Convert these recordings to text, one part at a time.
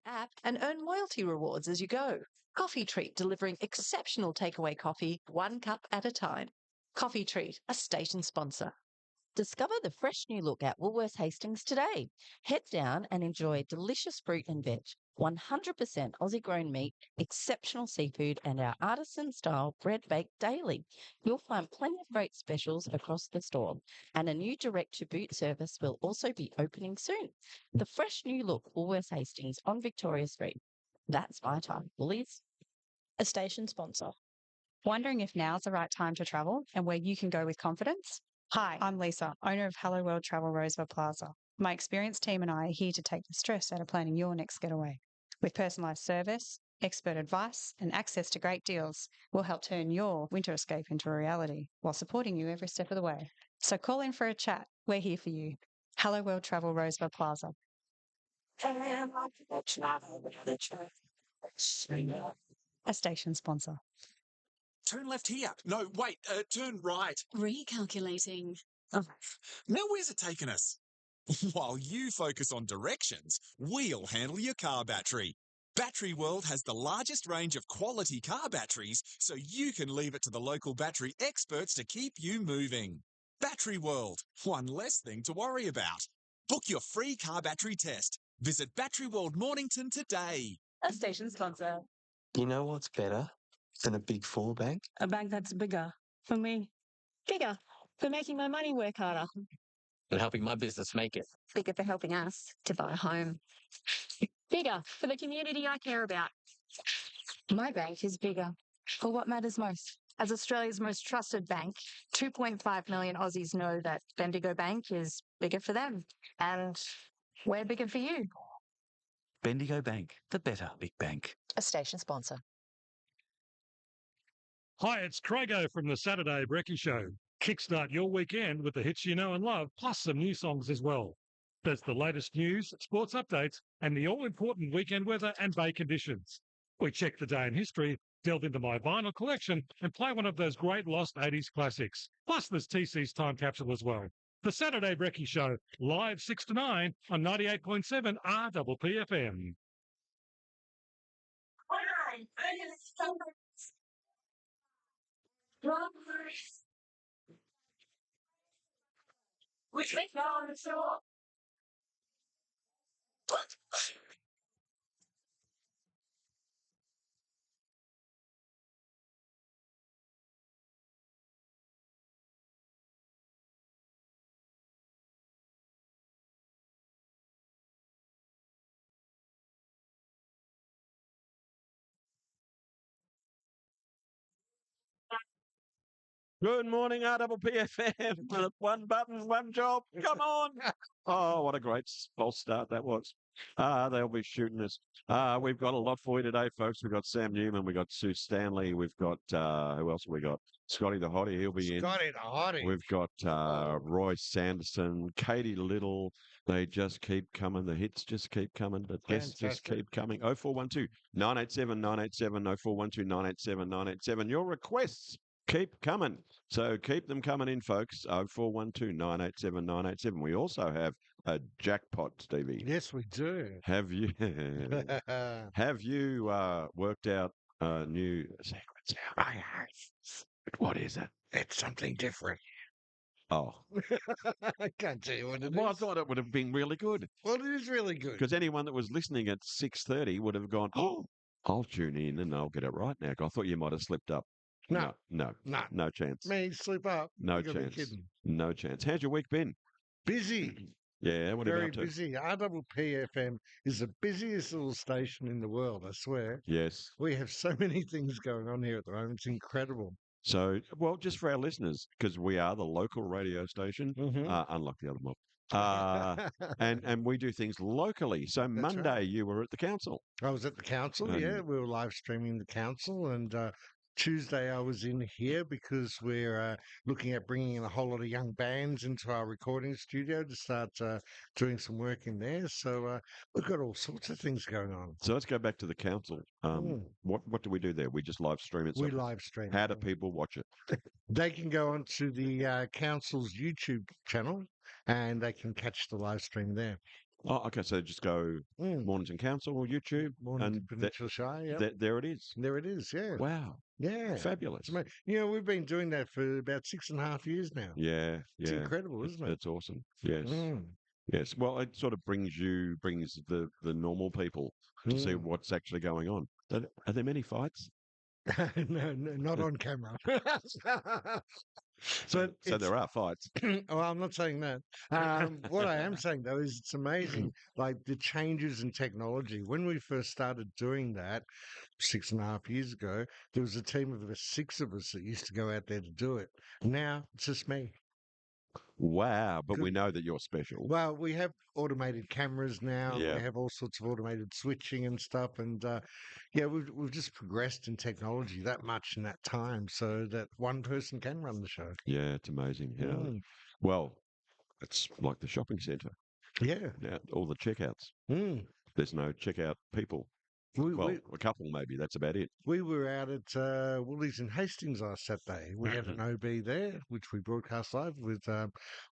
app and earn loyalty rewards as you go. Coffee Treat, delivering exceptional takeaway coffee, 1 cup at a time. Coffee Treat, a station sponsor. Discover the fresh new look at Woolworths Hastings today. Head down and enjoy delicious fruit and veg, 100% Aussie grown meat, exceptional seafood, and our artisan style bread baked daily. You'll find plenty of great specials across the store, and a new direct to boot service will also be opening soon. The fresh new look Woolworths Hastings on Victoria Street. That's my time, Woolies. A station sponsor. Wondering if now's the right time to travel and where you can go with confidence? Hi, I'm Lisa, owner of Hello World Travel Roseville Plaza. My experienced team and I are here to take the stress out of planning your next getaway. With personalised service, expert advice, and access to great deals, we'll help turn your winter escape into a reality while supporting you every step of the way. So call in for a chat. We're here for you. Hello World Travel Roseville Plaza. A station sponsor. Turn left here. No, wait, turn right. Recalculating. Now where's it taking us? While you focus on directions, we'll handle your car battery. Battery World has the largest range of quality car batteries, so you can leave it to the local battery experts to keep you moving. Battery World, one less thing to worry about. Book your free car battery test. Visit Battery World Mornington today. A station sponsor. You know what's better than a Big Four bank? A bank that's bigger for me. Bigger for making my money work harder. And helping my business make it. Bigger for helping us to buy a home. Bigger for the community I care about. My bank is bigger for what matters most. As Australia's most trusted bank, 2.5 million Aussies know that Bendigo Bank is bigger for them. And we're bigger for you. Bendigo Bank, the better big bank. A station sponsor. Hi, it's Crago from the Saturday Brekkie Show. Kickstart your weekend with the hits you know and love, plus some new songs as well. There's the latest news, sports updates, and the all-important weekend weather and bay conditions. We check the day in history, delve into my vinyl collection, and play one of those great lost 80s classics. Plus, there's TC's Time Capsule as well. The Saturday Brekkie Show, live 6 to 9 on 98.7 RPPFM. Good morning, RPPFM. One button, one job. Come on. Oh, what a great false start that was. They'll be shooting us. We've got a lot for you today, folks. We've got Sam Newman. We've got Sue Stanley. We've got, who else have we got? Scotty the Hottie. He'll be in. Scotty the Hottie. We've got Roy Sanderson, Katie Little. They just keep coming. The hits just keep coming. The guests just keep coming. 0412 987 987 0412 987 987. Your requests keep coming. So keep them coming in, folks. 0412 987 987. We also have a jackpot, Stevie. Yes, we do. Have you worked out a new sequence? I have. What is it? It's something different. Oh. I can't tell you what it is. Well, I thought it would have been really good. Well, it is really good. Because anyone that was listening at 6:30 would have gone, oh, I'll tune in and I'll get it right now. I thought you might have slipped up. No chance. Me slip up. No chance. No chance. How's your week been? Busy. Yeah, what have you been up to? Very busy. RPPFM is the busiest little station in the world, I swear. Yes. We have so many things going on here at the moment. It's incredible. So, well, just for our listeners, because we are the local radio station, unlike the other mob. And we do things locally. So That's Monday right. you were at the council. I was at the council, yeah. We were live streaming the council, and Tuesday I was in here because we're looking at bringing in a whole lot of young bands into our recording studio to start doing some work in there. So we've got all sorts of things going on. So let's go back to the council. What do we do there? We just live stream it. We live stream. How do people watch it? They can go onto the council's YouTube channel and they can catch the live stream there. Oh, okay. So just go Mornington Council or YouTube, Mornington Peninsula Shire. Yeah, there it is. There it is. Yeah. Wow. Yeah. Fabulous. We've been doing that for about 6.5 years now. Yeah. It's incredible, isn't it? It's awesome. Yes. Mm. Yes. Well, it sort of brings the normal people to see what's actually going on. Are there many fights? No, not on camera. So there are fights. Oh, I'm not saying that. What I am saying, though, is it's amazing, like the changes in technology. When we first started doing that 6.5 years ago, there was a team of 6 of us that used to go out there to do it. Now it's just me. Wow, but we know that you're special. Well, we have automated cameras now. Yeah. We have all sorts of automated switching and stuff, and we've just progressed in technology that much in that time, so that one person can run the show. Yeah, it's amazing. Yeah. Mm. Well, it's like the shopping centre. Yeah. Now all the checkouts. Mm. There's no checkout people. A couple maybe. That's about it. We were out at Woolies in Hastings last Saturday. We had an OB there, which we broadcast live with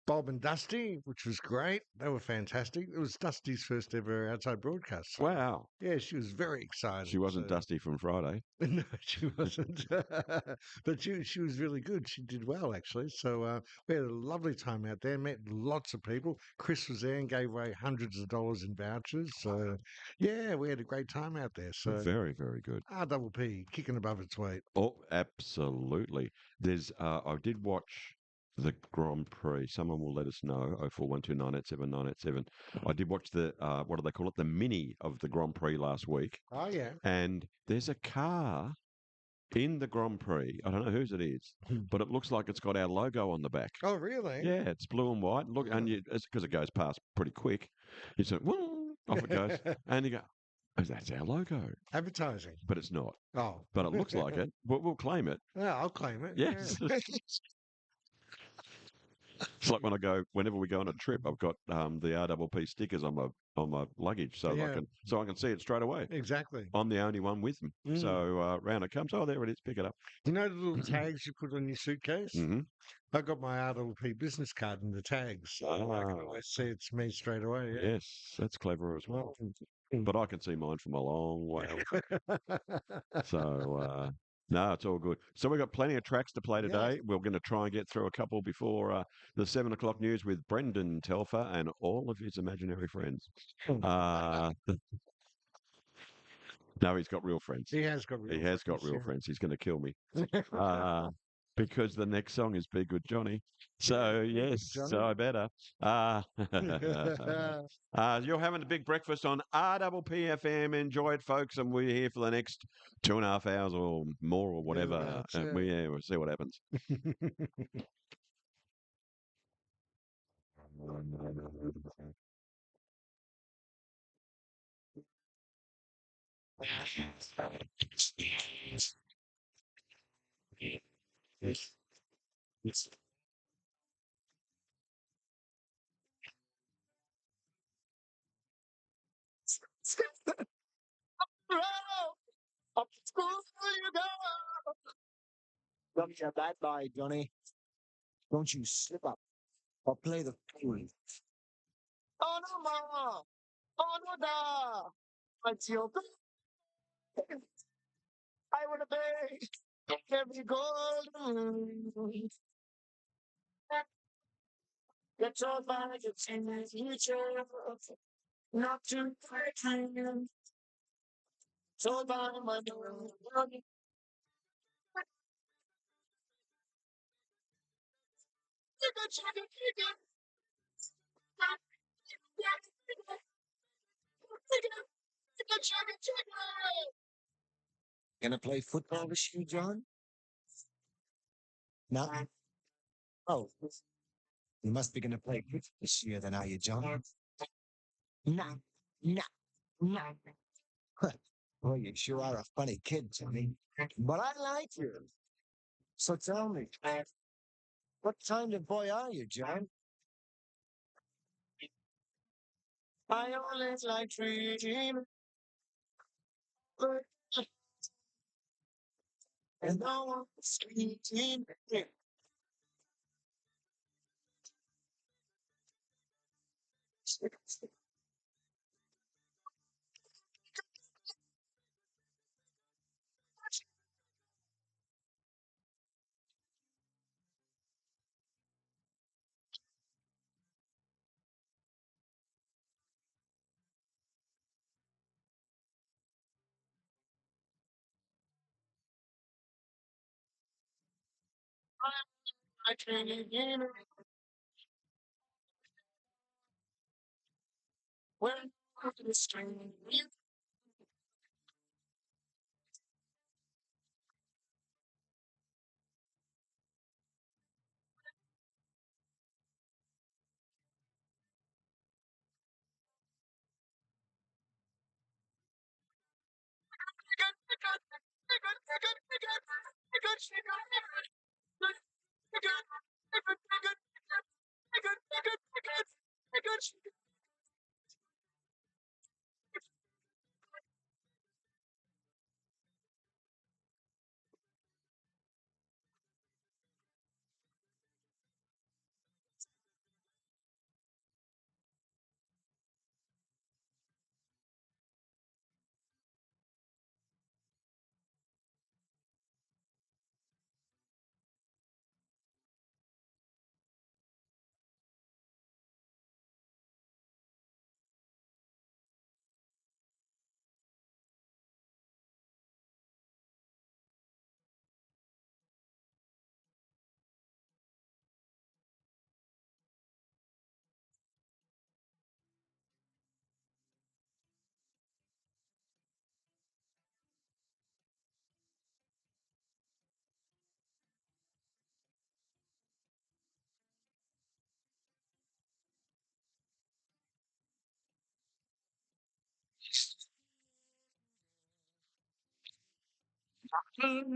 Bob and Dusty, which was great. They were fantastic. It was Dusty's first ever outside broadcast. Wow. Yeah, she was very excited. She wasn't Dusty from Friday. No, she wasn't. But she was really good. She did well, actually. So we had a lovely time out there, met lots of people. Chris was there and gave away hundreds of dollars in vouchers. So, yeah, we had a great time out there. So Very, very good. RPP, kicking above its weight. Oh, absolutely. There's I did watch the Grand Prix. Someone will let us know. 0412987987. I did watch the what do they call it? The mini of the Grand Prix last week. Oh yeah. And there's a car in the Grand Prix. I don't know whose it is, but it looks like it's got our logo on the back. Oh really? Yeah, it's blue and white. Look, and it's because it goes past pretty quick. You say, "Woo," off it goes, and you go, "Oh, that's our logo." Advertising. But it's not. Oh. But it looks like it. We'll claim it. Yeah, I'll claim it. Yes. Yeah. It's like whenever we go on a trip, I've got the RPP stickers on my luggage, so I can see it straight away. Exactly. I'm the only one with them, so round it comes. Oh, there it is. Pick it up. You know the little tags you put on your suitcase? Mm-hmm. I got my RPP business card in the tags. So I can always see it's me straight away. Yeah. Yes, that's clever as well. But I can see mine from a long way away. So. No, it's all good. So we've got plenty of tracks to play today. We're going to try and get through a couple before the 7 o'clock news with Brendan Telfer and all of his imaginary friends. No, he's got real friends. He has got real friends. He has got real friends. He's going to kill me. Because the next song is Be Good Johnny. So, yes, so I better. You're having a big breakfast on RPP FM. Enjoy it, folks. And we're here for the next 2.5 hours or more or whatever. And we'll see what happens. Yes. Up to school you go. Don't be a bad boy, Johnny. Don't you slip up or play the fool. Oh no, mama. Oh no, da. It's your good. I would obey every golden rule. You're told by your future not to pretend. Told by my door. Gonna play football this year, John? No. Oh, you must be gonna play cricket this year, then, are you, John? No, no, no. Well, you sure are a funny kid, Johnny. But I like you. So tell me, what kind of boy are you, John? I only like dreaming. And no one's sleeping. I can't get it. When the string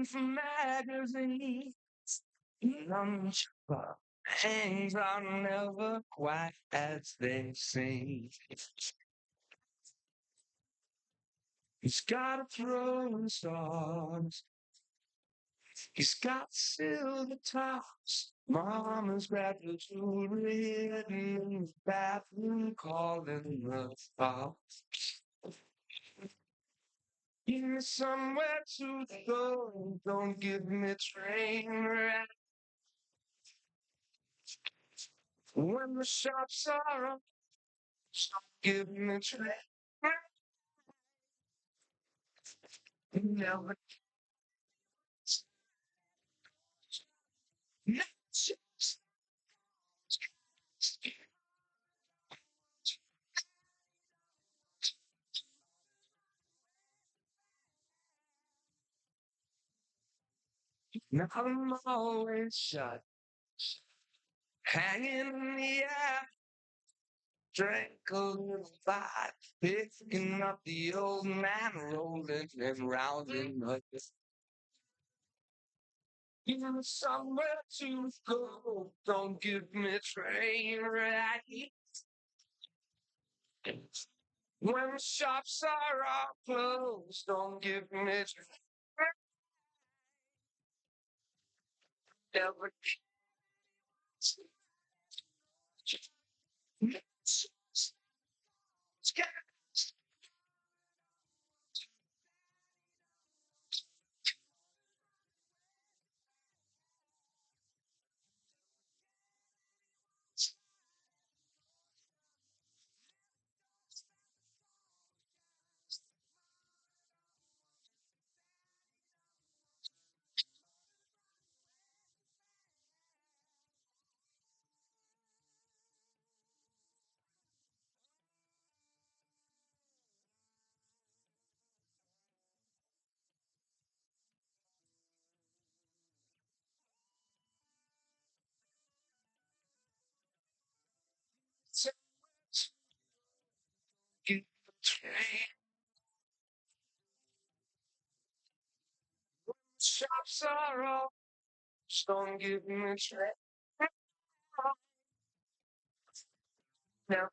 from magazines, lunch hangs are never quite as they seem. He's got a throwing stars. He's got silver tops. Mama's gratitude written in the bathroom, calling the thoughts. Give me somewhere to go. Don't give me train wreck. When the shops are up, don't give me train wreck. Never. Now I'm always shut, hanging in the air. Drank a little vibe, picking up the old man, rolling and rounding up. Give me somewhere to go, don't give me train wreck. When the shops are all closed, don't give me train wreck. Never. Give the train. Shops are all, don't give me train. Now.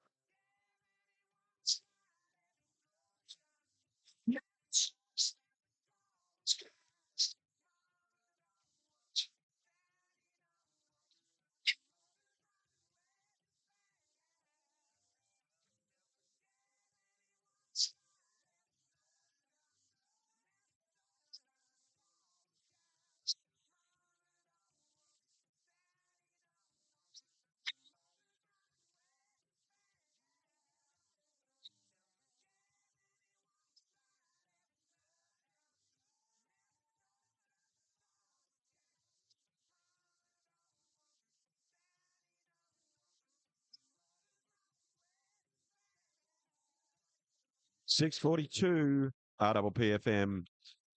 6:42 RPPFM.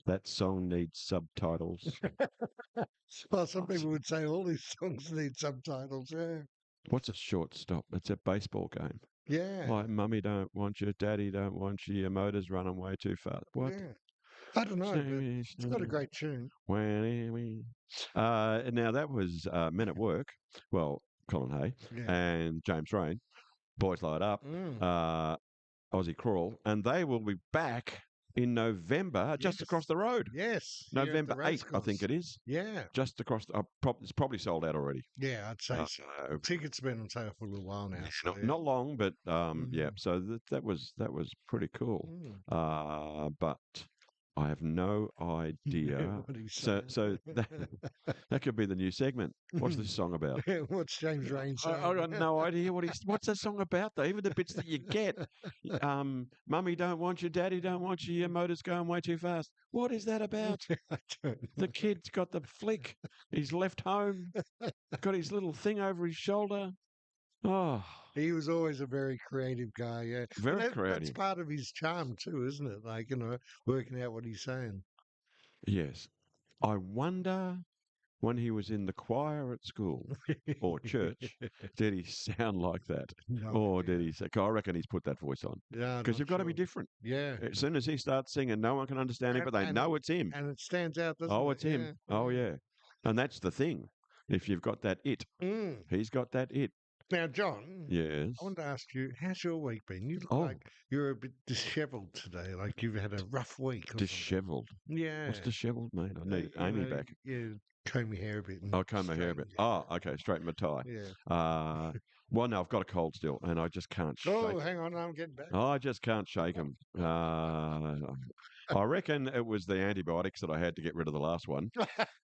That song needs subtitles. Well, some people would say all these songs need subtitles. Yeah. What's a shortstop? It's a baseball game. Yeah. Like, mummy don't want you, daddy don't want you, your motor's running way too fast. What? Yeah. I don't know, but it's got a great tune. Now, that was Men at Work. Well, Colin Hay and James Rain. Boys Light Up. Aussie Crawl. And they will be back in November, just across the road. Yes. November 8th, I think it is. Yeah. Just across. It's probably sold out already. Yeah, I'd say so. Tickets have been on sale for a little while now. So, Not long, but yeah. So that was pretty cool. But I have no idea. So that could be the new segment. What's this song about? What's James Rain saying? I got no idea what's that song about though. Even the bits that you get. Mummy don't want you, daddy don't want you, your motor's going way too fast. What is that about? The kid's got the flick. He's left home. Got his little thing over his shoulder. Oh. He was always a very creative guy, yeah. Very creative. That's part of his charm too, isn't it? Like, working out what he's saying. Yes. I wonder when he was in the choir at school or church, did he sound like that? No or did he say, I reckon he's put that voice on. Yeah. Because you've got to be different. Yeah. As soon as he starts singing, no one can understand him, but they know it's him. And it stands out, doesn't it? Oh, it's him. Yeah. Oh, yeah. And that's the thing. If you've got that it, he's got that it. Now, John, yes, I want to ask you, how's your week been? You look like you're a bit dishevelled today, like you've had a rough week. Dishevelled? Yeah. What's dishevelled, mate? I need Amy back. Yeah, comb your hair a bit. I'll comb my hair a bit. Oh, okay, straighten my tie. Yeah. Well, no, I've got a cold still, and I just can't shake. Oh, hang on, I'm getting back. I just can't shake them. I reckon it was the antibiotics that I had to get rid of the last one.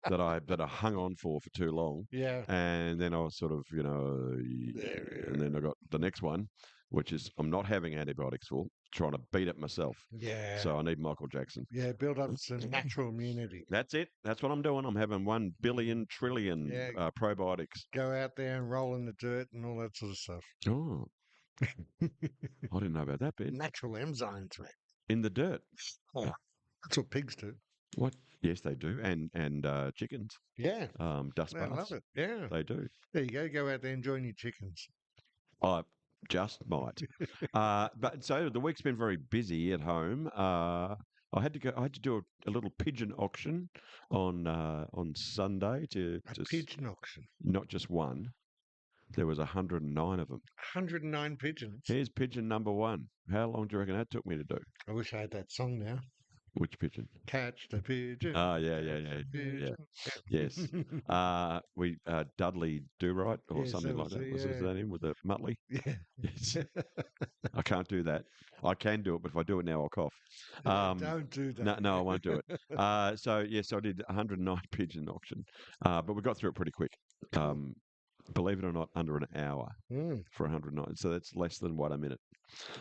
that I hung on for too long. Yeah. And then I was sort of, and then I got the next one, which is I'm not having antibiotics for, trying to beat it myself. Yeah. So I need Michael Jackson. Yeah, build up some natural immunity. That's it. That's what I'm doing. I'm having 1 billion trillion probiotics. Go out there and roll in the dirt and all that sort of stuff. Oh. I didn't know about that bit. Natural enzymes, mate. In the dirt. Oh, that's what pigs do. What? Yes, they do, and chickens. Yeah. Dust I baths. love it. Yeah. They do. There you go. Go out there and join your chickens. I just might. But so the week's been very busy at home. I had to do a little pigeon auction on Sunday to pigeon auction. Not just one. There was 109 of them. 109 pigeons. Here's pigeon number 1. How long do you reckon that took me to do? I wish I had that song now. Which pigeon? Catch the pigeon. Oh, yeah. Yes. We Dudley Do-Right or something like that. Was that him with the Muttley? Yeah. Yes. I can't do that. I can do it, but if I do it now, I'll cough. Don't do that. No, I won't do it. So I did 109 pigeon auction, but we got through it pretty quick. Believe it or not, under an hour for 109. So that's less than 1 minute.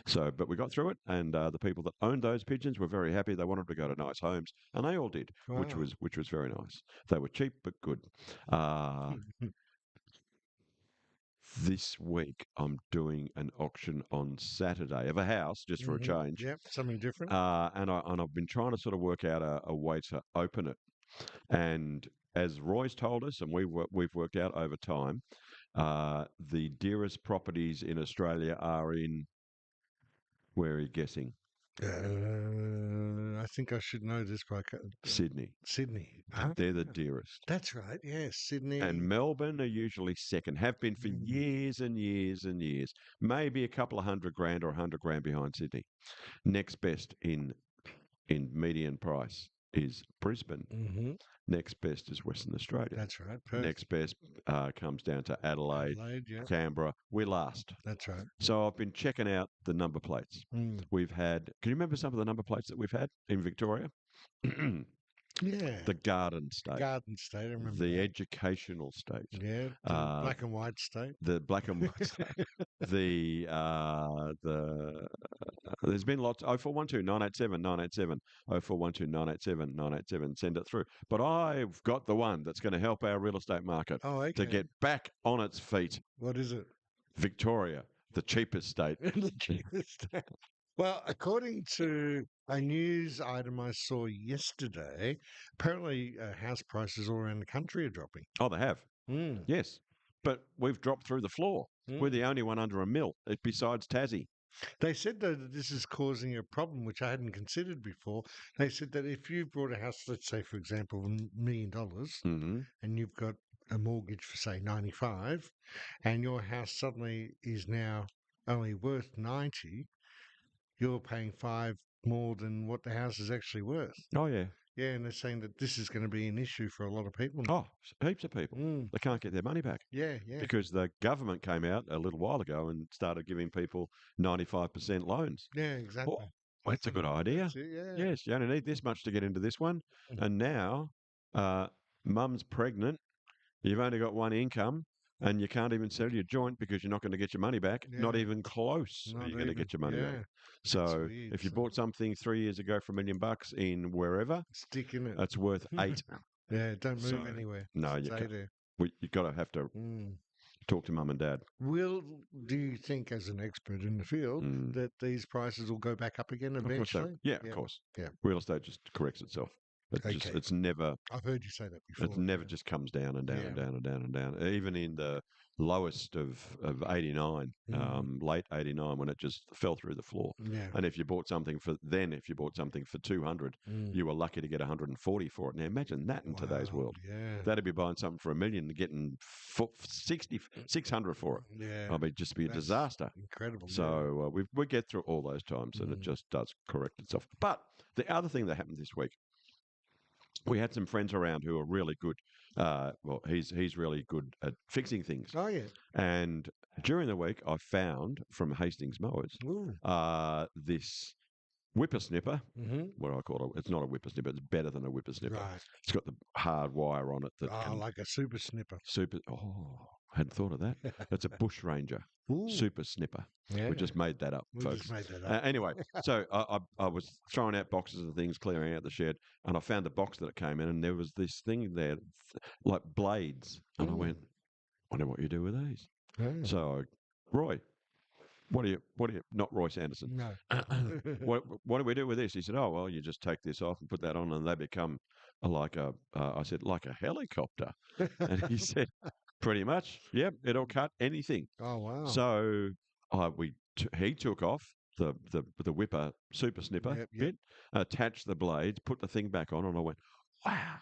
So, but we got through it, and the people that owned those pigeons were very happy. They wanted to go to nice homes, and they all did, which was very nice. They were cheap but good. This week, I'm doing an auction on Saturday of a house, just for a change. Yep, something different. And I've been trying to sort of work out a way to open it. And as Roy's told us, and we've worked out over time, the dearest properties in Australia are in. Where are you guessing? I think I should know this by Sydney. Sydney. They're the dearest. That's right. Yes, Sydney. And Melbourne are usually second. Have been for years and years and years. Maybe a couple of $100,000 or $100,000 behind Sydney. Next best in median price is Brisbane. Mm-hmm. Next best is Western Australia. That's right. Perfect. Next best comes down to Adelaide, yeah. Canberra. We're last. That's right. So I've been checking out the number plates. We've had. Can you remember some of the number plates that we've had in Victoria? Yeah. The Garden State. Garden State, I remember. The Educational State. Yeah. The Black and White State. The Black and White State. The there's been lots. 0412 987 987 0412 987 987. Send it through. But I've got the one that's going to help our real estate market to get back on its feet. What is it? Victoria, the cheapest state. The cheapest state. Well, according to a news item I saw yesterday, apparently house prices all around the country are dropping. Oh, they have. Mm. Yes. But we've dropped through the floor. We're the only one under a mil, besides Tassie. They said, though, that this is causing a problem, which I hadn't considered before. They said that if you bought a house, let's say, for example, $1 million, and you've got a mortgage for, say, 95, and your house suddenly is now only worth 90, you're paying 5 more than what the house is actually worth. Oh, yeah. Yeah, and they're saying that this is going to be an issue for a lot of people. Oh, heaps of people. They can't get their money back. Yeah, yeah. Because the government came out a little while ago and started giving people 95% loans. Yeah, exactly. Oh, that's a good idea. That's it, yeah. Yes, you only need this much to get into this one. And now, mum's pregnant, you've only got one income, and you can't even sell your joint because you're not going to get your money back. Not even close are you going to get your money back. So if you bought something 3 years ago for $1 million in wherever, stick in it. It's worth 8. Yeah, don't move anywhere. No, you Stay can't. there. You've got to have to talk to mum and dad. Do you think, as an expert in the field, that these prices will go back up again Of course eventually? so. Yeah, of course. Yeah. Real estate just corrects itself. It's never. I've heard you say that before. It never just comes down and down and down and down and down. Even in the lowest of 89, late 89, when it just fell through the floor. Yeah. And if you bought something for 200, you were lucky to get 140 for it. Now imagine that in today's world. Yeah. That'd be buying something for $1 million and getting 600 for it. Yeah. I mean, just be a disaster. Incredible. So we get through all those times, and it just does correct itself. But the other thing that happened this week, we had some friends around who are really good. Well, he's really good at fixing things. Oh, yeah. And during the week, I found from Hastings Mowers this whippersnipper. What do I call it? It's not a whippersnipper. It's better than a whippersnipper. Right. It's got the hard wire on it. That like a super snipper. Oh, I hadn't thought of that. It's a bush ranger. Super snipper. Yeah. We just made that up, We folks. just made that up. Anyway, so I was throwing out boxes and things, clearing out the shed, and I found the box that it came in, and there was this thing there, like blades. And I went, wonder what you do with these. So, Roy, what do you, not Roy Sanderson. No. what do we do with this? He said, oh, well, you just take this off and put that on, and they become like I said, like a helicopter. And he said, pretty much, yep, it'll cut anything. Oh, wow. So he took off the whipper super snipper bit, attached the blades, put the thing back on, and I went, wow.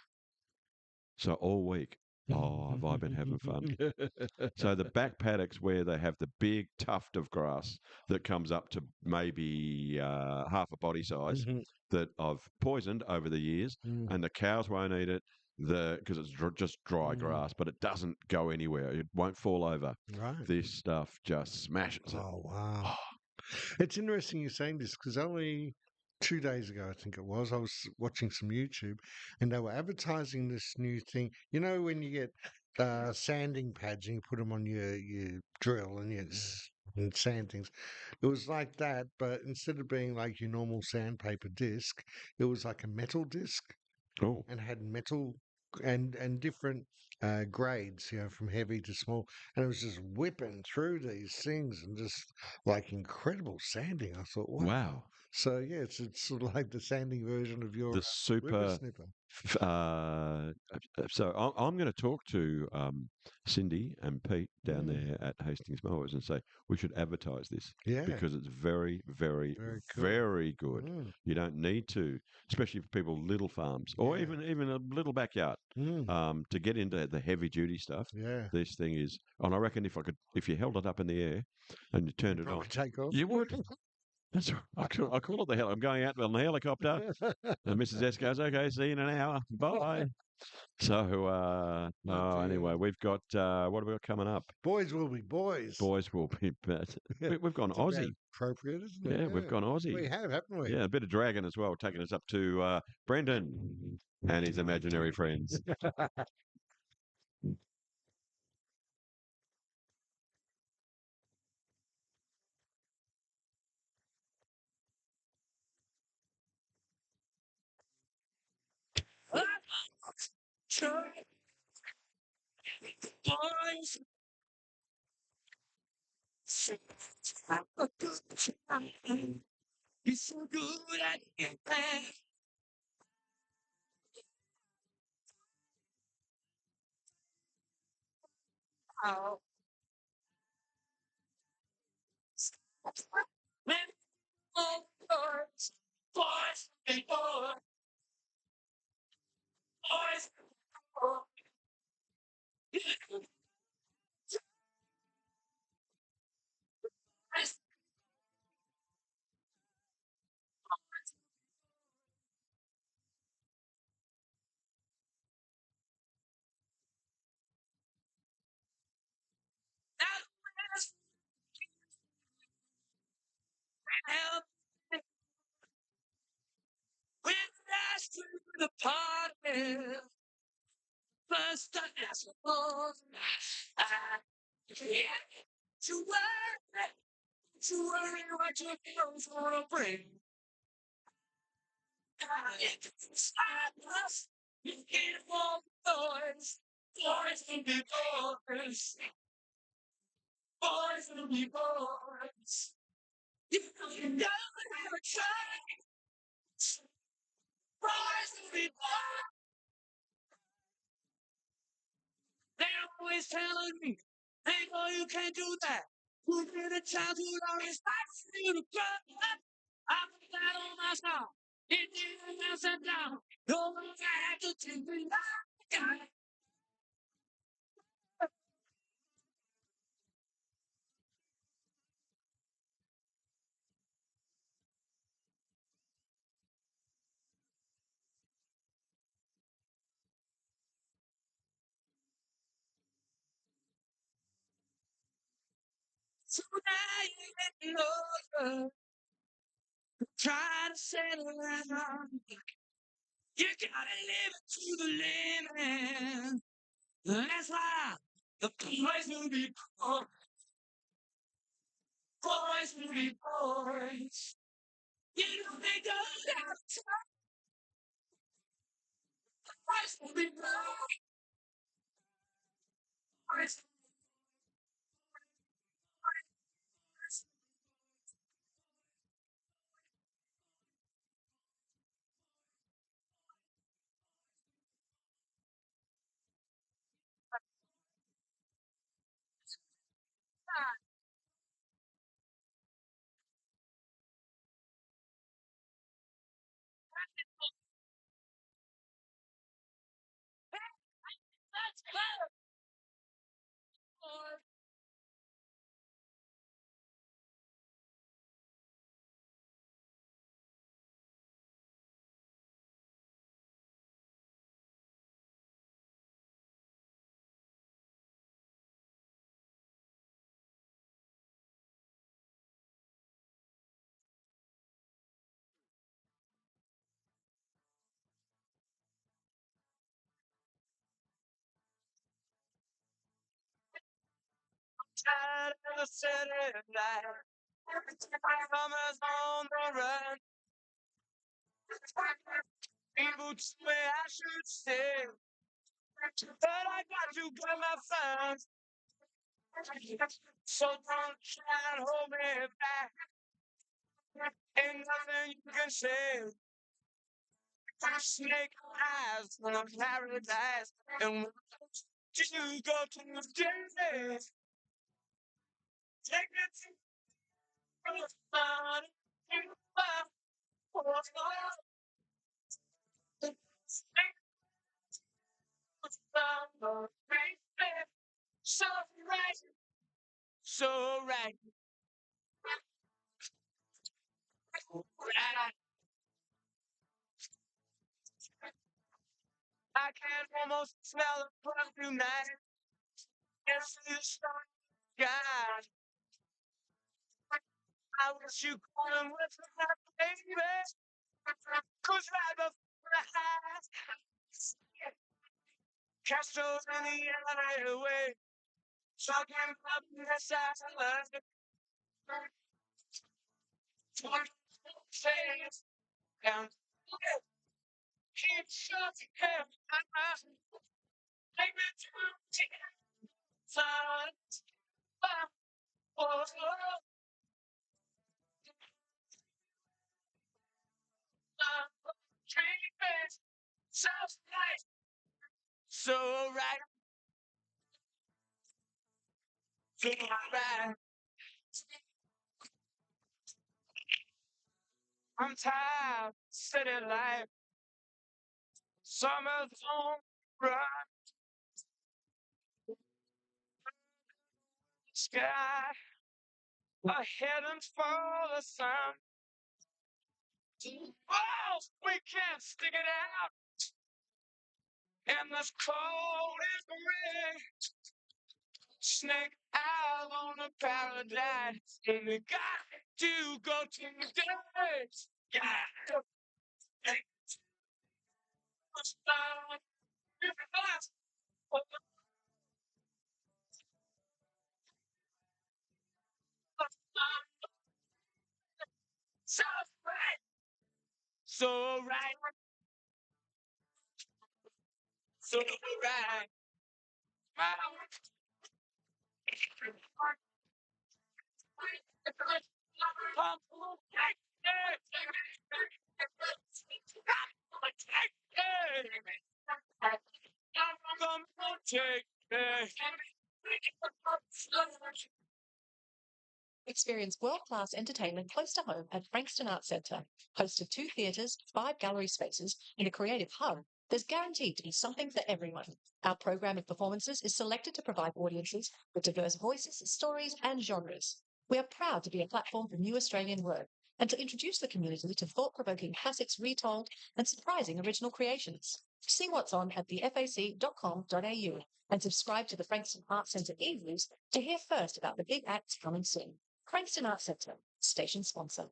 So all week, have I been having fun? So the back paddocks where they have the big tuft of grass that comes up to maybe half a body size that I've poisoned over the years, and the cows won't eat it. Because it's just dry grass, but it doesn't go anywhere. It won't fall over. Right. This stuff just smashes it. Oh, wow. It's interesting you're saying this because only 2 days ago, I think it was, I was watching some YouTube and they were advertising this new thing. You know, when you get sanding pads and you put them on your drill and and sand things. It was like that, but instead of being like your normal sandpaper disc, it was like a metal disc. Oh. And had metal and different grades, you know, from heavy to small. And it was just whipping through these things and just like incredible sanding. I thought, wow. So, yeah, it's sort of like the sanding version of your the super snipper. So I'm going to talk to Cindy and Pete down there at Hastings Mowers and say we should advertise this. Yeah. Because it's very, very, Very cool. very good. You don't need to, especially for people little farms or even a little backyard, to get into the heavy duty stuff. Yeah. This thing is, and I reckon if you held it up in the air and you turned it on, Take off. you would. That's right. I call it the hell. I'm going out on the helicopter. And Mrs. S goes, okay, see you in an hour. Bye. So, anyway, we've got, what have we got coming up? Boys will be boys. Boys will be, we've gone It's about Aussie. appropriate, isn't it? Yeah, we've gone Aussie. We have, haven't we? Yeah, a bit of dragon as well, taking us up to Brendan and his imaginary friends. Boys. You're so good at it, man. Oh. Men, boys, boys, and boys, boys, boys. Help when last to the party. First I ask for to worry what your girls wanna bring. Stop us, you can't want boys. Boys will be boys. Boys will be boys. You never have a chance. Boys will be boys. They're always telling me, hey, boy, you can't do that. You did a childhood on his life for you to grow up. I put that on my song. It didn't mess it down. No, I had to take me back. So now you know, try to settle down. You gotta live it to the limit. That's why the boys will be boys. Boys will be boys. You know they don't have time. Boys will be boys. Boys. Let's go. Tired of the city night. Summer's on the run. People tell me I should stay, but I got to get my funds. So don't try and hold me back. Ain't nothing you can say. Snake eyes from paradise, and you go to the day. Take it to the sun. You are for the sun. So right, so right. Right. I can almost smell the perfume night. Can see the star sky. I wish you could have with me, baby. Cause right before the eyes, Castro's in the alleyway. Talking about the satellite. Face and keep shut hair. Take me to the sun. Oh, oh, So alright. I'm tired of city life. Summer's on run. Sky, a heading for the sun. Oh, we can't stick it out. And this cold is gray. Snake out on the paradise. And we got to go to the days. Yeah. So right. So right. So right. Experience world-class entertainment close to home at Frankston Arts Centre. Host of 2 theatres, 5 gallery spaces, and a creative hub, there's guaranteed to be something for everyone. Our program of performances is selected to provide audiences with diverse voices, stories, and genres. We are proud to be a platform for new Australian work and to introduce the community to thought-provoking classics retold and surprising original creations. See what's on at thefac.com.au and subscribe to the Frankston Arts Centre e-news to hear first about the big acts coming soon. Frankston Arts Centre, station sponsor.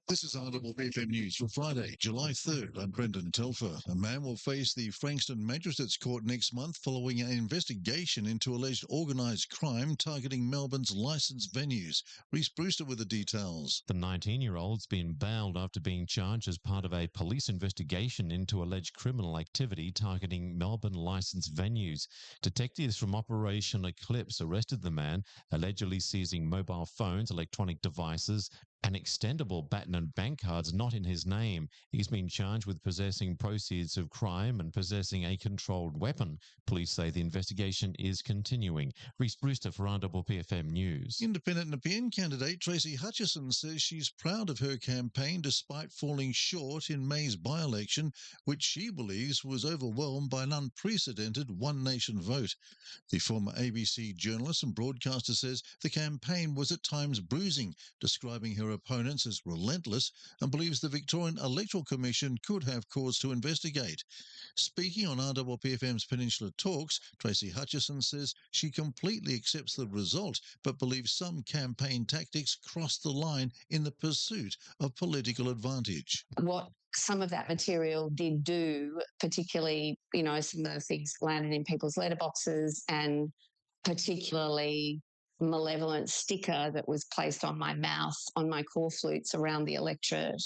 This is RWFM News for Friday, July 3rd. I'm Brendan Telfer. A man will face the Frankston Magistrates Court next month following an investigation into alleged organised crime targeting Melbourne's licensed venues. Reece Brewster with the details. The 19-year-old's been bailed after being charged as part of a police investigation into alleged criminal activity targeting Melbourne licensed venues. Detectives from Operation Eclipse arrested the man, allegedly seizing mobile phones, electronic devices, and extendable baton and bank cards not in his name. He's been charged with possessing proceeds of crime and possessing a controlled weapon. Police say the investigation is continuing. Reece Brewster for RWPFM News. Independent Nepean candidate Tracy Hutchison says she's proud of her campaign despite falling short in May's by-election, which she believes was overwhelmed by an unprecedented One Nation vote. The former ABC journalist and broadcaster says the campaign was at times bruising, describing her opponents as relentless, and believes the Victorian Electoral Commission could have cause to investigate. Speaking on RWPFM's Peninsula Talks, Tracy Hutchison says she completely accepts the result, but believes some campaign tactics crossed the line in the pursuit of political advantage. What some of that material did do, particularly, some of the things landed in people's letterboxes, and particularly malevolent sticker that was placed on my mouth, on my core flutes around the electorate,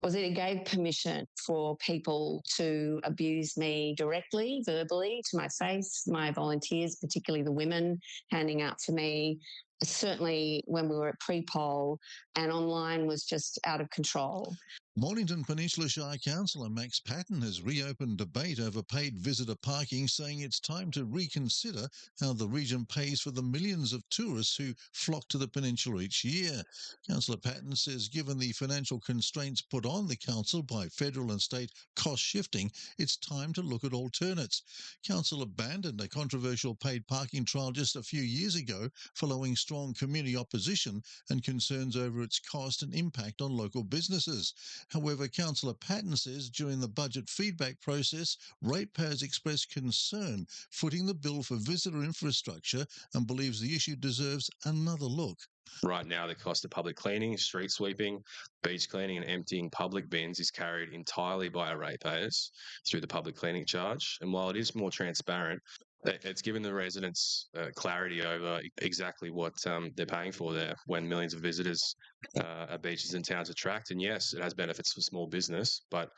was that it gave permission for people to abuse me directly, verbally, to my face, my volunteers, particularly the women, handing out to me. Certainly when we were at pre-poll, and online was just out of control. Mornington Peninsula Shire Councillor Max Patton has reopened debate over paid visitor parking, saying it's time to reconsider how the region pays for the millions of tourists who flock to the peninsula each year. Councillor Patton says given the financial constraints put on the council by federal and state cost shifting, it's time to look at alternates. Council abandoned a controversial paid parking trial just a few years ago following strong community opposition and concerns over its cost and impact on local businesses. However, Councillor Patton says during the budget feedback process, ratepayers expressed concern footing the bill for visitor infrastructure and believes the issue deserves another look. Right now, the cost of public cleaning, street sweeping, beach cleaning and emptying public bins is carried entirely by our ratepayers through the public cleaning charge. And while it is more transparent, It's given the residents clarity over exactly what they're paying for there when millions of visitors our beaches and towns attract. And yes, it has benefits for small business, but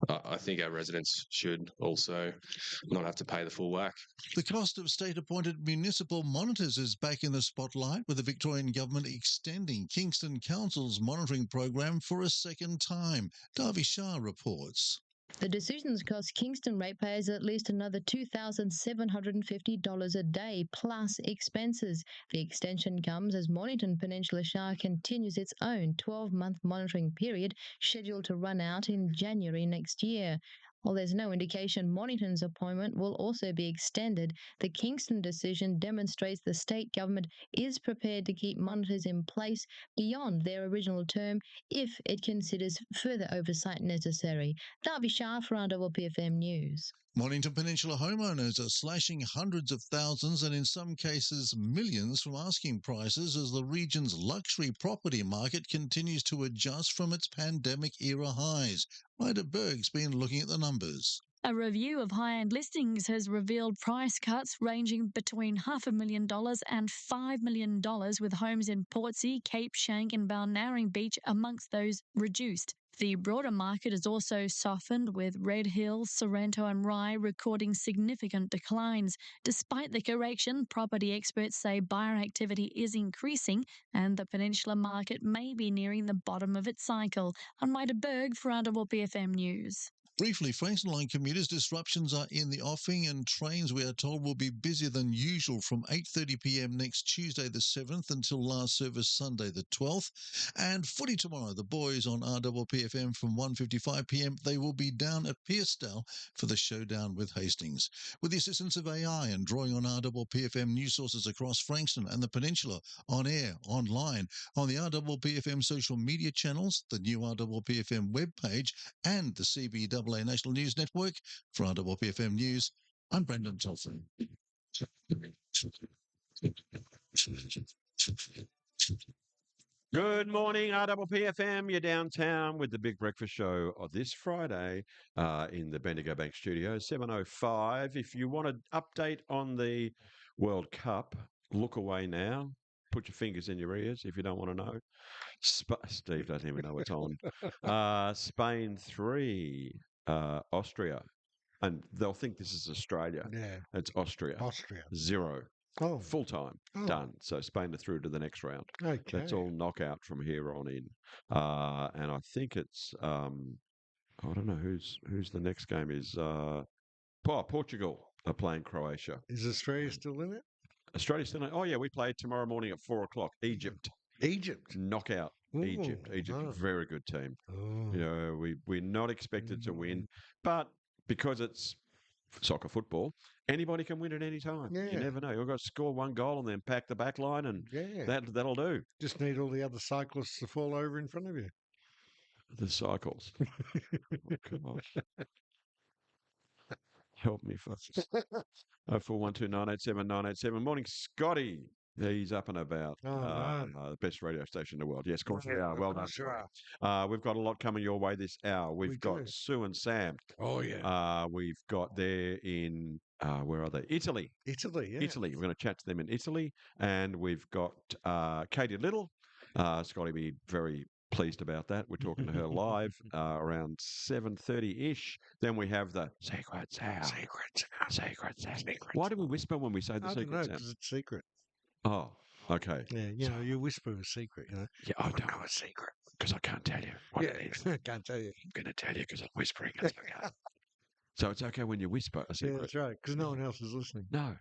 I think our residents should also not have to pay the full whack. The cost of state-appointed municipal monitors is back in the spotlight, with the Victorian government extending Kingston Council's monitoring program for a second time. Darby Shah reports. The decisions cost Kingston ratepayers at least another $2,750 a day, plus expenses. The extension comes as Mornington Peninsula Shire continues its own 12-month monitoring period, scheduled to run out in January next year. While there's no indication Mornington's appointment will also be extended, the Kingston decision demonstrates the state government is prepared to keep monitors in place beyond their original term if it considers further oversight necessary. Darby Shah for RWPFM News. Mornington Peninsula homeowners are slashing hundreds of thousands and in some cases millions from asking prices as the region's luxury property market continues to adjust from its pandemic-era highs. Ida Berg's been looking at the numbers. A review of high-end listings has revealed price cuts ranging between $500,000 and $5 million, with homes in Portsea, Cape Shank and Balnarring Beach amongst those reduced. The broader market has also softened, with Red Hills, Sorrento and Rye recording significant declines. Despite the correction, property experts say buyer activity is increasing and the Peninsula market may be nearing the bottom of its cycle. I'm Maida Berg for RWPFM News. Briefly, Frankston Line commuters, disruptions are in the offing and trains, we are told, will be busier than usual from 8:30 p.m. next Tuesday the 7th until last service Sunday the 12th. And footy tomorrow, the boys on RWPFM from 1:55 p.m. They will be down at Pearstow for the showdown with Hastings. With the assistance of AI and drawing on RWPFM news sources across Frankston and the Peninsula, on air, online, on the RWPFM social media channels, the new RWPFM webpage and the CBW National News Network. For RWPFM News, I'm Brendan Tolson. Good morning, RWPFM. You're downtown with the Big Breakfast Show of this Friday in the Bendigo Bank Studio, 7:05. If you want an update on the World Cup, look away now. Put your fingers in your ears if you don't want to know. Steve doesn't even know it's on. Spain 3, Austria. And they'll think this is Australia. Yeah. It's Austria. Austria. 0. Oh. Full time. Oh. Done. So Spain are through to the next round. Okay. That's all knockout from here on in. And I think it's I don't know who's the next game is Portugal are playing Croatia. Is Australia still in it? Australia's still in it. Oh yeah, we play tomorrow morning at 4:00. Egypt. Knockout. Ooh, Egypt. oh. Very good team. Oh. You know, we're not expected to win, but because it's soccer football, anybody can win at any time. Yeah. You never know. You've got to score one goal and then pack the back line, and that'll do. Just need all the other cyclists to fall over in front of you. The cycles. Oh, come on. Help me, folks. 0412 987 987. Morning, Scotty. He's up and about. The best radio station in the world. Yes, of course we are. Well done. Sure. We've got a lot coming your way this hour. We've got do. Sue and Sam. Oh, yeah. We've got there in, where are they? Italy. Italy, yeah. Italy. We're going to chat to them in Italy. And we've got Katie Little. Scotty will be very pleased about that. We're talking to her live around 7:30-ish. Then we have the Secret Sound. Secret Sound. Why do we whisper when we say the I Secret don't know, Sound? because it's secret. Oh, okay. Yeah, you know, you whisper a secret, you know. Yeah, I don't know a secret because I can't tell you what it is. I can't tell you. I'm going to tell you because I'm whispering. It's okay. So it's okay when you whisper a secret. Yeah, that's right, because no one else is listening. No.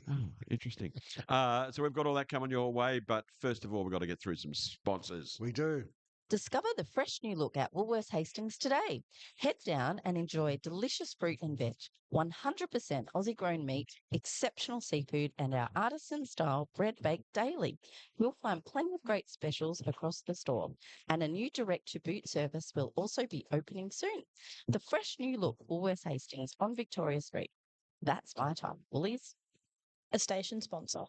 Oh, interesting. So we've got all that coming your way, but first of all, we've got to get through some sponsors. We do. Discover the fresh new look at Woolworths Hastings today. Head down and enjoy delicious fruit and veg, 100% Aussie grown meat, exceptional seafood, and our artisan-style bread baked daily. You'll find plenty of great specials across the store, and a new direct-to-boot service will also be opening soon. The fresh new look Woolworths Hastings on Victoria Street. That's my time, Woolies. A station sponsor.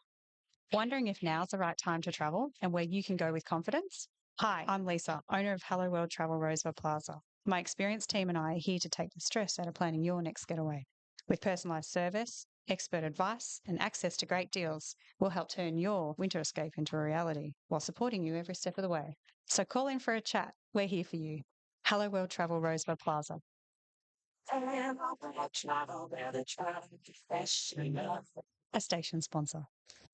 Wondering if now's the right time to travel and where you can go with confidence? Hi, I'm Lisa, owner of Hello World Travel Roseville Plaza. My experienced team and I are here to take the stress out of planning your next getaway. With personalised service, expert advice, and access to great deals, we'll help turn your winter escape into a reality while supporting you every step of the way. So call in for a chat. We're here for you. Hello World Travel Rosebud Plaza. A station sponsor.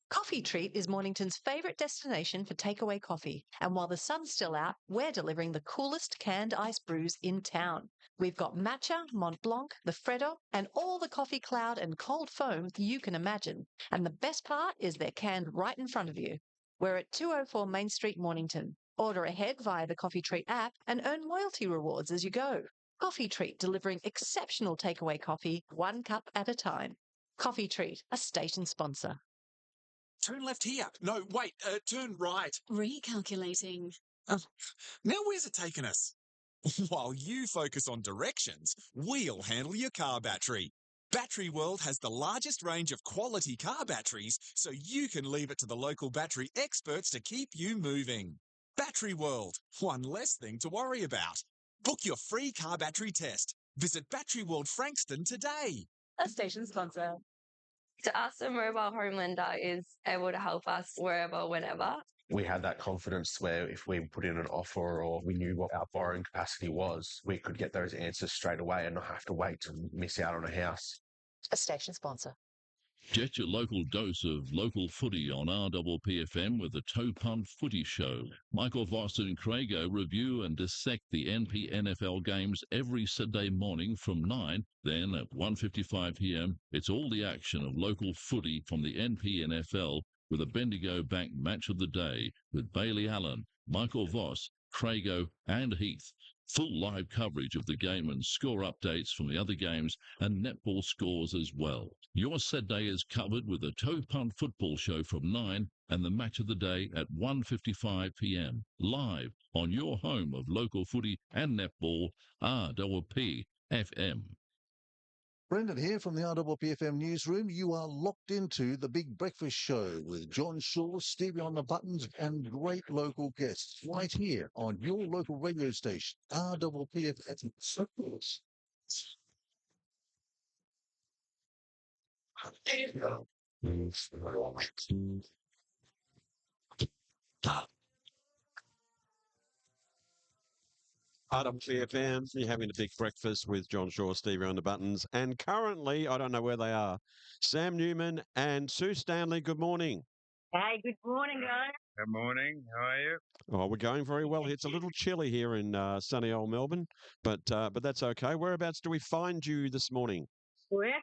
Coffee Treat is Mornington's favourite destination for takeaway coffee. And while the sun's still out, we're delivering the coolest canned ice brews in town. We've got matcha, Mont Blanc, the Freddo, and all the coffee cloud and cold foam you can imagine. And the best part is they're canned right in front of you. We're at 204 Main Street, Mornington. Order ahead via the Coffee Treat app and earn loyalty rewards as you go. Coffee Treat, delivering exceptional takeaway coffee, 1 cup at a time. Coffee Treat, a station sponsor. Turn left here. No, wait, turn right. Recalculating. Now where's it taking us? While you focus on directions, we'll handle your car battery. Battery World has the largest range of quality car batteries, so you can leave it to the local battery experts to keep you moving. Battery World, one less thing to worry about. Book your free car battery test. Visit Battery World Frankston today. A station sponsor. To us, a mobile home lender is able to help us wherever, whenever. We had that confidence where if we put in an offer or we knew what our borrowing capacity was, we could get those answers straight away and not have to wait to miss out on a house. A station sponsor. Get your local dose of local footy on RPPFM with the Toe Punt Footy Show. Michael Voss and Crago review and dissect the NP NFL games every Saturday morning from 9. Then at 1:55 p.m, it's all the action of local footy from the NP NFL with a Bendigo Bank Match of the Day with Bailey Allen, Michael Voss, Crago and Heath. Full live coverage of the game and score updates from the other games and netball scores as well. Your Saturday is covered with the Toe Punt Football Show from 9 and the Match of the Day at 1:55 p.m. live on your home of local footy and netball, RPPFM. Brendan here from the RPPFM newsroom. You are locked into the Big Breakfast Show with John Shaw, Stevie on the Buttons, and great local guests right here on your local radio station, RPPFM. RPPFM, you're having a big breakfast with John Shaw, Stevie on the Buttons, and currently, I don't know where they are, Sam Newman and Sue Stanley. Good morning. Hey, good morning, guys. Good morning. How are you? Oh, we're going very well. It's a little chilly here in sunny old Melbourne, but that's okay. Whereabouts do we find you this morning? We're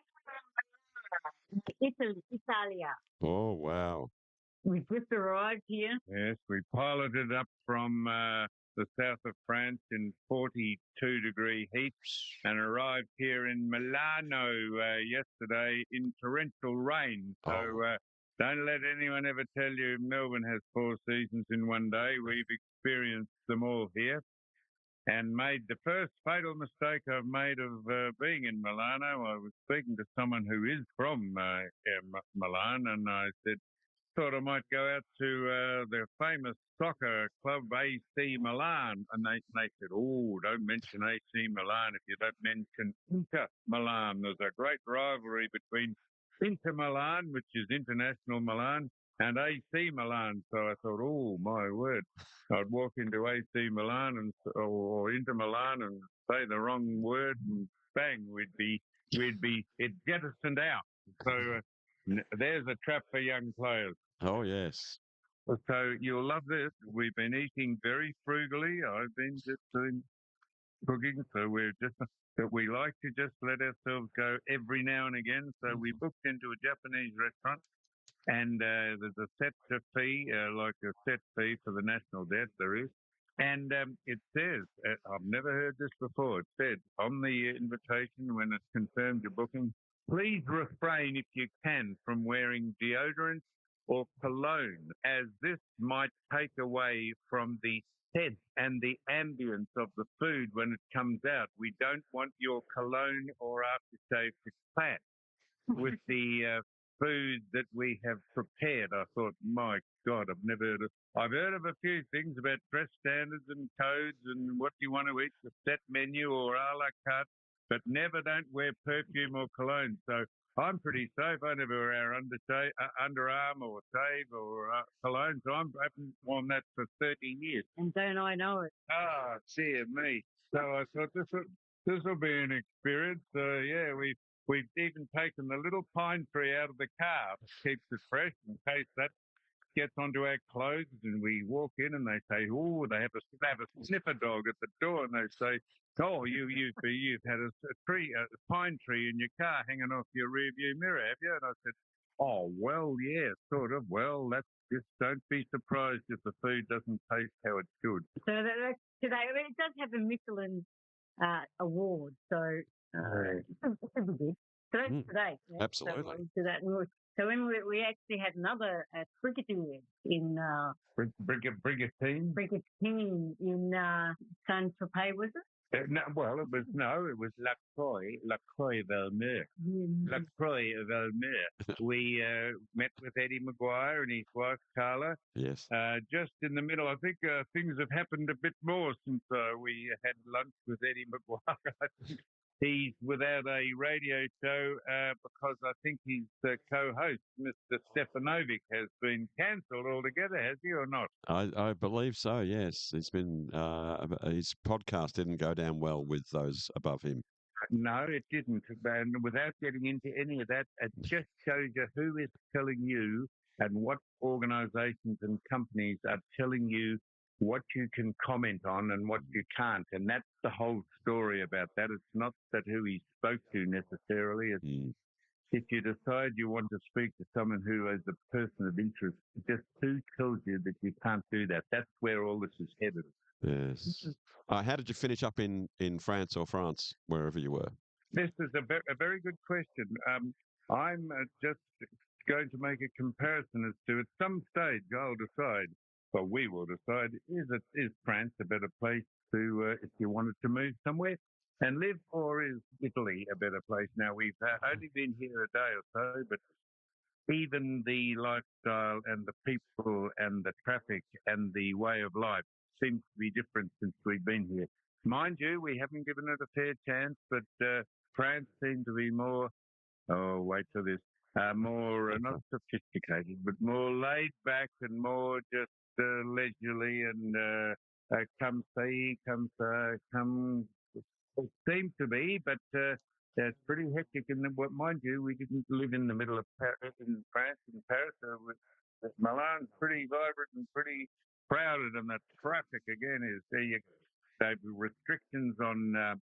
Italia. Oh, wow. We just arrived here. Yes, we piloted up from the south of France in 42-degree heat and arrived here in Milano yesterday in torrential rain. So don't let anyone ever tell you Melbourne has 4 seasons in one day. We've experienced them all here and made the first fatal mistake I've made of being in Milano. I was speaking to someone who is from Milan, and I thought I might go out to the famous soccer club AC Milan. And they said, oh, don't mention AC Milan if you don't mention Inter Milan. There's a great rivalry between Inter Milan, which is International Milan, and AC Milan. So I thought, oh, my word. I'd walk into AC Milan or Inter Milan and say the wrong word and bang, we'd be it jettisoned out. So there's a trap for young players. Oh, yes. So you'll love this. We've been eating very frugally. I've been just doing cooking, so we like to just let ourselves go every now and again. So we booked into a Japanese restaurant, and there's a set fee, like a set fee for the national debt there is. And it says, I've never heard this before, it said on the invitation when it's confirmed your booking, please refrain if you can from wearing deodorant or cologne, as this might take away from the scent and the ambience of the food when it comes out. We don't want your cologne or aftershave to clash with the food that we have prepared. I thought, my God, I've heard of a few things about dress standards and codes and what you want to eat, the set menu or a la carte, but never don't wear perfume or cologne. So I'm pretty safe. I never wear underarm or shave or cologne. So I haven't worn that for 30 years. And don't I know it? Ah, dear me. So I thought this will be an experience. Yeah, we've even taken the little pine tree out of the car, keeps it fresh in case that gets onto our clothes, and we walk in and they say, oh, they have a sniffer dog at the door, and they say, oh, you've had a pine tree in your car hanging off your rear view mirror, have you? And I said, oh, well, yeah, sort of. Well, just don't be surprised if the food doesn't taste how it should. So that's today. I mean, it does have a Michelin award, so it's a good. So that's today. Yeah? Absolutely. So that. So when we actually had another brigadier in Brigantine in Saint-Tropez, was it? No, it was Lacroix Valmer. Lacroix Valmer. We met with Eddie Maguire and his wife Carla. Yes. Just in the middle, I think things have happened a bit more since we had lunch with Eddie Maguire. I think he's without a radio show because I think his co-host, Mr. Stefanovic, has been cancelled altogether, has he, or not? I believe so, yes. It's been his podcast didn't go down well with those above him. No, it didn't. And without getting into any of that, it just shows you who is telling you and what organisations and companies are telling you what you can comment on and what you can't. And that's the whole story about that. It's not that who he spoke to necessarily. It's if you decide you want to speak to someone who is a person of interest, just who tells you that you can't do that? That's where all this is headed. Yes. How did you finish up in France or France, wherever you were? This is a very good question. I'm just going to make a comparison as to at some stage I'll decide, well, we will decide, is France a better place to, if you wanted to move somewhere and live, or is Italy a better place? Now, we've only been here a day or so, but even the lifestyle and the people and the traffic and the way of life seems to be different since we've been here. Mind you, we haven't given it a fair chance, but France seemed to be more, more not sophisticated, but more laid back and more just leisurely and come see, come it seemed to be, but it's pretty hectic. And mind you, we didn't live in the middle of Paris, in France, in Paris. Milan's pretty vibrant and pretty crowded, and the traffic again is there. They've restrictions on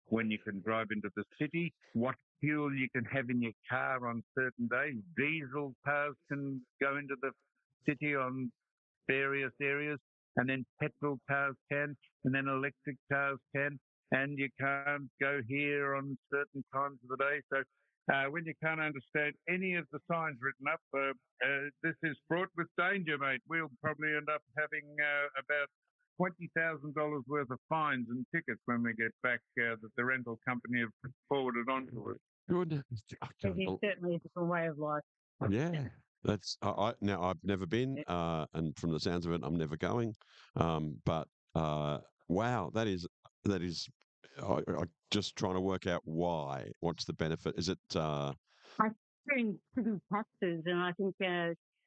when you can drive into the city, what fuel you can have in your car on certain days. Diesel cars can go into the city on various areas, and then petrol cars can, and then electric cars can, and you can't go here on certain times of the day. So when you can't understand any of the signs written up, this is fraught with danger, mate. We'll probably end up having about $20,000 worth of fines and tickets when we get back that the rental company have forwarded on to us. Good. It is certainly a different way of life. Yeah. That's now I've never been, and from the sounds of it, I'm never going. But wow, that is. I just trying to work out why. What's the benefit? Is it? I think city taxes, and I think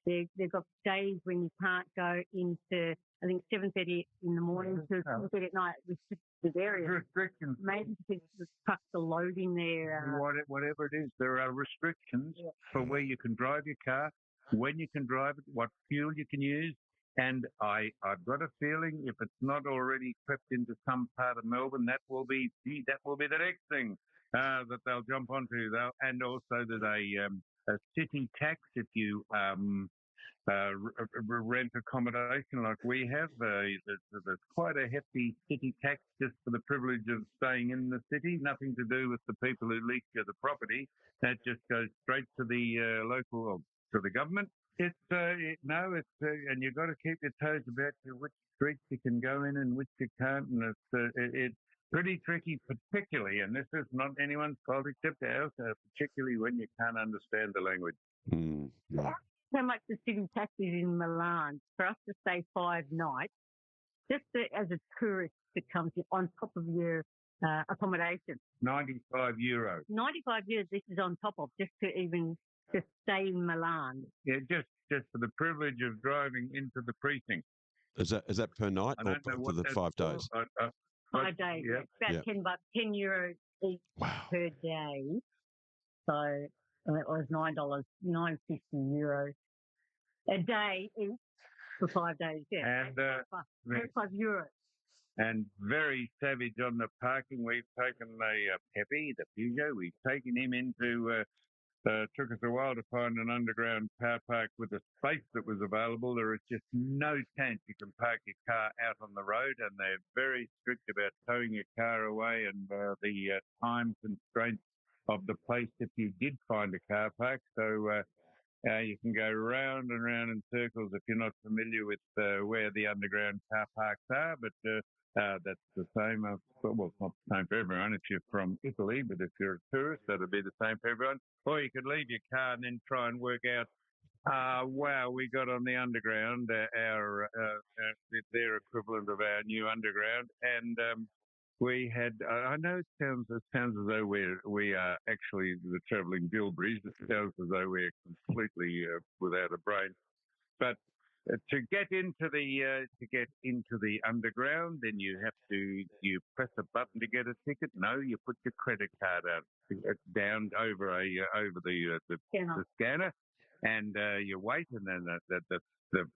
they've got days when you can't go into. I think 7:30 in the morning to 7:30 at night. Restricted areas. Restrictions. Maybe because the trucks are loading there. Whatever it is, there are restrictions for where you can drive your car, when you can drive it, what fuel you can use. And I've got a feeling if it's not already crept into some part of Melbourne, that will be the next thing that they'll jump onto. And also there's a city tax if you rent accommodation like we have. There's quite a hefty city tax just for the privilege of staying in the city. Nothing to do with the people who lease you the property. That just goes straight to the local or to the government. And you've got to keep your toes about which streets you can go in and which you can't, and it's pretty tricky, particularly, and this is not anyone's fault except ours, particularly when you can't understand the language. How much the city tax is in Milan for us to stay 5 nights, just as a tourist that comes in on top of your accommodation. €95. 95 years this is on top of just to even to stay in Milan. Yeah, just for the privilege of driving into the precinct. Is that per night I or don't know for what the that's 5 for. days? 5 days. Yeah. It's about $10, €10 each per day. So it was $9, €9.50 a day each for 5 days. Yeah. And €35. and very savage on the parking. We've taken the Pepe, the Peugeot. We've taken him into. Took us a while to find an underground car park with a space that was available. There is just no chance you can park your car out on the road, and they're very strict about towing your car away and the time constraints of the place if you did find a car park. So you can go round and round in circles if you're not familiar with where the underground car parks are, but that's the same. Well, it's not the same for everyone if you're from Italy, but if you're a tourist, that'll be the same for everyone. Or you could leave your car and then try and work out, wow, we got on the underground, their equivalent of our new underground, and we had. I know it sounds as though we are actually the travelling Bilberries. It sounds as though we're completely without a brain, but. To get into the underground, then you press a button to get a ticket. No, you put your credit card down over the scanner, and you wait, and then the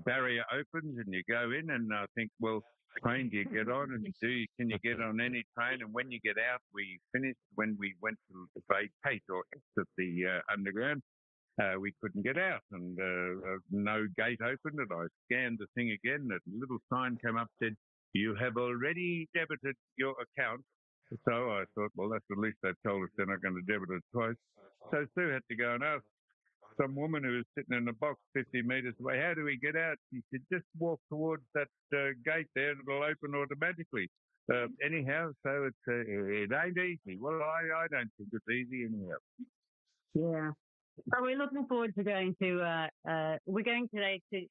barrier opens, and you go in. And I think, well, train do you get on, and can you get on any train? And when you get out, we finished when we went to vacate or exit the underground. We couldn't get out, and no gate opened, and I scanned the thing again. A little sign came up, said, "You have already debited your account." So I thought, well, that's at least they've told us they're not going to debit it twice. So Sue had to go and ask some woman who was sitting in a box 50 metres away, "How do we get out?" She said, "Just walk towards that gate there, and it'll open automatically." Anyhow, so it ain't easy. Well, I don't think it's easy anyhow. Yeah. So we're looking forward to going to. We're going today to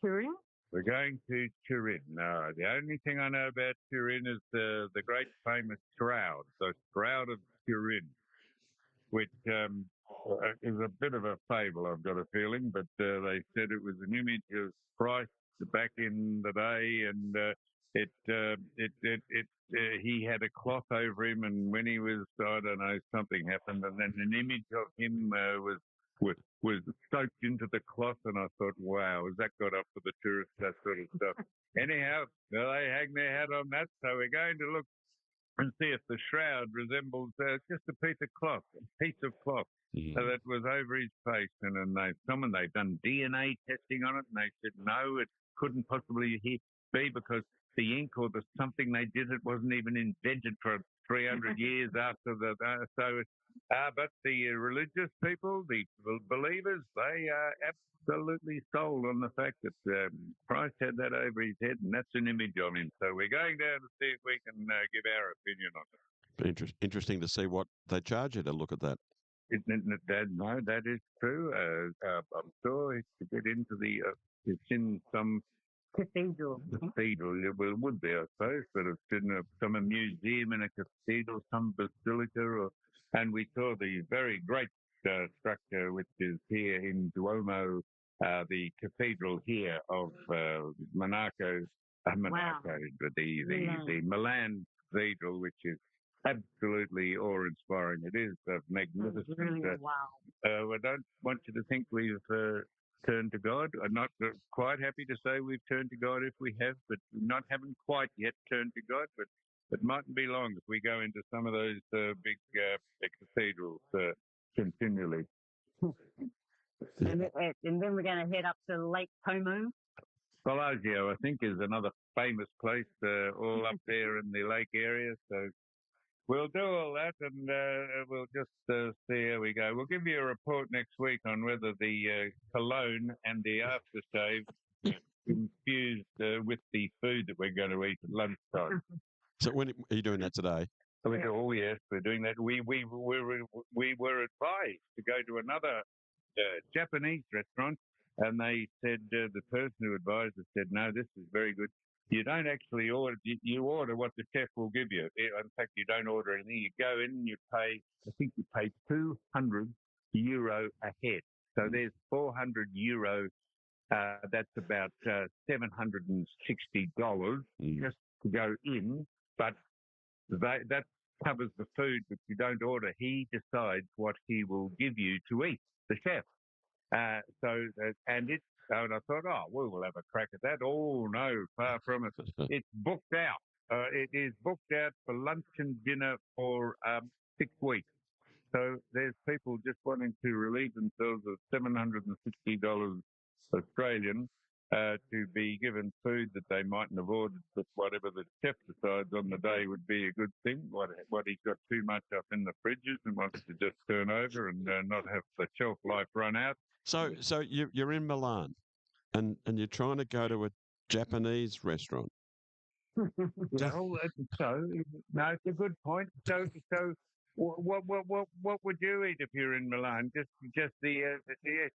Turin. We're going to Turin. No, the only thing I know about Turin is the great famous shroud, the Shroud of Turin, which is a bit of a fable, I've got a feeling, but they said it was an image of Christ back in the day, and he had a cloth over him, and when he was, I don't know, something happened, and then an image of him was soaked into the cloth, and I thought, wow, has that got up for the tourists, that sort of stuff? Anyhow, they hang their hat on that, so we're going to look and see if the shroud resembles just a piece of cloth, that was over his face, and then they've done DNA testing on it, and they said no, it couldn't possibly be because the ink or the something they did, it wasn't even invented for 300 years after the. But the religious people, the believers, they are absolutely sold on the fact that Christ had that over his head, and that's an image of him. So we're going down to see if we can give our opinion on it. Interesting to see what they charge you to look at that. No, that is true. I'm sure to get into it's in some cathedral. Well, it would be, I suppose, but it's in some museum in a cathedral, some basilica, and we saw the very great structure which is here in Duomo, the cathedral here of Monaco, the Milan Cathedral, which is absolutely awe-inspiring. It is magnificent. Really, wow. I don't want you to think we've turned to God. I'm not quite happy to say we've turned to God if we have, but haven't quite yet turned to God. But it mightn't be long if we go into some of those big cathedrals continually. And then we're going to head up to Lake Como. Bellagio, I think, is another famous place all up there in the lake area. So we'll do all that, and we'll just see how we go. We'll give you a report next week on whether the cologne and the aftershave infused with the food that we're going to eat at lunchtime. So when are you doing that today? Oh yes, we're doing that. We were advised to go to another Japanese restaurant, and they said the person who advised us said, no, this is very good. You don't actually order. You order what the chef will give you. In fact, you don't order anything. You go in and you pay. I think you pay €200 a head. So there's €400. That's about $760 just to go in. But that covers the food, but you don't order. He decides what he will give you to eat, the chef. And I thought, oh, we'll have a crack at that. Oh, no, far from it. It's booked out. It is booked out for lunch and dinner for 6 weeks. So there's people just wanting to relieve themselves of $760 Australian to be given food that they mightn't have ordered, but whatever the chef decides on the day would be a good thing. What he's got too much up in the fridges and wants to just turn over and not have the shelf life run out. So you're in Milan, and you're trying to go to a Japanese restaurant. Well, no, it's a good point. So what would you eat if you're in Milan? Just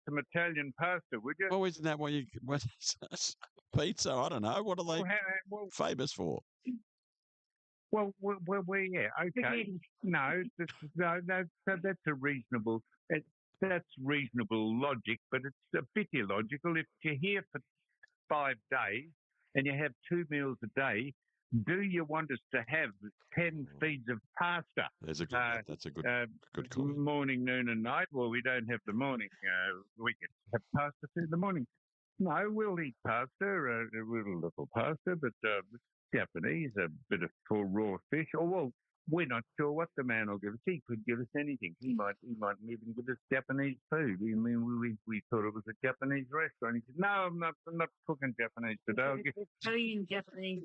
some Italian pasta, would you? Oh, isn't that what pizza? I don't know. What are they famous for? Well, yeah, okay. No, so that's a reasonable. That's reasonable logic, but it's a bit illogical. If you're here for 5 days and you have 2 meals a day, do you want us to have 10 feeds of pasta? That's a good comment. Morning, noon, and night. Well, we don't have the morning. We can have pasta in the morning. No, we'll eat pasta, a little pasta, but Japanese, a bit of raw fish. Or well, we're not sure what the man will give us. He could give us anything. He might even give us Japanese food. I mean, we thought it was a Japanese restaurant. He said, "No, I'm not cooking Japanese today. I'll give Italian, Japanese.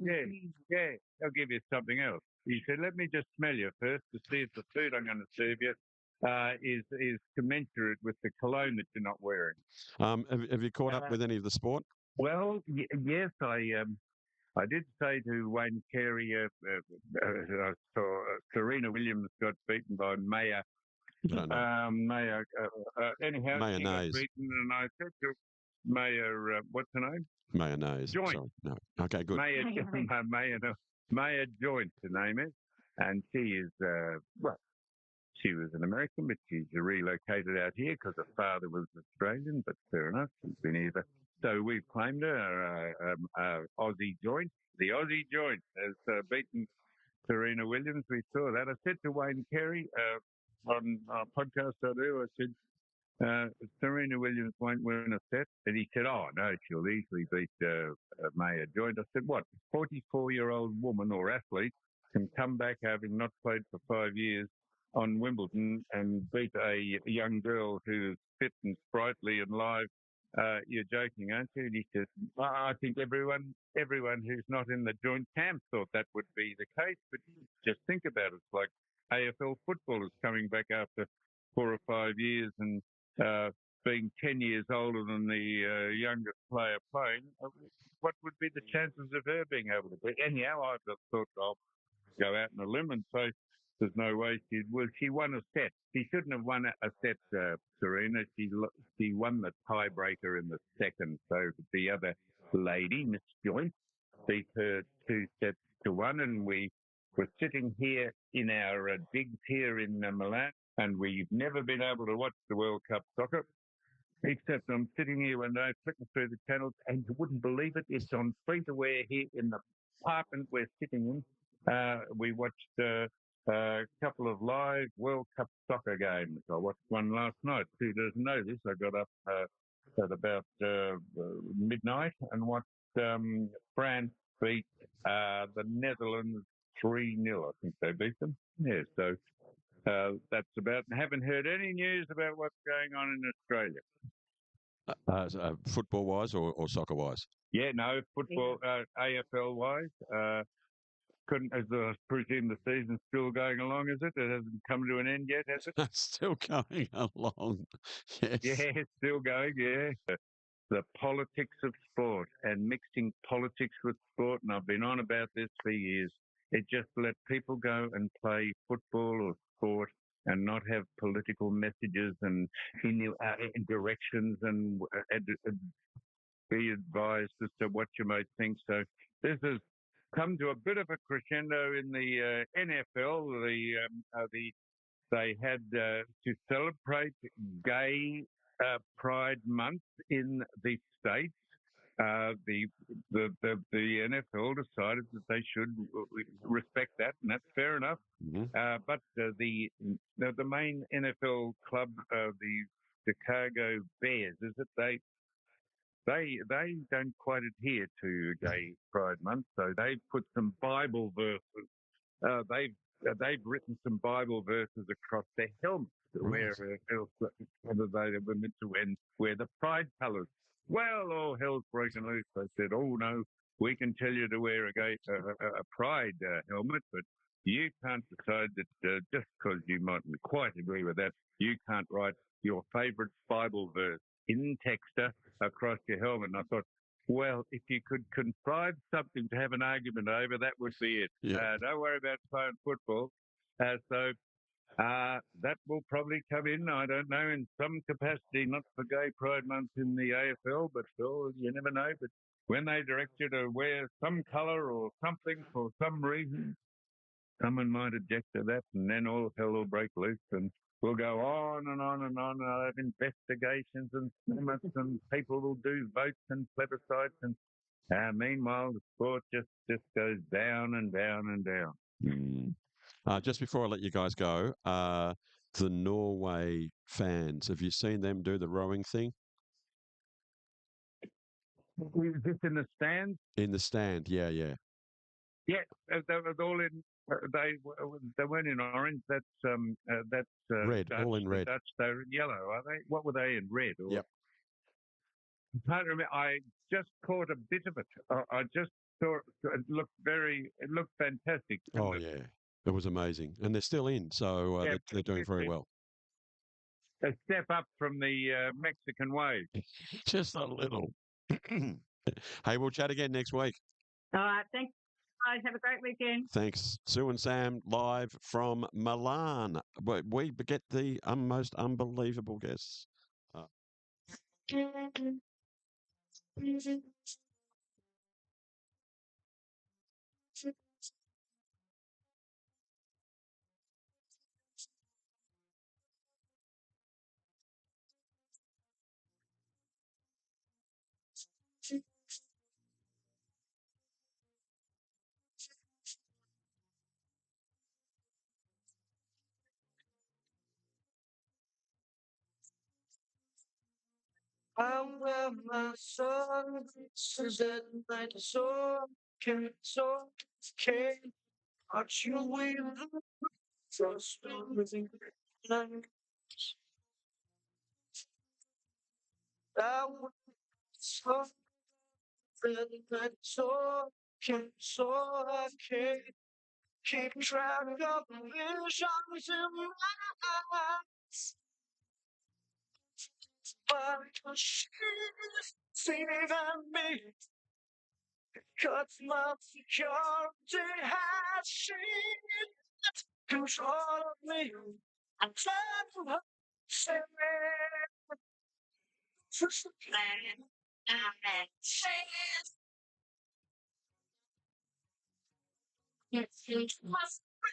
yeah, I'll give you something else." He said, "Let me just smell you first to see if the food I'm going to serve you is commensurate with the cologne that you're not wearing." Have you caught up with any of the sport? Well, yes, I did say to Wayne Carey, I saw Serena Williams got beaten by Maya. Anyhow, she got beaten, and I said to Maya, what's her name? Mayonnaise. Joint. Sorry. No. Okay, good. Maya Joint, the name is, and she is she was an American, but she's relocated out here because her father was Australian. But fair enough, she's been here. So we've claimed her, Aussie Joint. The Aussie Joint has beaten Serena Williams. We saw that. I said to Wayne Carey on a podcast I do, I said, Serena Williams won't win a set. And he said, oh, no, she'll easily beat Maya Joint. I said, what? 44-year-old woman or athlete can come back having not played for 5 years on Wimbledon and beat a young girl who's fit and sprightly and live. You're joking, aren't you? And he says, I think everyone who's not in the joint camp thought that would be the case. But just think about it. It's like AFL footballers coming back after 4 or 5 years and being 10 years older than the youngest player playing. What would be the chances of her being able to beat? Anyhow, I just thought I'll go out on a limb and say there's no way she won a set. She shouldn't have won a set, Serena. She won the tiebreaker in the second. So the other lady, Miss Joyce, beat her 2-1. And we were sitting here in our digs here in Milan, and we've never been able to watch the World Cup soccer. Except I'm sitting here one day flicking through the channels, and you wouldn't believe it. It's on free-to-air here in the apartment we're sitting in. We watched a couple of live World Cup soccer games. I watched one last night. Who doesn't know this? I got up at about midnight and watched France beat the Netherlands 3-0. I think they beat them. Yeah, so that's about. Haven't heard any news about what's going on in Australia. Football-wise or soccer-wise? Yeah, no, football, AFL-wise. As I presume the season's still going along, is it? It hasn't come to an end yet, has it? It's still going along. Yes. Yeah, it's still going, yeah. The politics of sport and mixing politics with sport, and I've been on about this for years. It just let people go and play football or sport and not have political messages and directions and be advised as to what you might think. So this has come to a bit of a crescendo in the NFL. They had to celebrate Gay Pride Month in the States. The NFL decided that they should respect that, and that's fair enough. But the main NFL club, the Chicago Bears, is that they don't quite adhere to Gay Pride Month, so they've put some Bible verses. They've written some Bible verses across their helmets where they were meant to wear the pride colours. Well, all hell's broken loose. They said, "Oh no, we can tell you to wear a pride helmet, but you can't decide that just because you mightn't quite agree with that, you can't write your favourite Bible verse in texter across your helmet." And I thought, well, if you could contrive something to have an argument over, that would be it. Yeah. Don't worry about playing football. So that will probably come in, I don't know, in some capacity, not for Gay Pride Month in the AFL, but you never know. But when they direct you to wear some colour or something for some reason, someone might object to that, and then all hell will break loose, and we'll go on and on and on. I'll have investigations and summits, and people will do votes and plebiscites, and meanwhile the sport just goes down and down and down. Just before I let you guys go, the Norway fans, have you seen them do the rowing thing? Is this in the stands? In the stand, yeah. Yeah, they were all in. They weren't in orange. That's Red, Dutch. all in red. Dutch, they're in yellow, are they? What were they in? Red? Or... Yep. I can't remember. I just caught a bit of it. I just thought it looked fantastic. Oh yeah, it was amazing, and they're still in, so they're doing very well. A step up from the Mexican wave. Just a little. Hey, we'll chat again next week. All right. Thanks, guys. Have a great weekend. Thanks. Sue and Sam live from Milan. We get the most unbelievable guests. I wear my sunglasses at night, so can watch you with trust everything. I wear sunglasses at night, so I can keep track of the visions in my eyes. But she's saving me, cause my security has shit control of me. I'm trying to save me. Just a plan, I'm at chance. It must be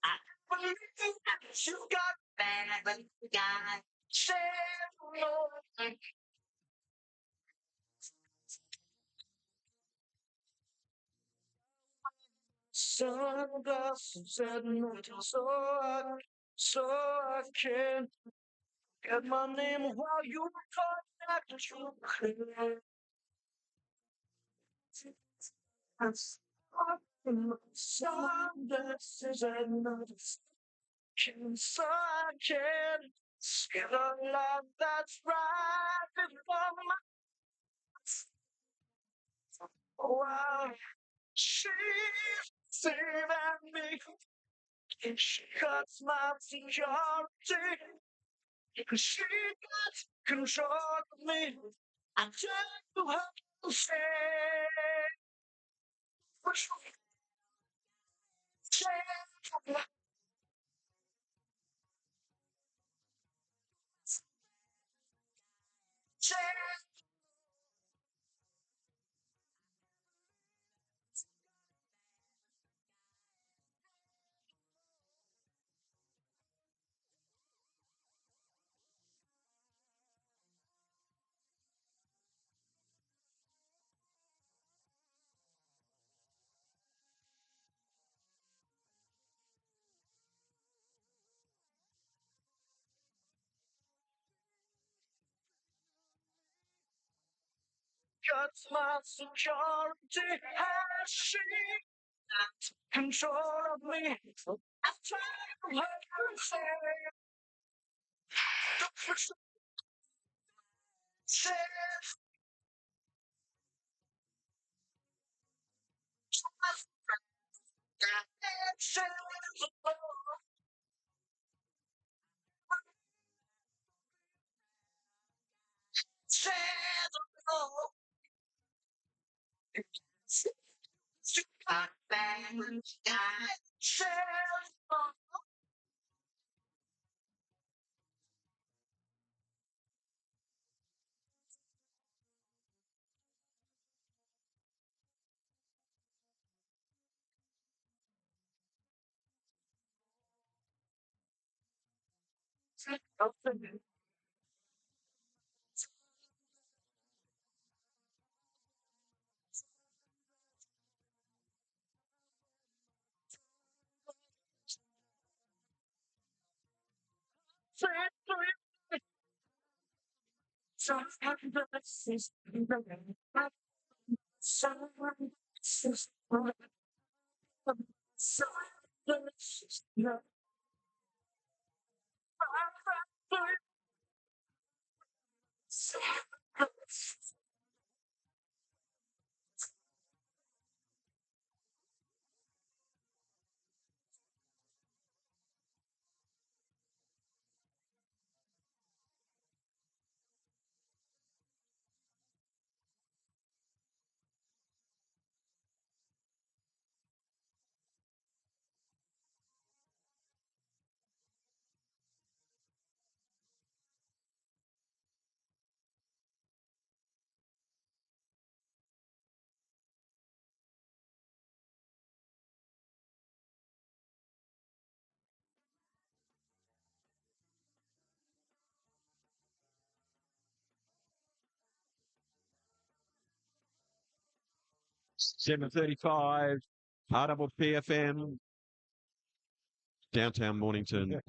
I believe that you got bad, guy. Sunglasses at night, so I can get my name while you contact the truth. Sunglasses at night, so I can get a love that's right before my wow. She's saving me. She cuts my security. She got control of me. I tell her to say. 'Cause my security has she got control of me. I try to hurt her say, don't push the says, says, $7:35, RPFM, downtown Mornington.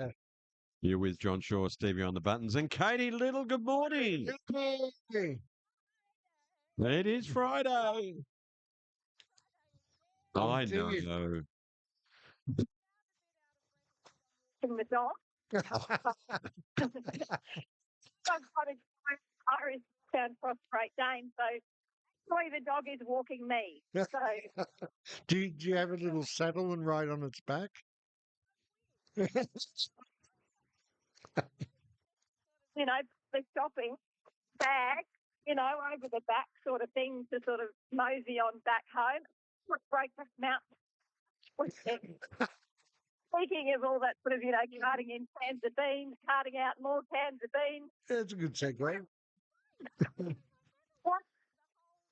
You're with John Shaw, Stevie on the buttons, and Katie Little. Good morning. Hey. It is Friday. I know. From the dog. I've got a Irish Town Cross Great Dane, so probably the dog is walking me. So, Do you have a little saddle and ride on its back? you know, the shopping bag, over the back sort of thing to sort of mosey on back home. Breakfast mountain. Speaking of all that sort of, carting in cans of beans, carting out more cans of beans. That's a good segue. What?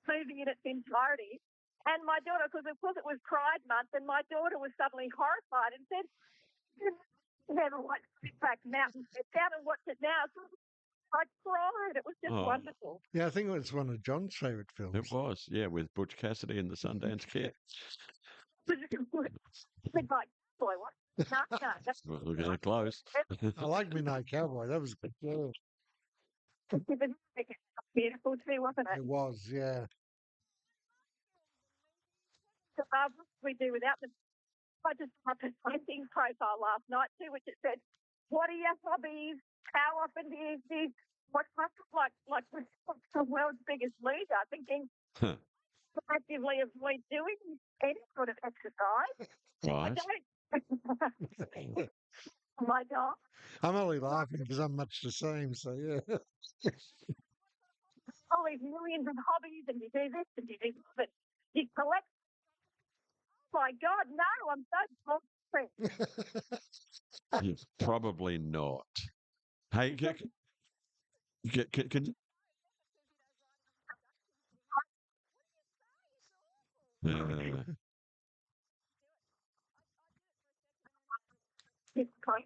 Moving in its entirety. And my daughter, because of course it was Pride Month, and my daughter was suddenly horrified and said, never watched Back Mountain. Sit down and watch it now. So I cried. It was just wonderful. Yeah, I think it was one of John's favourite films. It was, yeah, with Butch Cassidy and the Sundance Kid. Midnight Boy, what? No, that's Look at that close. I like Midnight Cowboy. That was good. Yeah. Beautiful too, wasn't it? It was, yeah. We do without them. I just had this LinkedIn profile last night too, which it said, "What are your hobbies? How often do you do what like the world's biggest loser?" Thinking actively avoid doing any sort of exercise. Right. I don't. My dog. I'm only laughing because I'm much the same, so yeah. All these millions of hobbies, and you do this and you do that, but you collect. My God, no! I'm so confident. Probably not. Hey, can It's kind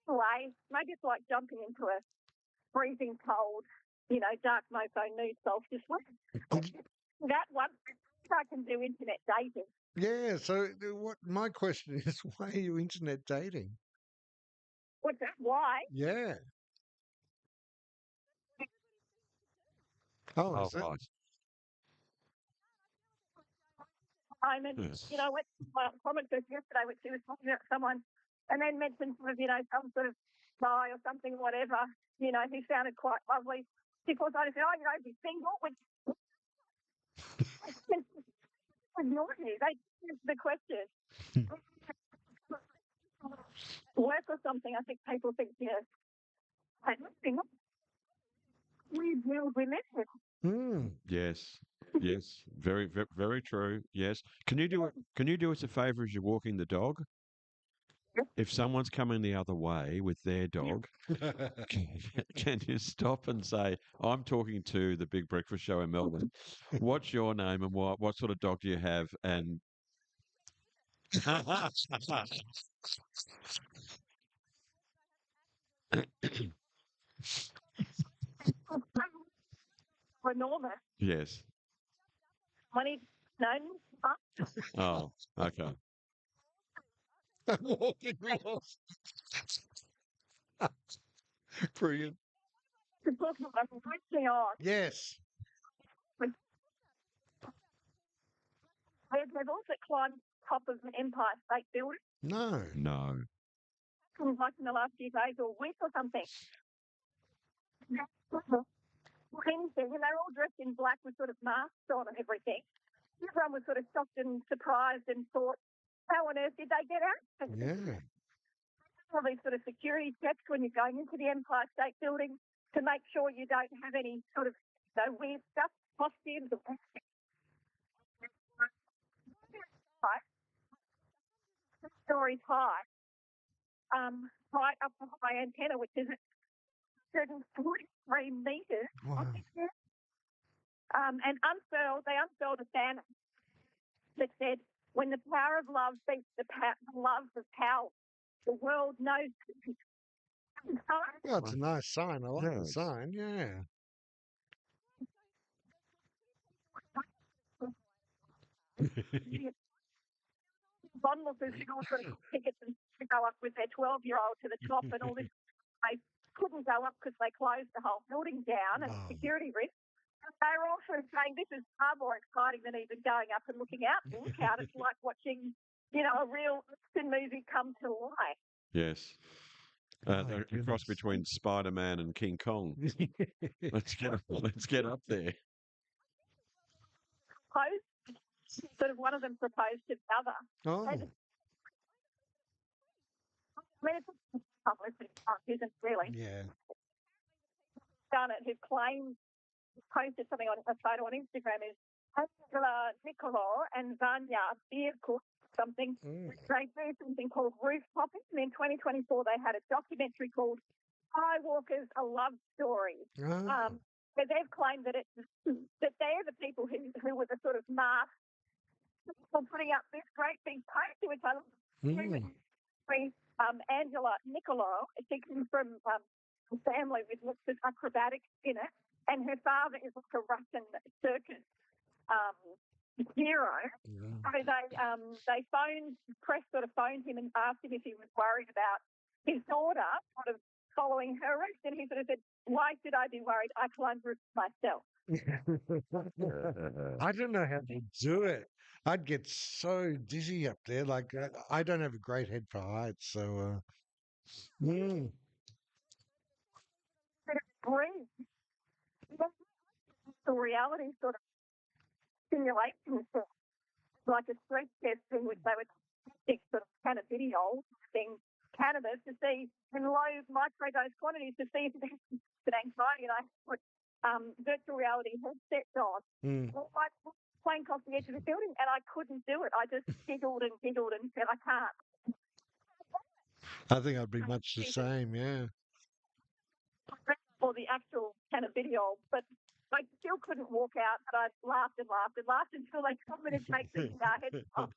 way. Maybe it's like jumping into a freezing cold, dark mofo nude solstice one. That one, I can do internet dating. Yeah, so what my question is, why are you internet dating? What's that? Why? Yeah. Oh, Oh, is it? right. And Yes. went to my comment yesterday, which she was talking about someone, and then mentioned sort of, some sort of guy or something, whatever, who sounded quite lovely. Because I said, he's single, which ignored you. They answered the question. Work or something, I think people think, weird world we live in. Yes. Yes. Very, very, very true. Yes. Can you do us a favour as you're walking the dog? If someone's coming the other way with their dog, can you stop and say, I'm talking to the Big Breakfast Show in Melbourne. What's your name and what sort of dog do you have? And Enormous. yes. Money, no, Oh, okay. Walking lost. Brilliant. Pushing on. Yes. They've also climbed top of the Empire State Building, No. No. like in the last few days or week or something. Anything, and they're all dressed in black with sort of masks on and everything. Everyone was sort of shocked and surprised and thought, how on earth did they get out? Yeah. All these sort of security checks when you're going into the Empire State Building to make sure you don't have any sort of weird stuff, costumes or stories high, right up to high antenna, which is 143 metres. Wow. And they unfurled a banner that said, when the power of love beats the love of power, the world knows. Well, it's a nice sign. I like the Yes. sign. Yeah. Onlookers who all sort of tickets and to go up with their 12-year-old to the top and all this. They couldn't go up because they closed the whole building down and security risk. They were all sort of saying this is far more exciting than even going up and looking out to look out. It's like watching, a real action movie come to life. Yes. A cross between Spider-Man and King Kong. Let's get up there. Sort of one of them proposed to the other. Oh. I mean, it's publicity, isn't it, really? Yeah. Done it, who claims, posted something on a photo on Instagram, is Angela Nicolò and Vanya Bierkut, something. They do something called Rooftoping, and in 2024 they had a documentary called Skywalkers: A Love Story. But they've claimed that they're the people who were the sort of masked for putting up this great big poster, which I love. Angela Nicolò, she comes from a family with lots of acrobatics in it, and her father is like a Russian circus hero. So press sort of phoned him and asked him if he was worried about his daughter sort of following her route, and he sort of said, why should I be worried? I climb routes myself. I don't know how they do it. I'd get so dizzy up there. Like, I don't have a great head for heights, so. Breathe. The reality sort of simulation, like a stress test thing, which they would take sort of cannabidiol thing, cannabis, to see in low microdose quantities to see if there's an anxiety. And I put virtual reality headsets on. Well, I plank off the edge of the building, and I couldn't do it. I just giggled and said, I can't. I think I'd be much the same, yeah. Or the actual cannabidiol, but I still couldn't walk out, but I laughed until they told me to take the head off.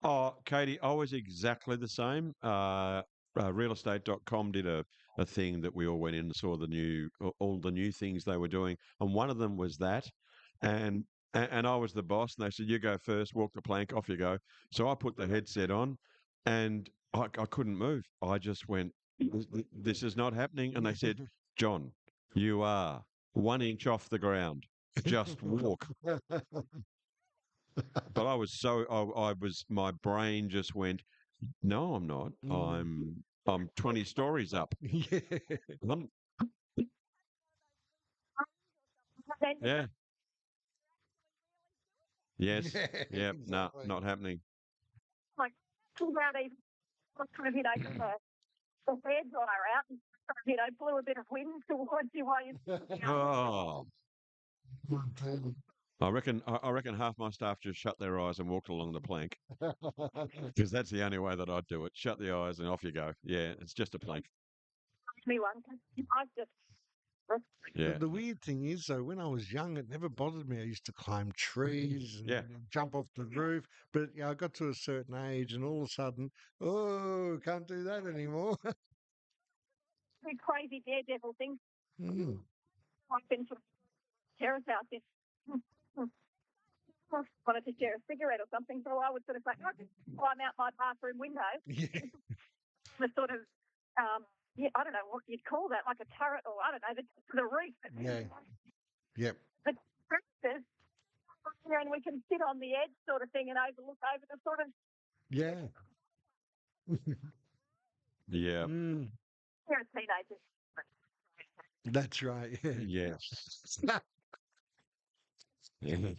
Oh, Katie, I was exactly the same. Realestate.com did a thing that we all went in and saw all the new things they were doing, and one of them was that, and I was the boss, and they said, you go first, walk the plank, off you go. So I put the headset on, and I couldn't move. I just went, this is not happening. And they said, John, you are 1 inch off the ground. Just walk. But I was my brain just went, no, I'm not. I'm 20 stories up. Yeah. Yeah. Yes. Yeah, Yep. No, exactly. not happening. Like, pulled out even, kind of, the hairdryer out and, blew a bit of wind towards you while you. Oh. I reckon half my staff just shut their eyes and walked along the plank because that's the only way that I'd do it. Shut the eyes and off you go. Yeah, it's just a plank. Me one. I just. Yeah. The weird thing is, though, when I was young, it never bothered me. I used to climb trees and Yeah. jump off the roof. But I got to a certain age, and all of a sudden, oh, can't do that anymore. Do crazy daredevil things. Mm. I've been to Tara's house in. Wanted to share a cigarette or something, so I would sort of say, climb out my bathroom window. Yeah. The sort of, I don't know what you'd call that, like a turret or I don't know, the roof. Yeah. Yep. The crevices, and we can sit on the edge sort of thing and overlook over the sort of. Yeah. Yeah. You're a teenager. That's right. Yeah. Yes.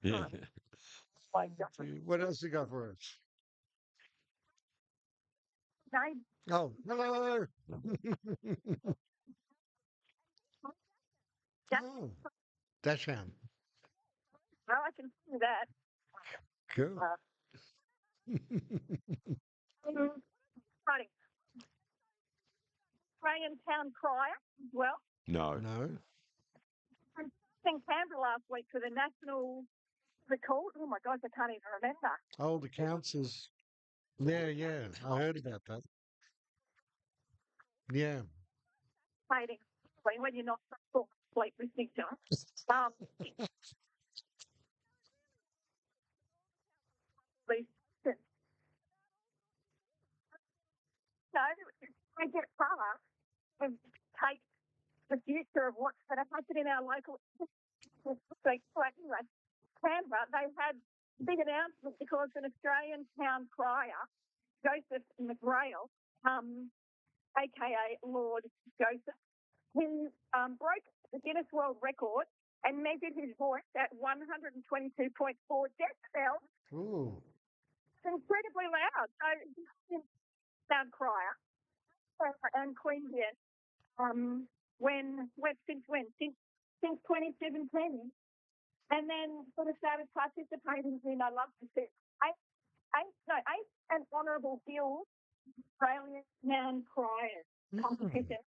Yeah. What else you got for us? Name. Oh, hello. Oh, Dasham. Well, I can see that. Cool. Right. Australian Town Crier as well. No. In Canberra last week for the national record. Oh my gosh, I can't even remember. Oh, the councils. Yeah. I heard about that. Yeah. Fighting when you're not sleep listening to it. No, I get far and take the future of what's going to happen in our local. Anyway, Canberra, they had a big announcement because an Australian town crier, Joseph McGrail, aka Lord Joseph, who broke the Guinness World Record and measured his voice at 122.4 decibels. Ooh. It's incredibly loud. So, sound crier and Queensland, since 2017, and then sort of started participating in. I love to see eight and honourable Guild Australian Town Criers competition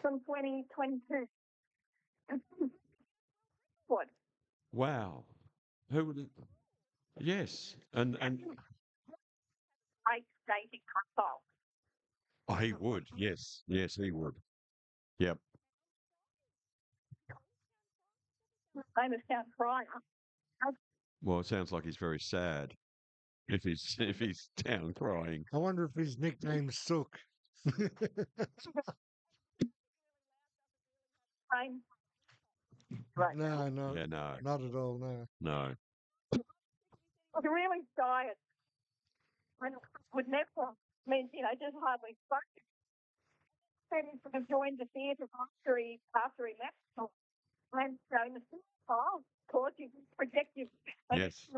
from 2022. What? Wow. Who would? Yes. And Eight dating console. oh, he would. Yes, he would. Yep. Famous town crier. Well, it sounds like he's very sad. If he's down crying. I wonder if his nickname's Sook. Right. No. Yeah, no. Not at all, no. No. I was really shy and would never, just hardly spoke. And he sort of joined the theatre after he left. And so in the of course, you project your Yes.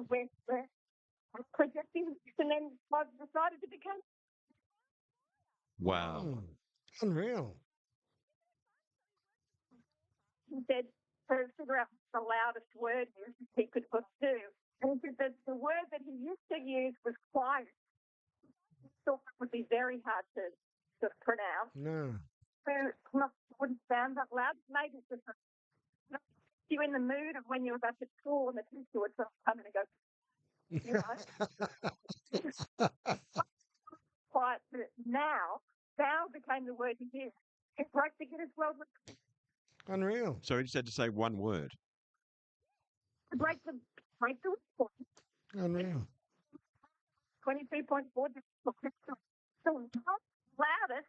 projecting, and then I've decided to become. Wow. Unreal. He said to figure out the loudest word he could do. And he said that the word that he used to use was quiet. He thought it would be very hard to sort of pronounce. No. So wouldn't sound that loud. Maybe it's just you in the mood of when you're back at school and the teacher would sort of come in and go, quiet. But now became the word he used. It broke the Guinness World Record. Unreal. So he just had to say one word. To break the record. Unreal. 22.4. The loudest.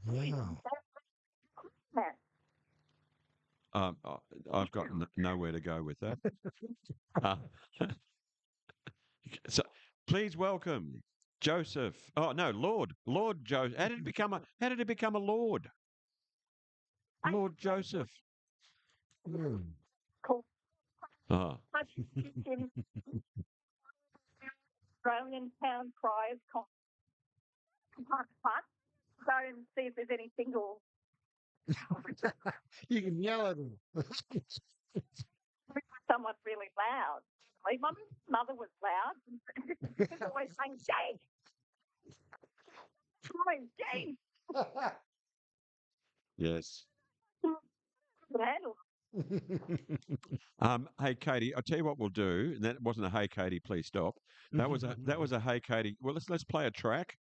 Wow. I've got nowhere to go with that. So, please welcome Joseph. Oh no, Lord Joseph. How did he become a lord? Lord Joseph. Cool. Oh. Australian Town Criers Park. Go and see if there's any singles. You can yell at him. Someone really loud. Like, my mother was loud. She was always saying, Jane! Come Jane! Yes. Could handle Hey Katie, I'll tell you what we'll do. And that wasn't a hey Katie, please stop. That was a hey Katie. Well, let's play a track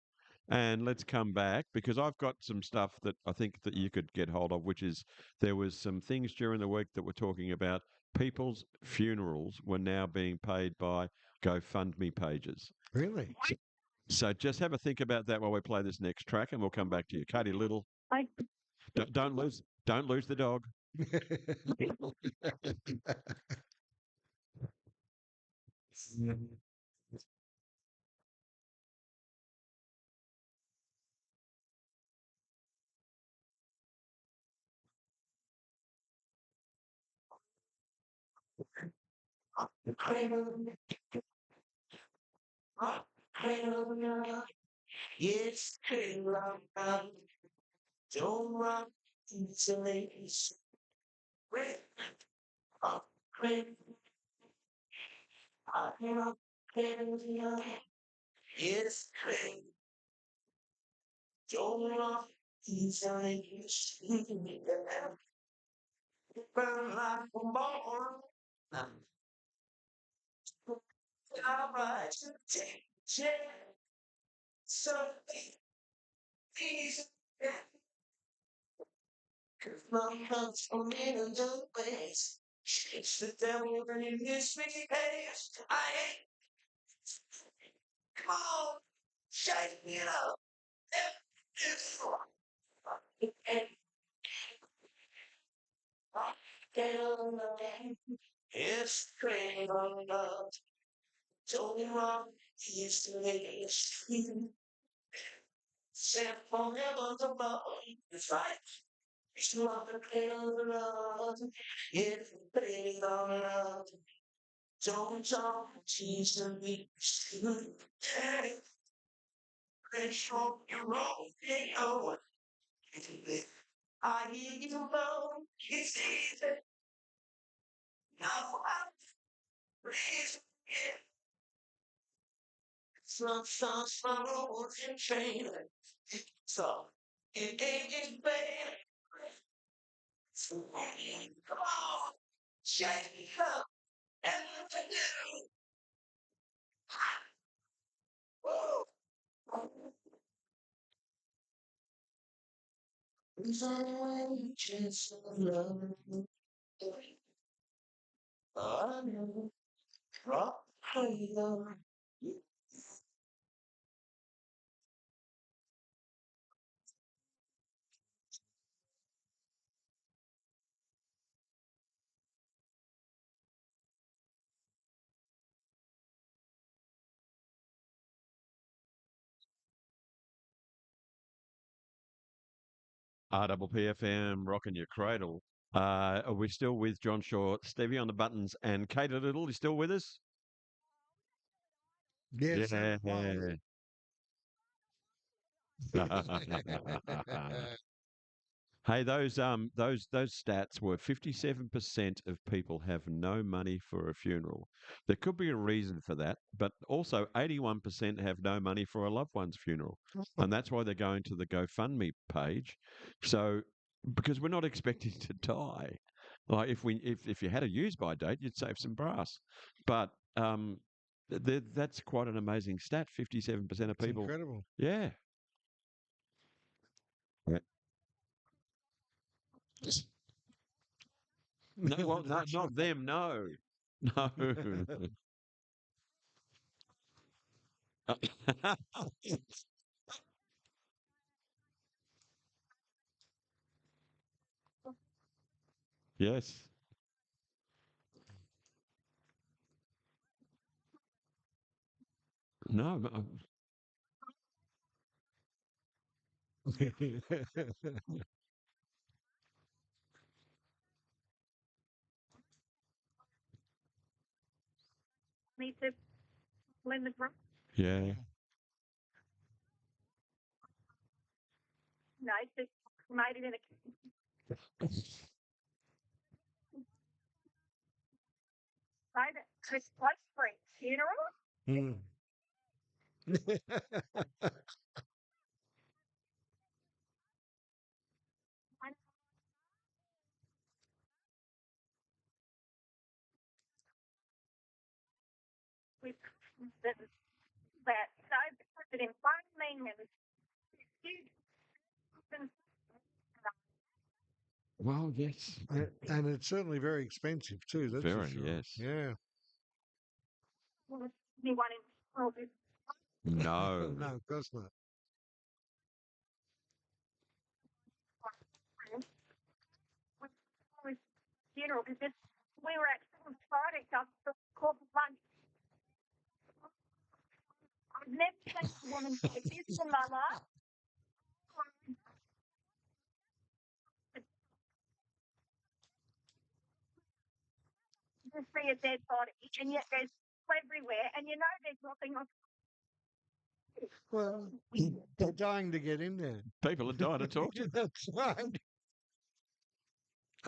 and let's come back because I've got some stuff that I think that you could get hold of, which is there was some things during the week that were talking about people's funerals were now being paid by GoFundMe pages. Really? So just have a think about that while we play this next track, and we'll come back to you, Katie Little. Don't lose the dog. It's clear don't run easily. It's clear don't run easily. Burn like a ball. I ride to take something easy. Cause my heart's a million ways. It's the devil that in his face. I ain't. Come on, shake it up. It's crazy love. Don't run easily. Set forever above. It's right. It's not the pain of love. It's the pain of love. Don't tease the me. Let's hope you're wrong. You know I hear you moan. It's easy. Now I'm raising it. Some roads and train. So it ain't bad. So come on, shake it up and do. There's only chance of love. I know. Rock, RPPFM, rocking your cradle. Are we still with John Shaw, Stevie on the buttons, and Kate Little? Is still with us? Yes. Yeah. Hey, those stats were 57% of people have no money for a funeral. There could be a reason for that, but also 81% have no money for a loved one's funeral, and that's why they're going to the GoFundMe page. So, because we're not expecting to die, like if you had a use by date, you'd save some brass, but that's quite an amazing stat. 57% of people. Incredible. Yeah. Yeah. No, well, no, not them. No, no. Yes. No. Need to blend the broth. Yeah. No, just made it in a. Right, it's close for a funeral. Mm. With that, so put it in front of me and Well, yes. And it's certainly very expensive too. That's Very, for sure. yes. Yeah. anyone in all this No. No, of course not. funeral because we were at Friday after corporate lunch. I've never seen a woman like this in my life. To see a dead body, and yet there's everywhere, and you know there's nothing on. Well, they're dying to get in there. People are dying to talk to you. That's right.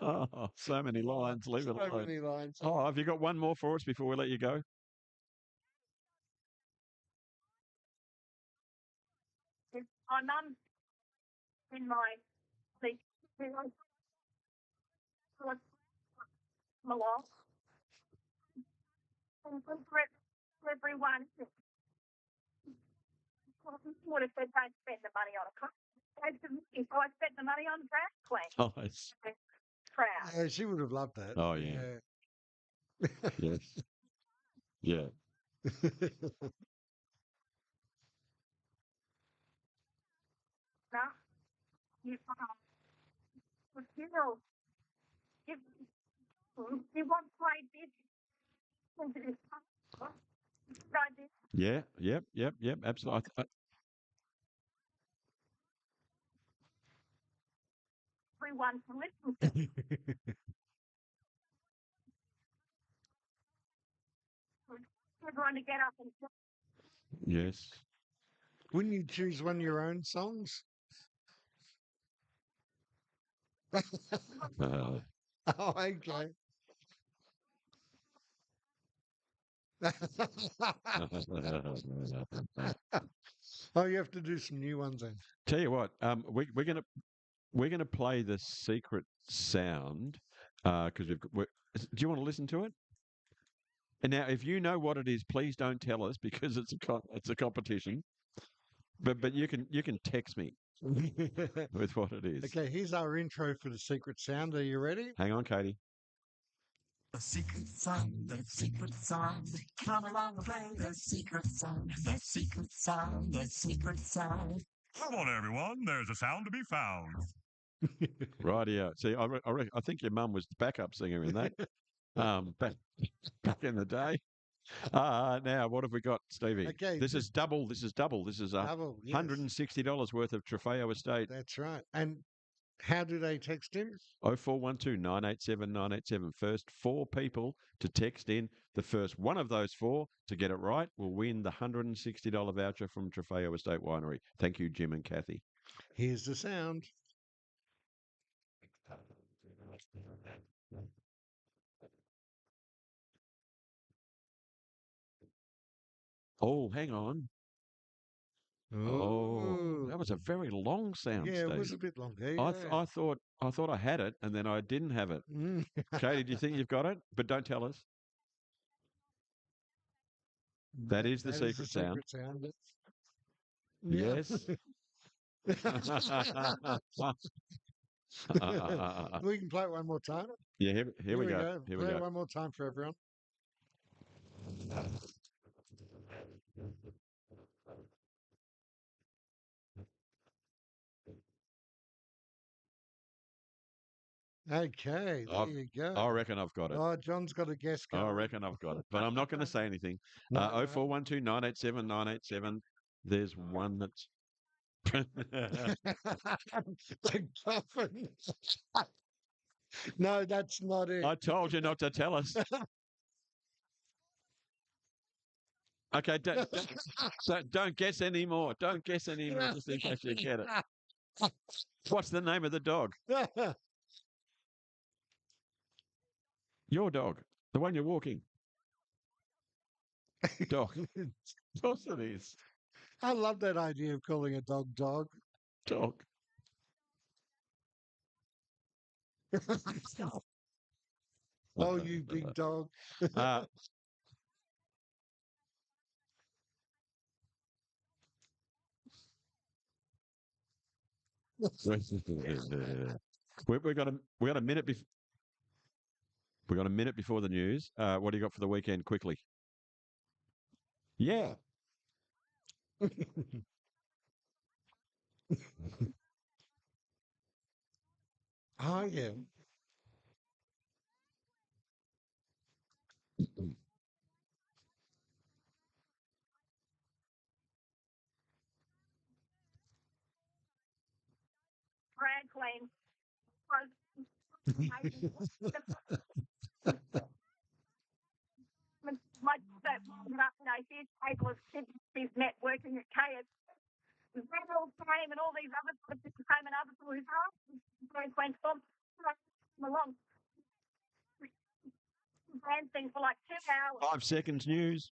Oh, so many lines. Leave it So alone. many lines. Oh, have you got one more for us before we let you go? My mum in my sleep. Malone. And for everyone would have said don't spend the money on a car. So I spent the money on drag queen. Nice. Proud. Yeah, she would have loved that. Oh, yeah. Yes. Yeah. No, you know, you want to play this into this. Right, this Yeah. Yep. Absolutely. everyone to listen to. Everyone to get up and Yes. Wouldn't you choose one of your own songs? Uh, Oh, okay. Oh, you have to do some new ones then. Tell you what, we're gonna play the secret sound because do you want to listen to it? And now, if you know what it is, please don't tell us because it's a competition. But you can text me with what it is. Okay, here's our intro for the secret sound. Are you ready? Hang on, Katie. The secret sound, the secret sound. Come along and play the secret sound, the secret sound, the secret sound. Come on, everyone. There's a sound to be found. Rightio. See, I think your mum was the backup singer in that. Back in the day. Now what have we got, Stevie? Okay, This is double. This is Double, yes. $160 worth of Trofeo Estate. That's right. And how do they text in? 0412 987 987. First 4 people to text in. The first one of those 4 to get it right will win the $160 voucher from Trofeo Estate Winery. Thank you, Jim and Kathy. Here's the sound. Oh, hang on. Oh, that was a very long sound. Yeah, it was Steve. a bit longer. I thought I had it, and then I didn't have it. Katie, do you think you've got it? But don't tell us. That is the secret sound. Yes. We can play it one more time. Yeah, here we go. Here we Play it go. one more time for everyone. Okay, there you go. I reckon I've got it. Oh, John's got a guess I going. reckon I've got it, but I'm not going to say anything. No, no. 0412 987 987. There's one that's. The coffin. No, that's not it. I told you not to tell us. Okay, don't guess anymore. Don't guess anymore, just in case you get it. What's the name of the dog? Your dog, the one you're walking. Dog. Of course it is. I love that idea of calling a dog dog. Dog. Oh, you big dog. We got a minute before. We got a minute before the news. What do you got for the weekend? Quickly. Yeah. Oh yeah. Drag queen. His table of he's networking at KS. The federal came and all these other people came and other people who went along. Dancing for like 2 hours. 5 seconds news.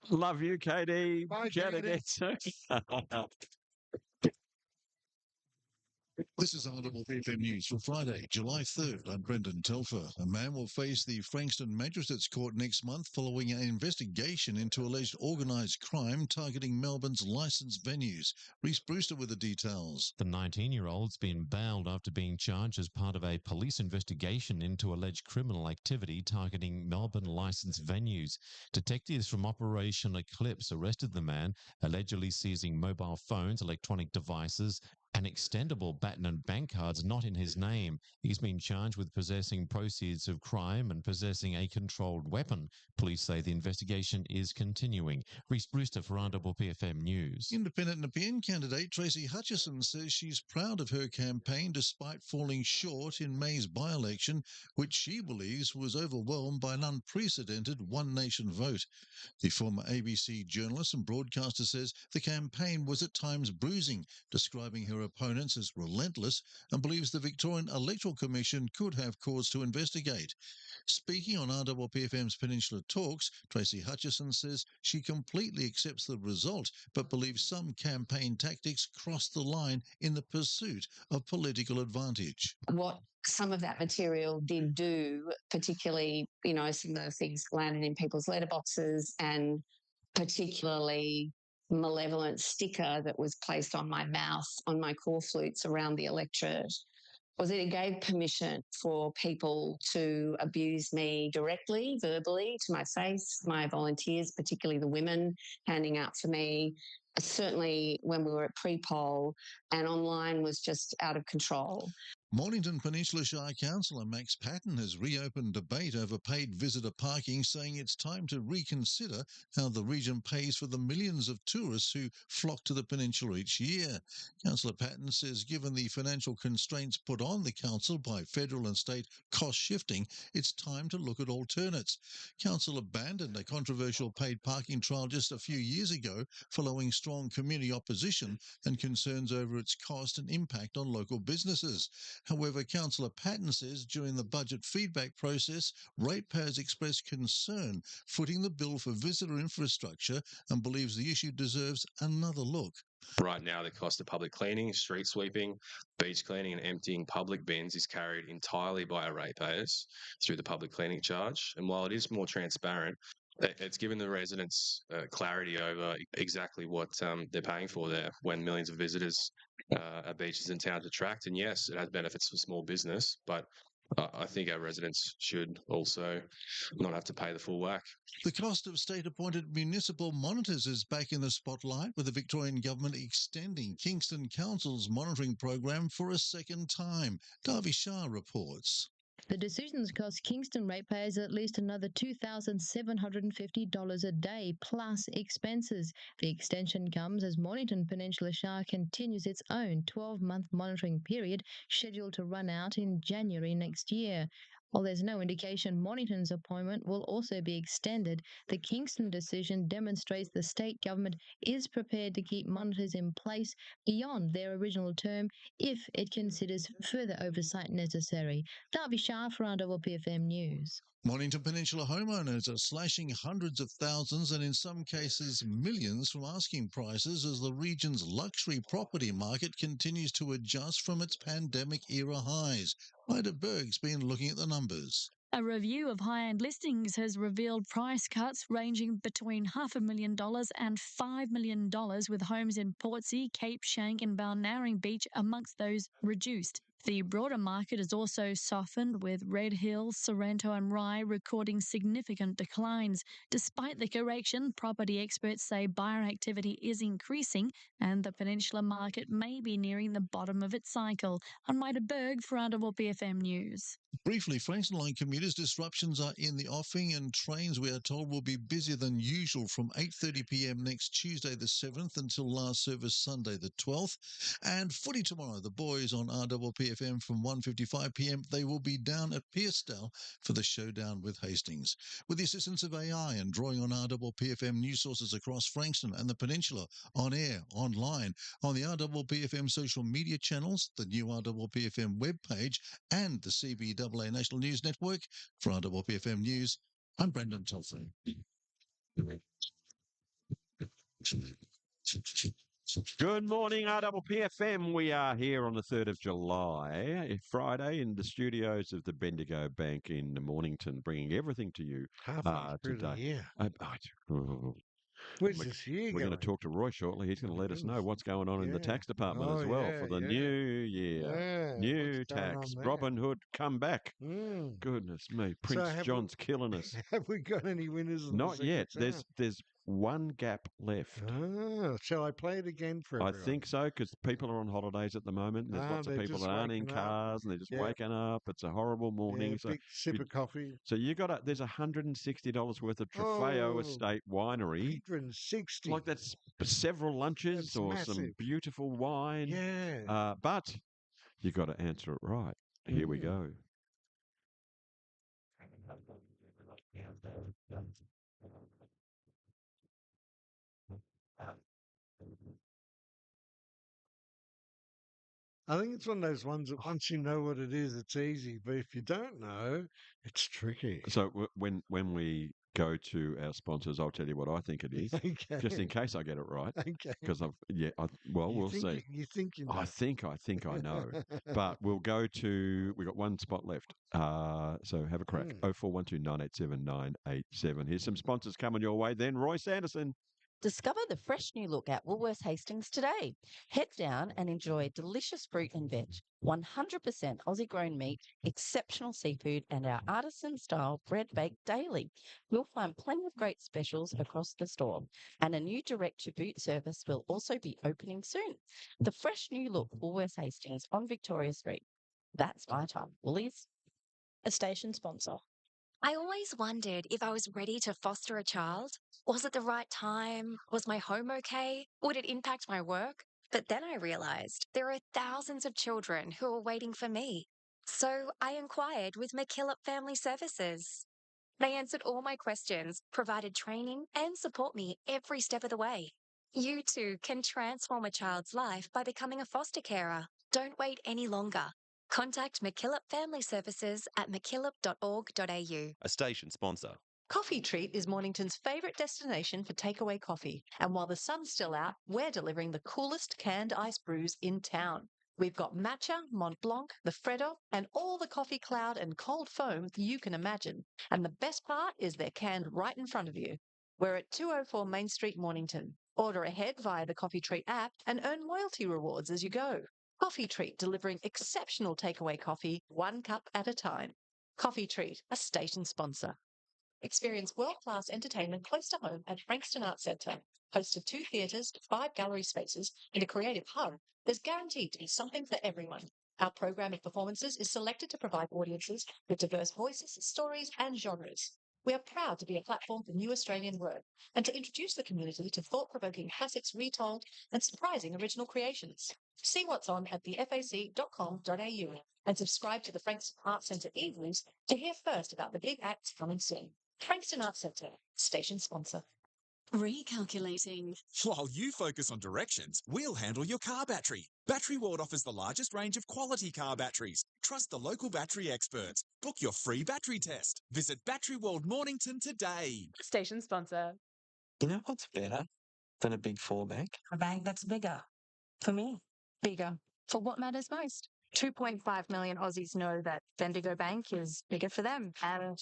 Love you, Katie. Bye, Chat Katie. again soon. This is Audible FM News for Friday, July 3rd. I'm Brendan Telfer. A man will face the Frankston Magistrates Court next month following an investigation into alleged organised crime targeting Melbourne's licensed venues. Reece Brewster with the details. The 19-year-old's been bailed after being charged as part of a police investigation into alleged criminal activity targeting Melbourne licensed venues. Detectives from Operation Eclipse arrested the man, allegedly seizing mobile phones, electronic devices, and extendable baton and bank cards not in his name. He's been charged with possessing proceeds of crime and possessing a controlled weapon. Police say the investigation is continuing. Reece Brewster for RPFM News. Independent Nepean candidate Tracy Hutchison says she's proud of her campaign despite falling short in May's by-election, which she believes was overwhelmed by an unprecedented One Nation vote. The former ABC journalist and broadcaster says the campaign was at times bruising, describing her opponents as relentless, and believes the Victorian Electoral Commission could have cause to investigate. Speaking on RPFM's Peninsula Talks, Tracy Hutchison says she completely accepts the result, but believes some campaign tactics crossed the line in the pursuit of political advantage. What some of that material did do, particularly, some of the things landed in people's letterboxes, and particularly malevolent sticker that was placed on my mouth, on my core flutes around the electorate, was that it gave permission for people to abuse me directly, verbally, to my face, my volunteers, particularly the women, handing out for me. Certainly when we were at pre-poll, and online was just out of control. Mornington Peninsula Shire Councillor Max Patton has reopened debate over paid visitor parking, saying it's time to reconsider how the region pays for the millions of tourists who flock to the peninsula each year. Councillor Patton says given the financial constraints put on the council by federal and state cost shifting, it's time to look at alternates. Council abandoned a controversial paid parking trial just a few years ago following strong community opposition and concerns over its cost and impact on local businesses. However, Councillor Patton says during the budget feedback process, ratepayers expressed concern footing the bill for visitor infrastructure and believes the issue deserves another look. Right now, the cost of public cleaning, street sweeping, beach cleaning and emptying public bins is carried entirely by our ratepayers through the public cleaning charge. And while it is more transparent, it's given the residents clarity over exactly what they're paying for there when millions of visitors our beaches and towns attract. And yes, it has benefits for small business, but I think our residents should also not have to pay the full whack. The cost of state-appointed municipal monitors is back in the spotlight, with the Victorian government extending Kingston Council's monitoring program for a second time. Darby Shah reports. The decisions cost Kingston ratepayers at least another $2,750 a day, plus expenses. The extension comes as Mornington Peninsula Shire continues its own 12-month monitoring period, scheduled to run out in January next year. While there's no indication Mornington's appointment will also be extended, the Kingston decision demonstrates the state government is prepared to keep monitors in place beyond their original term if it considers further oversight necessary. Darby Shah for RWPFM News. Mornington Peninsula homeowners are slashing hundreds of thousands and in some cases millions from asking prices as the region's luxury property market continues to adjust from its pandemic-era highs. Ida Berg's been looking at the numbers. A review of high-end listings has revealed price cuts ranging between $500,000 and $5 million, with homes in Portsea, Cape Shank and Balnarring Beach amongst those reduced. The broader market has also softened, with Red Hill, Sorrento and Rye recording significant declines. Despite the correction, property experts say buyer activity is increasing and the Peninsula market may be nearing the bottom of its cycle. I'm Ida Berg for RWPFM News. Briefly, Frankston Line commuters, disruptions are in the offing and trains, we are told, will be busier than usual from 8:30pm next Tuesday the 7th until last service Sunday the 12th. And footy tomorrow, the boys on RWPFM from 1:55pm. They will be down at Pearcedale for the showdown with Hastings. With the assistance of AI and drawing on RWPFM news sources across Frankston and the Peninsula, on air, online, on the RWPFM social media channels, the new RWPFM webpage and the CBAA National News Network. For RWPFM News, I'm Brendan Telford. Good morning, RWPFM. We are here on the 3rd of July, Friday, in the studios of the Bendigo Bank in Mornington, bringing everything to you today. Where's this year We're going to going? talk to Roy shortly. He's going to let us know what's going on in the tax department as well for the new year. New what's going tax. on there? Robin Hood, come back. Goodness me. Prince John's killing us. Have we got any winners? In Not the yet. secret sound? There's one gap left. Shall I play it again for I everyone? think so, because people are on holidays at the moment. And there's lots of they're people just that aren't in waking up. cars and they're just Yeah. waking up. It's a horrible morning. Yeah, big sip of coffee. So you got there's $160 worth of Trofeo Estate Winery. 160. Like that's several lunches That's or some massive. beautiful wine. Yeah. But you got to answer it right. Here we go. I think it's one of those ones that once you know what it is, it's easy. But if you don't know, it's tricky. So when we go to our sponsors, I'll tell you what I think it is, just in case I get it right. Okay. Because we'll see. You think you know. I think I know. But we'll go to. We got one spot left. So have a crack. 0412 987 987. Here's some sponsors coming your way. Then Roy Sanderson. Discover the fresh new look at Woolworths Hastings today. Head down and enjoy delicious fruit and veg, 100% Aussie grown meat, exceptional seafood, and our artisan style bread baked daily. You'll find plenty of great specials across the store, and a new direct to boot service will also be opening soon. The fresh new look Woolworths Hastings on Victoria Street. That's my time. Woolies. A station sponsor. I always wondered if I was ready to foster a child. Was it the right time? Was my home okay? Would it impact my work? But then I realised there are thousands of children who are waiting for me. So I inquired with McKillop Family Services. They answered all my questions, provided training, and support me every step of the way. You too can transform a child's life by becoming a foster carer. Don't wait any longer. Contact McKillop Family Services at mckillop.org.au. A station sponsor. Coffee Treat is Mornington's favourite destination for takeaway coffee. And while the sun's still out, we're delivering the coolest canned ice brews in town. We've got matcha, Mont Blanc, the Freddo, and all the coffee cloud and cold foam you can imagine. And the best part is they're canned right in front of you. We're at 204 Main Street, Mornington. Order ahead via the Coffee Treat app and earn loyalty rewards as you go. Coffee Treat, delivering exceptional takeaway coffee, 1 cup at a time. Coffee Treat, a station sponsor. Experience world-class entertainment close to home at Frankston Arts Centre. Host of 2 theatres, 5 gallery spaces, and a creative hub, there's guaranteed to be something for everyone. Our program of performances is selected to provide audiences with diverse voices, stories, and genres. We are proud to be a platform for new Australian work and to introduce the community to thought-provoking classics retold and surprising original creations. See what's on at thefac.com.au and subscribe to the Frankston Arts Centre e-news to hear first about the big acts coming soon. Frankston Arts Centre, station sponsor. Recalculating. While you focus on directions, we'll handle your car battery. Battery World offers the largest range of quality car batteries. Trust the local battery experts. Book your free battery test. Visit Battery World Mornington today. Station sponsor. You know what's better than a big 4 bank? A bank that's bigger. For me. Bigger. For what matters most? 2.5 million Aussies know that Bendigo Bank is bigger for them. And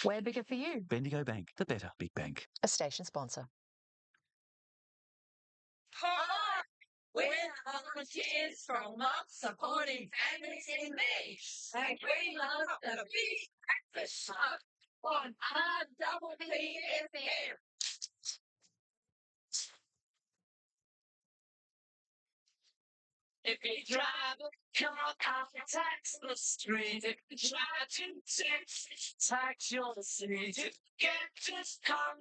we're bigger for you. Bendigo Bank, the better big bank. A station sponsor. We're volunteers from months supporting families in need. And we love the big breakfast show on RPPFM. If you drive a car, tax the street. If you try to tax your seat. If you get this car,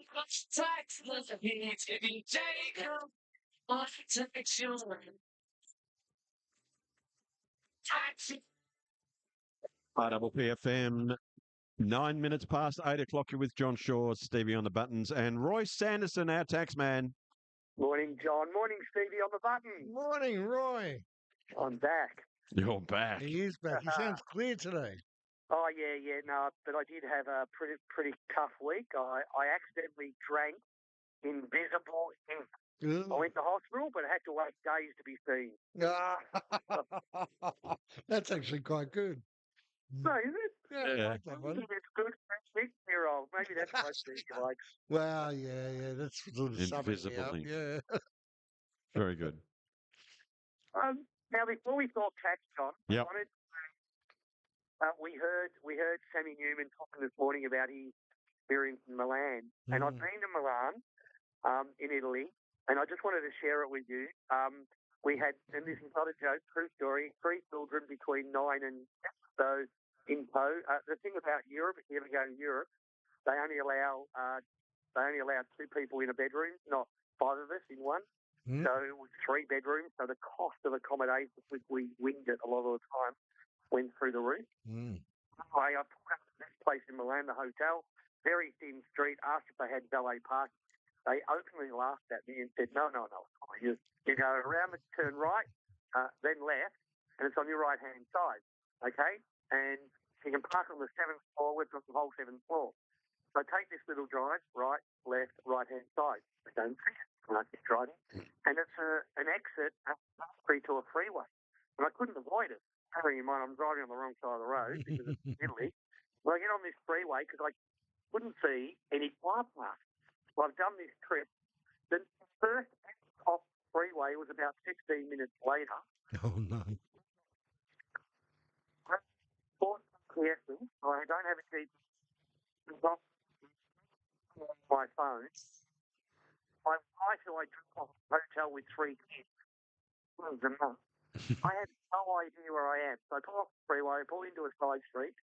tax the heat. If you take a tax your tax. RPPFM, 9 minutes past 8 o'clock. You're with John Shaw, Stevie on the buttons, and Roy Sanderson, our tax man. Morning, John. Morning, Stevie on the button. Morning, Roy. I'm back. You're back. He is back. He sounds clear today. Oh, yeah, no, but I did have a pretty tough week. I accidentally drank invisible ink. I went to hospital, but I had to wait days to be seen. That's actually quite good. No, is it? Yeah. I like that one. It's good for a 6-year-old. Maybe that's my speaker likes. Well, yeah, that's sort of summing me Invisible up. ink. Yeah. Very good. Now, before we talk tax, John, Yep. I wanted to, we heard Sammy Newman talking this morning about his experience in Milan, and I've been to Milan in Italy, and I just wanted to share it with you. We had, and this is not a joke, true story, 3 children between 9 and 6. So in tow. The thing about Europe, if you ever go to Europe, they only allow 2 people in a bedroom, not 5 of us in one. So it was 3 bedrooms. So the cost of accommodation, we winged it a lot of the time, went through the roof. Anyway, I pulled up to this place in Milan, the hotel, very thin street, asked if they had valet parking. They openly laughed at me and said, no. You go around the turn right, then left, and it's on your right-hand side, okay? And you can park on the 7th floor. We've got the whole 7th floor. So take this little drive, right, left, right-hand side. I don't see it. And I keep driving. And it's an exit to a freeway. And I couldn't avoid it. Bearing in mind, I'm driving on the wrong side of the road because it's Italy. But I get on this freeway because I couldn't see any car park. Well, I've done this trip. The first exit off the freeway was about 16 minutes later. Oh, no. I don't have a GPS on my phone. My wife, who I took off the hotel with 3 kids, was a month. I had no idea where I am. So I pull off the freeway, I pull into a side street,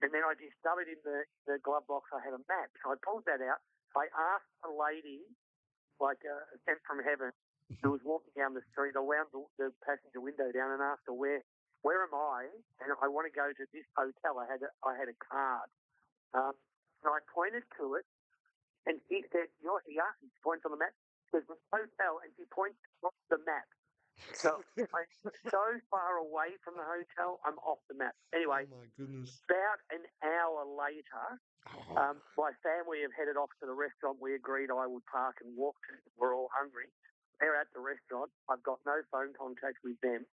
and then I discovered in the glove box I had a map. So I pulled that out. I asked a lady, like sent from heaven, who was walking down the street. I wound the passenger window down and asked her, where am I? And I want to go to this hotel. I had a card. And I pointed to it, and she said, you know what she asked me? She points on the map. There's this hotel, and she points off the map. So I'm so far away from the hotel, I'm off the map. Anyway, oh my goodness. About an hour later, my family have headed off to the restaurant we agreed I would park and walk to. We're all hungry. They're at the restaurant. I've got no phone contact with them.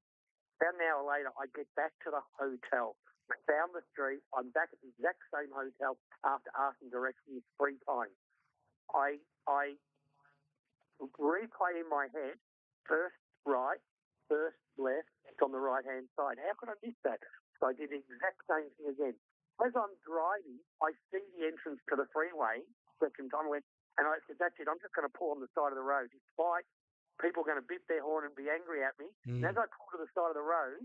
About an hour later, I get back to the hotel. I found the street. I'm back at the exact same hotel after asking directions 3 times. I replay in my head, first right, first left, it's on the right-hand side. How could I miss that? So I did the exact same thing again. As I'm driving, I see the entrance to the freeway. Second time I went, and I said, that's it, I'm just going to pull on the side of the road. Despite people going to beep their horn and be angry at me. And as I pull to the side of the road,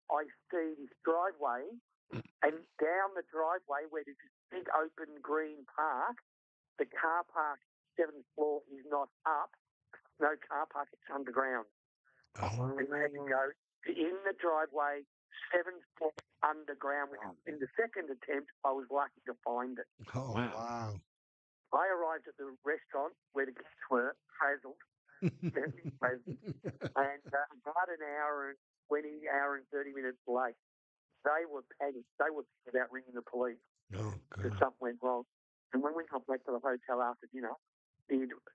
I see this driveway, and down the driveway where there's this big open green park, the car park, 7th floor, is not up. No car park, it's underground. And they had to go in the driveway, 7th floor underground. In the second attempt, I was lucky to find it. Oh, wow. I arrived at the restaurant where the kids were, frazzled, and about an hour and 30 minutes late. They were panicked. They were thinking about ringing the police because something went wrong. And when we got back to the hotel after dinner,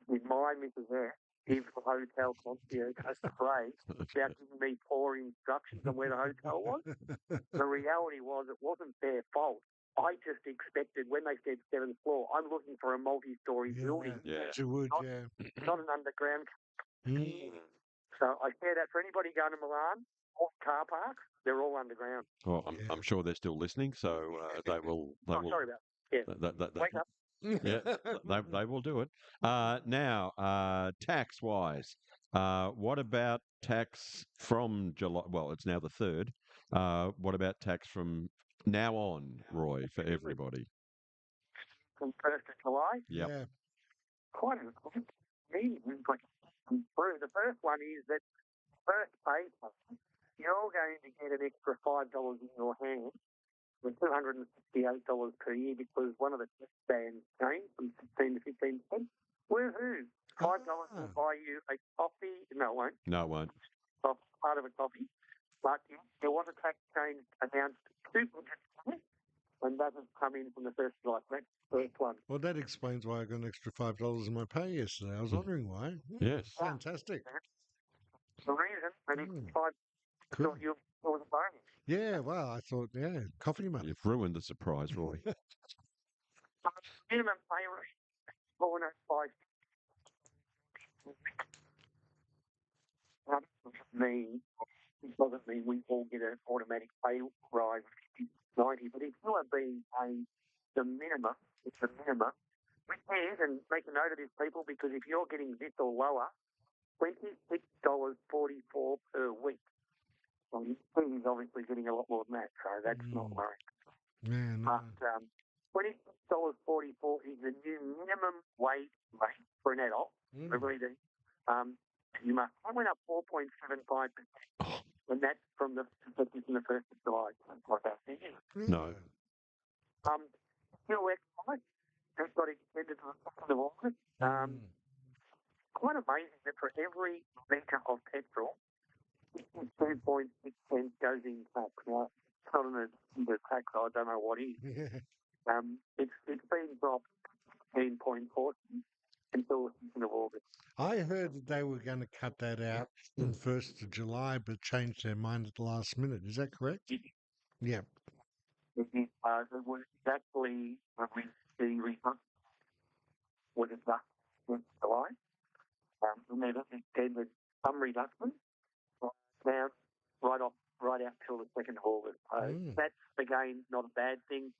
with my missus there, give the hotel concierge a spray about giving me poor instructions on where the hotel was. The reality was it wasn't their fault. I just expected when they said 7th floor, I'm looking for a multi-story building. Not an underground. So I share that for anybody going to Milan, all car parks, they're all underground. Well, I'm sure they're still listening, so they will. Sorry about that. Wake up. Yeah, they will do it. Now, tax-wise, what about tax from July? Well, it's now the 3rd. What about tax from now on, Roy, for everybody? From 1st of July? Yep. Quite a through. The first one is that first pay, you're going to get an extra $5 in your hand for $268 per year because one of the tax bands changed from 16 to 15%. Woohoo! $5 will buy you a coffee. No, it won't. No, it won't. Part of a coffee. But there was a tax change announced 2 months, and that has come in from the 1st of July. That's the first one. Well, that explains why I got an extra $5 in my pay yesterday. I was wondering why. Yes. Fantastic. The reason that it's $5 Cool. you was a bonus. Yeah, well, I thought, coffee money. You've ruined the surprise, Roy. Minimum pay rate, 405. It doesn't mean we all get an automatic pay rise of 90, but if you are being paid the minimum, it's the minimum, which is, and make a note of this, people, because if you're getting this or lower, $26.44 per week. Well, he's obviously getting a lot more than that, so that's not worrying. Yeah, no. But $26.44 is the new minimum wage rate for an adult. Everything. You must. I went up 4.75%, and that's from the 1st of July. Like that. No. Fuel excise has got extended to the 2nd of August. Quite amazing that for every litre of petrol, 2.6 cents goes in tax. Now, it's not the tax, I don't know what is. It's been dropped 10.4 until the 2nd of August. I heard that they were going to cut that out on the 1st of July, but changed their mind at the last minute. Is that correct? Yeah. It was exactly when the refund was in July. Remember, then with some reduction, now right out till the 2nd of August. So that's, again, not a bad thing.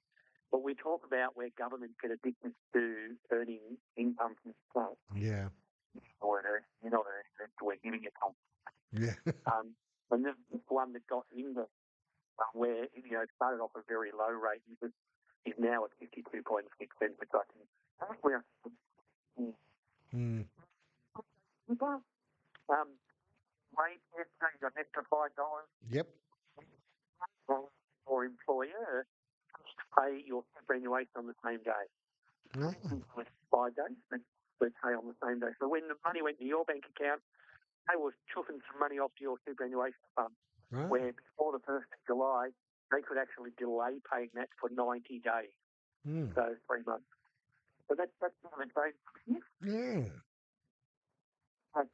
But we talk about where governments get addicted to earning income from state. Yeah. You're not earning it, we're giving it home. Yeah. And this is one that got into where, it started off a very low rate and is now at 52.6 cents, which I think we are. Wage yesterday got an extra $5. Yep. For employer to pay your superannuation on the same day. 5 days, but pay on the same day. So when the money went to your bank account, they were chuffing some money off to your superannuation fund. Right. Where before the 1st of July, they could actually delay paying that for 90 days. So 3 months. So that's not a great thing. Yeah. But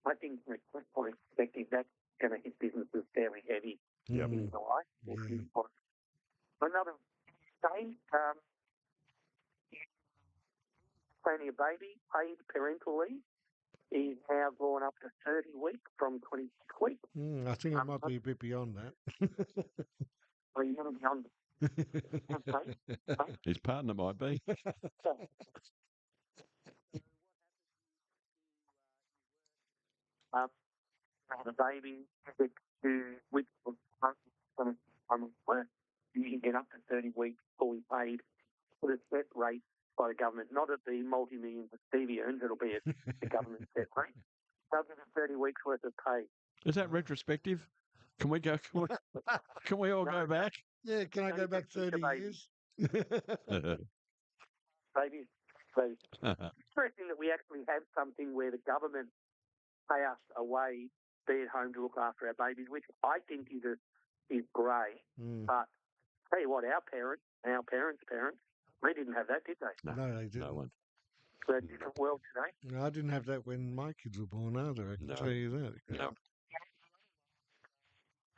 I think from a cost point perspective, that's going to hit businesses fairly heavy in July. Another state, planning a baby, paid parental leave. is now gone up to 30 weeks from 26 weeks. I think it might be a bit beyond that. Well, you're going to be on. His partner might be. Have a baby with work, you can get up to 30 weeks fully paid with a set rate by the government, not at the multi-millions that Stevie earns. It'll be at the government set rate. They'll give us 30 weeks worth of pay. Is that retrospective? Can we go? Can we all go back? Yeah, can I go back 30 years? Babies. Interesting that we actually have something where the government pay us away, be at home to look after our babies, which I think is great. But tell you what, our parents, they didn't have that, did they? No, they didn't. No one. We're a different world today. No, I didn't have that when my kids were born either. I can tell you that. No.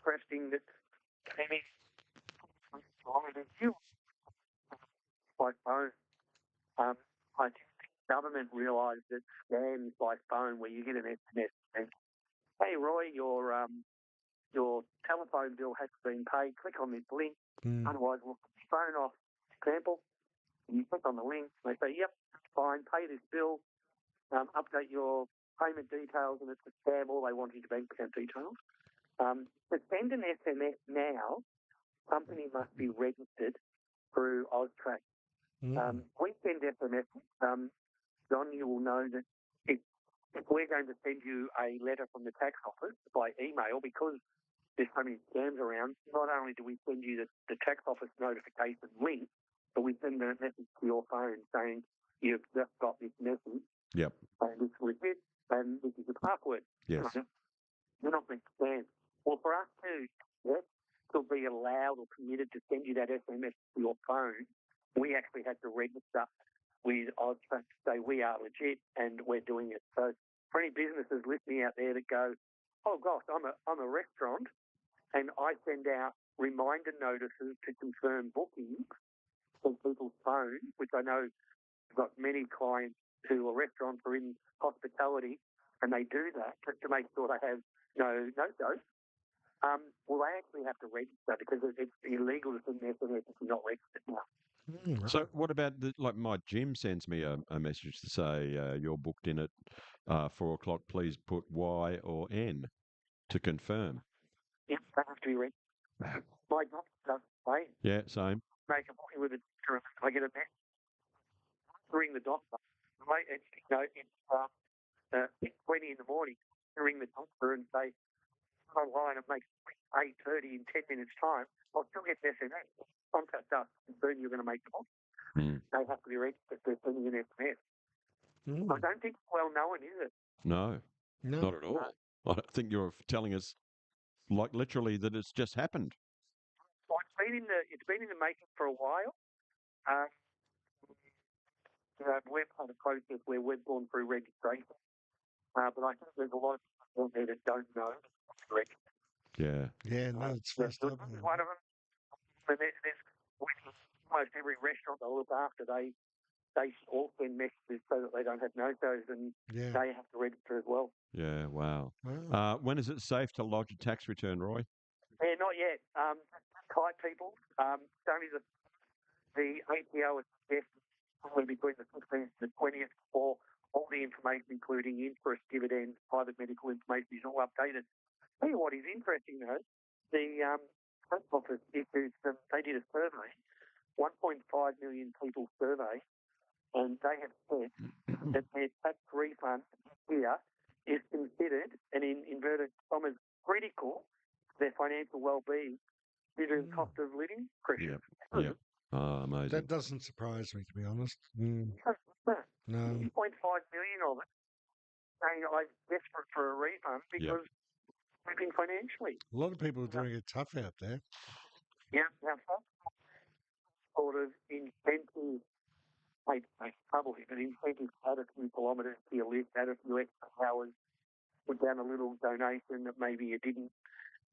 Interesting that maybe you by phone. I think the government realised that scams by phone, where you get an SMS and, hey Roy, your telephone bill has been paid. Click on this link. Otherwise, we'll put your phone off. Example. And you click on the link. And they say, yep, fine. Pay this bill. Update your payment details, and it's a scam. All they want is your bank account details. To send an SMS now, company must be registered through AUSTRAC. We send SMS. John, you will know that if we're going to send you a letter from the tax office by email, because there's so many scams around, not only do we send you the tax office notification link, but we send a message to your phone saying you've just got this message. Yep. And it's legit, and this is the password. Yes. You're not being scammed. Well, for us to be allowed or permitted to send you that SMS to your phone, we actually had to register with AUSTRAC to say we are legit and we're doing it. So for any businesses listening out there that go, oh gosh, I'm a restaurant and I send out reminder notices to confirm bookings on people's phones, which I know I've got many clients who are restaurants or in hospitality, and they do that just to make sure they have no no-go. Well, they actually have to register because it's illegal to send SMS if you're not registered now. So what about like my gym sends me a message to say you're booked in at 4 o'clock. Please put Y or N to confirm. Yep, that has to be registered. My doctor does the same. Yeah, same. Make a booking with a doctor. I get a message. Ring the doctor. It's 6:20 in the morning. Ring the doctor and say online and make 8:30 in 10 minutes time. I'll still get an SMS. Contact us and soon you're going to make the booking. They have to be registered. They're sending an SMS. I don't think it's well known, is it? No, not at all. I don't think you're telling us, like literally, that it's just happened. Well, it's been in the making for a while. We're part of the process where we've gone through registration, but I think there's a lot of people out there that don't know. Yeah. Yeah, no, it's first up. One of them. But there's almost every restaurant they look after, they all send messages so that they don't have no-goes, and they have to register as well. Yeah, wow. When is it safe to lodge a tax return, Roy? Yeah, not yet. Tight people. It's only the ATO is suggesting somewhere between the 15th and the 20th for all the information, including interest, dividends, private medical information, is all updated. Tell you what is interesting though, the Tax Office issued they did a survey, 1.5 million people survey, and they have said that their tax refund here is considered, and in inverted commas, critical to their financial well-being due to the cost of living pressure. Yep. Oh, amazing. That doesn't surprise me, to be honest. No. 2.5 million of it saying I'm desperate for a refund because living financially. A lot of people are doing it tough out there. Yeah, now sort of incentive, trouble here, but incentive add a few kilometres to your list, add a few extra hours, put down a little donation that maybe you didn't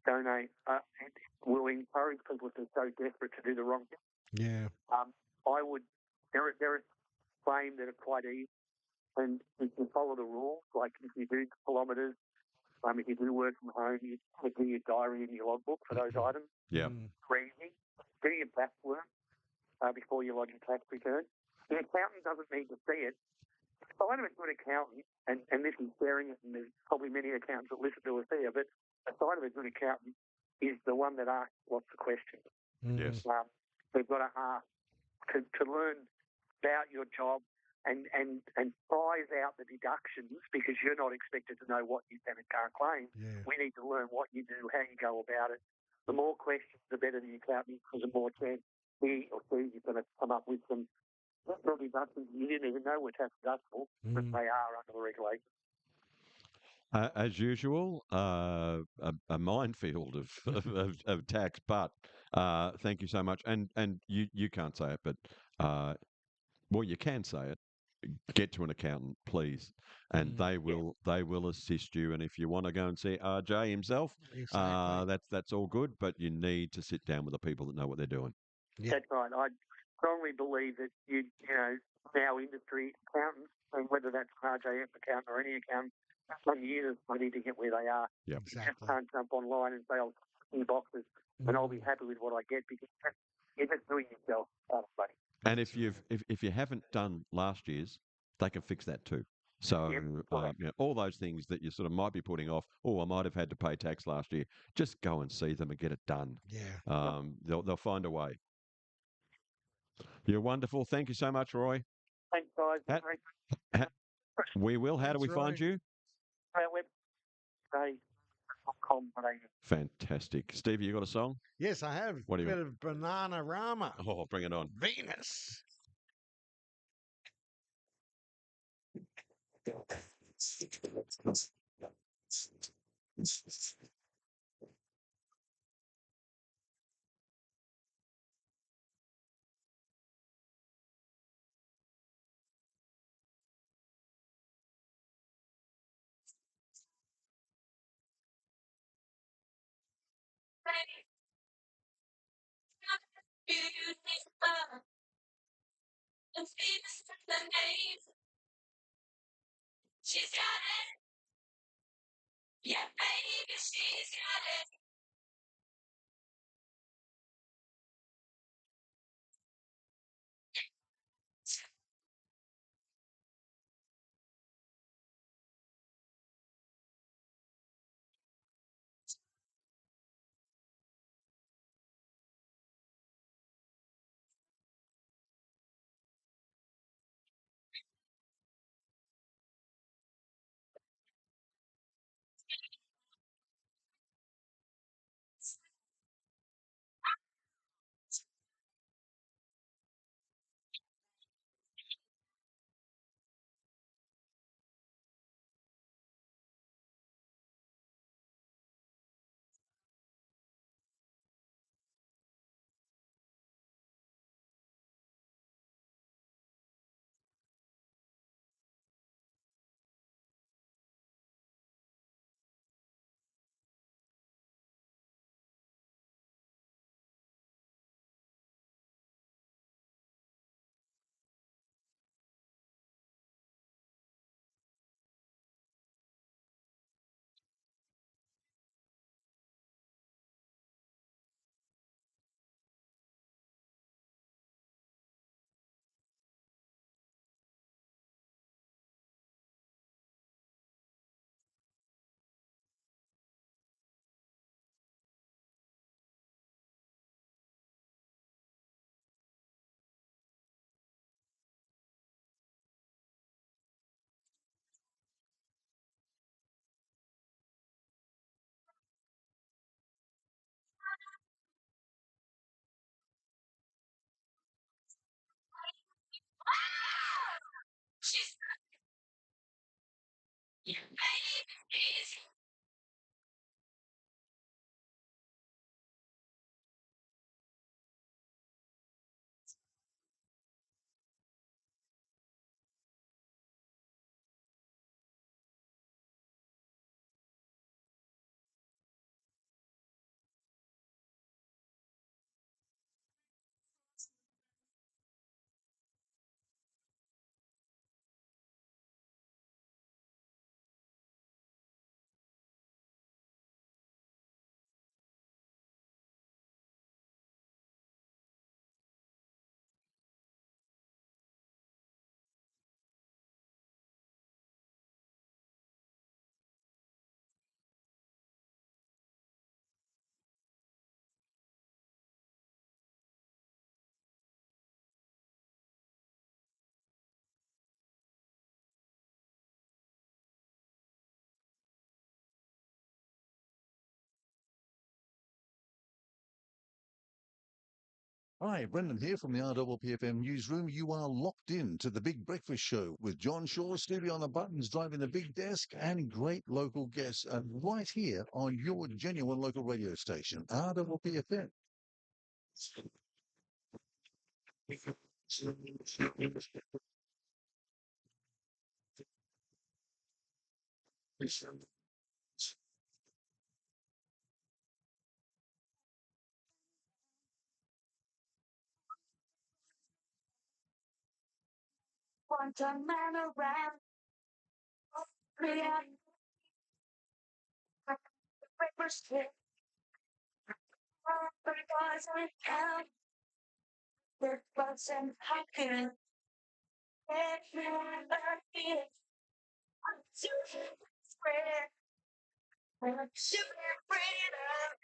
donate. It will encourage people if they're so desperate to do the wrong thing. Yeah. There is claim that are quite easy, and it's just follow the rules. Like if you do kilometres, if you do work from home, you do your diary and your logbook for those items. Yeah. Easy. Do your back work before you lodge your tax return. The accountant doesn't need to see it. The sign of a good accountant, and this is sharing it, and there's probably many accountants that listen to us here, but a sign of a good accountant is the one that asks lots of questions. Yes. They've got to ask to learn about your job and prize out the deductions, because you're not expected to know what you can and can't claim. Yeah. We need to learn what you do, how you go about it. The more questions, the better the accountant, because the more chance he or she is going to come up with some deductions you didn't even know were tax deductible, but they are under the regulations. As usual, a minefield of tax, but thank you so much. And you can't say it, but well, you can say it. Get to an accountant, please, and they will assist you. And if you want to go and see RJ himself, that's all good. But you need to sit down with the people that know what they're doing. That's right. I strongly believe that you know now industry accountants, and whether that's an RJF accountant or any accountant, some years I need to get where they are. Yep. You just can't jump online and say I'll tick boxes and I'll be happy with what I get, because you're just doing yourself out of money. And if you haven't done last year's, they can fix that too. So all those things that you sort of might be putting off. Oh, I might have had to pay tax last year. Just go and see them and get it done. Yeah. They'll find a way. You're wonderful. Thank you so much, Roy. Thanks, guys. We will. How do we find you? Our website.com. Fantastic. Stevie, you got a song? Yes, I have. What do you bit got? of Banana Rama. Oh, bring it on. Venus. She's got it. Yeah, baby, she's got it. Hi, Brendan here from the RPPFM newsroom. You are locked in to the Big Breakfast Show with John Shaw, Stevie on the buttons, driving the big desk, and great local guests, and right here on your genuine local radio station, RPPFM. Want a man around me at the breakfast table. The boys in town, they're buzzing talking. Everyone here, I'm super spread. I'm super freedom.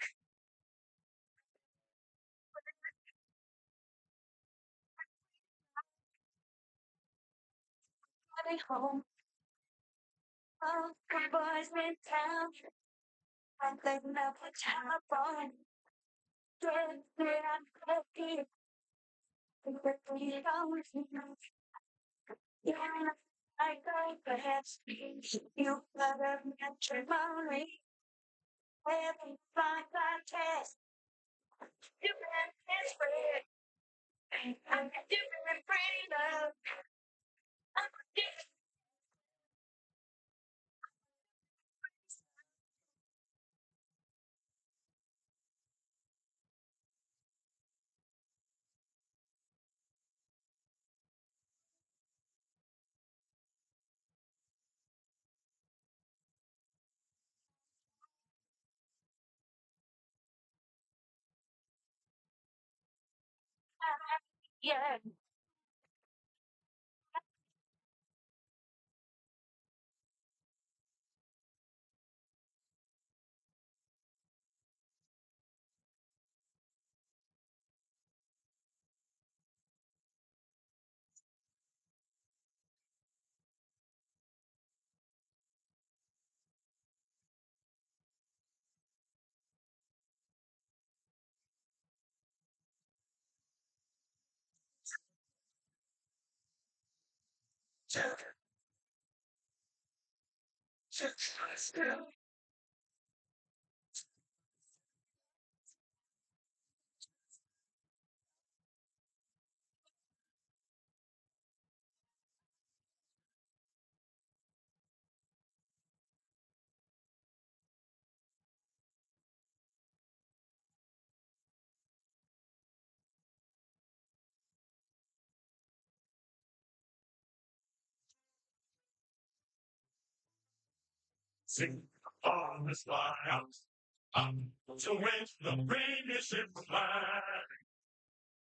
Coming home. Oh, the boys in town, and they never telephone. They're unlucky. Yeah, I go perhaps you better matrimony. Having fun contest. Different is free. I'm different freedom. I'm different. Yeah. Still. Sing on the skies, to win the premiership flag.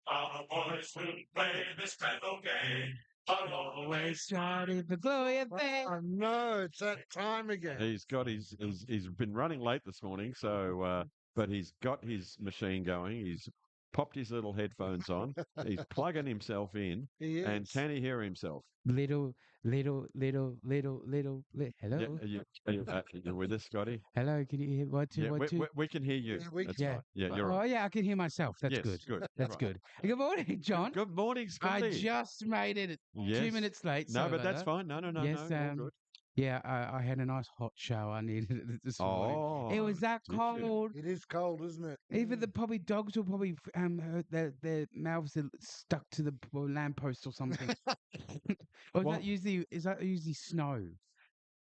Our boys will play this medal game. I'll always Starting the glory of day. I know it's that time again. He's been running late this morning, so but he's got his machine going. He's popped his little headphones on. He's plugging himself in, and can he hear himself? Little. Hello. You're with us, Scotty? Hello, can you hear? One, two, Yeah, one, two. we can hear you. That's Yeah. right. Yeah, you're Oh, right. yeah, I can hear myself. That's Yes, good. good. That's Right. good. Good morning, John. Good morning, Scotty. I just made it 2 Yes. minutes late. No, sorry but about that's that. fine. No, Yes, all good. yeah, I had a nice hot shower. I needed it this morning. It Oh, was that did you? cold. It is cold, isn't it? Even the probably dogs will probably hurt their mouths are stuck to the lamppost or something. Or Well- is that usually snow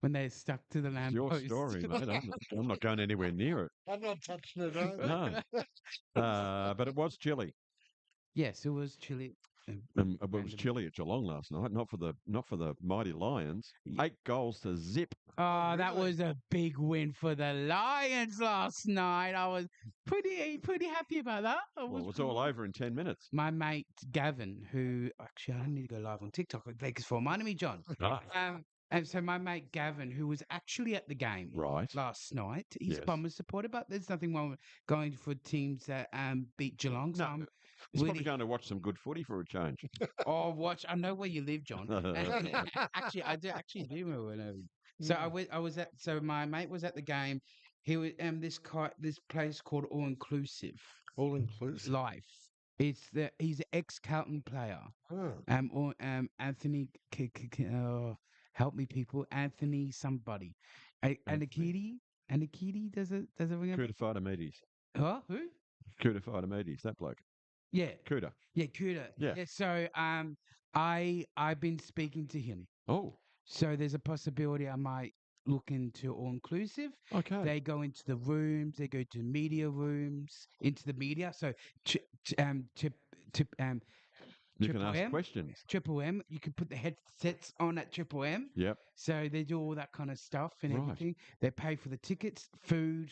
when they're stuck to the It's your lamppost? story, mate. I'm not going anywhere near it. I'm not touching it either. No. But it was chilly. Yes, it was chilly. It was chilly at Geelong last night. Not for the mighty Lions. 8 goals to zip. Oh, that was a big win for the Lions last night. I was pretty happy about that. Well, it was all over in 10 minutes. My mate Gavin, who actually I don't need to go live on TikTok. Lakers for reminding me, John. And so my mate Gavin, who was actually at the game last night, he's a Bombers supporter, but there's nothing wrong with going for teams that beat Geelong. So I'm He's really probably going to watch some good footy for a change. watch. I know where you live, John. Actually, I do know where I live. So I was at. So my mate was at the game. He was this place called All Inclusive. All Inclusive Life. He's an ex-Carlton player. Oh. Anthony. Help me, people. Anthony somebody. Anakiti. Anakiti does it ring a bell? Kuta Phytomedes. Huh? Who? Kuta Phytomedes, that bloke. Yeah. Kuta. Yeah, Kuta. Yeah. So I've been speaking to him. Oh. So there's a possibility I might look into all inclusive. Okay. They go into the rooms, they go to media rooms, into the media. So You can Triple ask M, questions. Triple M, you can put the headsets on at Triple M. Yep. So they do all that kind of stuff and Right. everything. They pay for the tickets, food,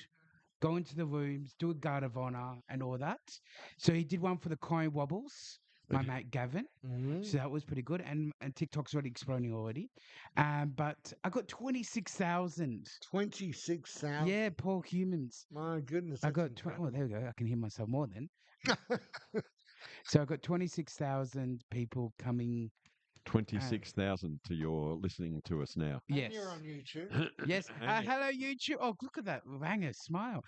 go into the rooms, do a guard of honor and all that. So he did one for the Coin Wobbles, my mate Gavin. So that was pretty good. And TikTok's already exploding already. But I got 26,000. 26,000? Yeah, poor humans. My goodness. I got, oh, there we go. I can hear myself more then. So I got 26,000 people coming. 26,000 to your listening to us now. Yes. And you're on YouTube. Yes. Hello, YouTube. Oh, look at that. Ranger smile.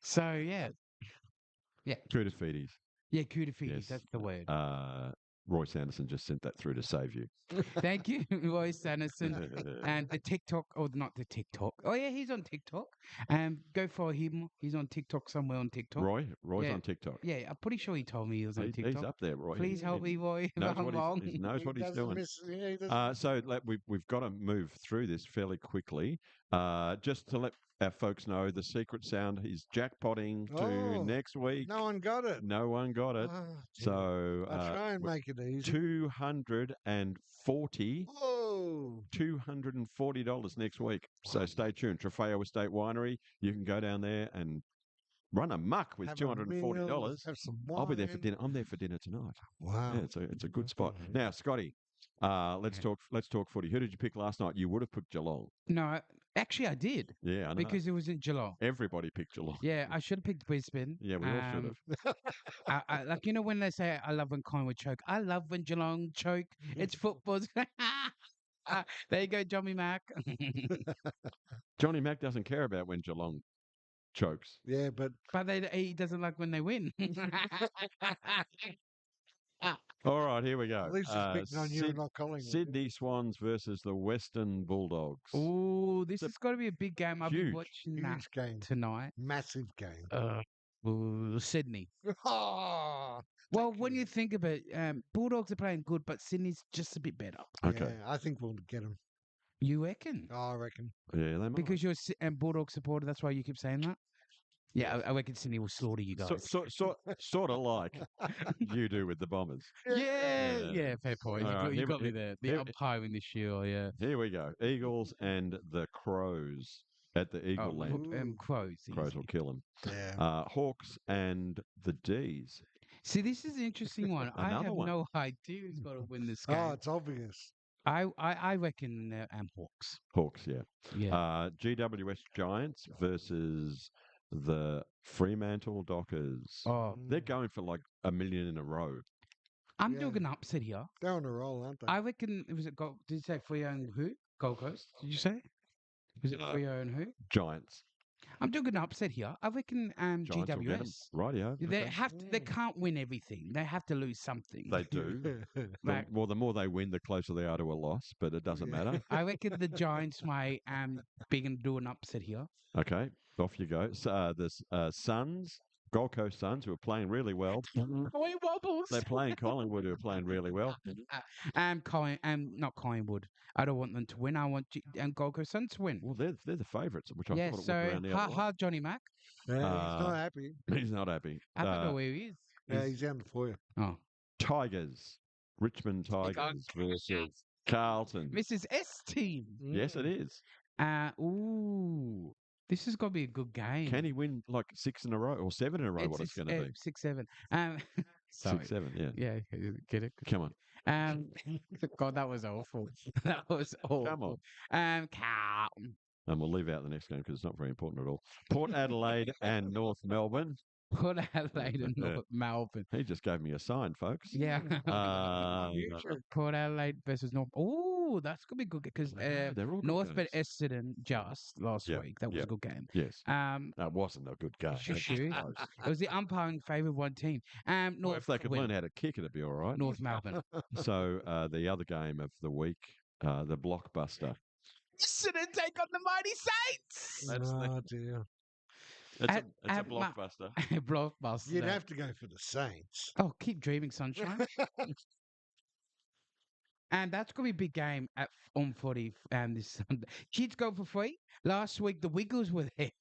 So, yeah. Yeah. Kuta Fedes. Yeah, Kuta Fedes. Yes. That's the word. Roy Sanderson just sent that through to save you. Thank you, Roy Sanderson. And the TikTok, or not the TikTok. Oh, yeah, he's on TikTok. Go follow him. He's on TikTok, somewhere on TikTok. Roy's Yeah. on TikTok. Yeah, I'm pretty sure he told me he was on TikTok. He's up there, Roy. Please help me, Roy, if I'm wrong. He knows what he's doing. He doesn't So we've got to move through this fairly quickly. Just to let our folks know, the secret sound is jackpotting to next week. No one got it. No one got it. Oh, So I'll try and make it easy. $240 next week. So stay tuned. Trofeo Estate Winery. You can go down there and run amok with Have a $240. meal, have some I'll be there for wine. dinner. I'm there for dinner tonight. Wow. Yeah, it's a good spot. Now, Scotty, let's talk footy. Who did you pick last night? You would have picked Geelong. No, actually, I did. Yeah, I know. Because it was in Geelong. Everybody picked Geelong. Yeah, I should have picked Brisbane. Yeah, we all should have. I like, you know, when they say, I love when Collingwood choke. I love when Geelong choke. It's football. There you go, Johnny Mac. Johnny Mac doesn't care about when Geelong chokes. Yeah, but he doesn't like when they win. All right, here we go. At least he's picking on you and not Collingwood. Sydney Swans versus the Western Bulldogs. Oh, this has got to be a big game. I'll be watching that game tonight. Massive game. Sydney. Oh, well, when you think of it, Bulldogs are playing good, but Sydney's just a bit better. Okay. Yeah, I think we'll get them. You reckon? Oh, I reckon. Yeah, they might. Because you're a Bulldog supporter, that's why you keep saying that? Yeah, I reckon Sydney will slaughter you guys. Sort of like you do with the Bombers. Yeah, fair point. All right, You here got we- me there. The here- umpiring this year, yeah. Here we go. Eagles and the Crows at the Eagle Land. Crows. Crows will kill them. Yeah. Hawks and the D's. See, this is an interesting one. I Another have one. no idea who's going to win this game. Oh, it's obvious. I reckon Hawks. Hawks, yeah. Yeah. GWS Giants versus the Fremantle Dockers. Oh. They're going for like $1 million in a row. I'm doing an upset here. They're on a roll, aren't they? I reckon it was did you say Freo and who? Gold Coast? Did you say? Was it Freo and who? Giants. I'm doing an upset here. I reckon Giants will get 'em. GWS. Rightio. They Okay. have to, they can't win everything. They have to lose something. They do. Like- The more they win, the closer they are to a loss, but it doesn't matter. I reckon the Giants might be going to do an upset here. Okay, off you go. So, the Suns, Gold Coast Suns, who are playing really well. Boy wobbles. They're playing Collingwood, who are playing really well. Not Collingwood. I don't want them to win. I want Gold Coast Suns to win. Well, they're the favourites, which I Yeah, thought it so would around the other way. hard Johnny Mac. Yeah, he's not happy. He's not happy. I don't know where he is. Yeah, he's down for you. Oh. Tigers, Richmond Tigers versus Carlton. Mrs. S team. Yes, it is. Ooh. This has got to be a good game. Can he win like 6 in a row or 7 in a row? What it's going to be? 6-7. Sorry. 6-7, yeah. Yeah, get it? Come on. God, that was awful. That was awful. Come on. Carlton. And we'll leave out the next game because it's not very important at all. Port Adelaide and North Melbourne. Port Adelaide and Yeah. North Melbourne. He just gave me a sign, folks. Yeah. Uh, Port Adelaide versus North. Oh, that's gonna be good because they're all good North beat games. Essendon just last Yeah, week. That was yeah. a good game. Yes. Um, That wasn't a good game. Shush It you. was close. It was the umpiring favour of one team. Well, North if they could win. learn how to kick, it'd be all right. North Melbourne. So the other game of the week, the blockbuster. Essendon take on the mighty Saints. That's Oh, dear. it's a at Ma- blockbuster. Blockbuster. You'd have to go for the Saints. Oh, keep dreaming, sunshine. And that's going to be a big game on footy this Sunday. Kids go for free. Last week, the Wiggles were there.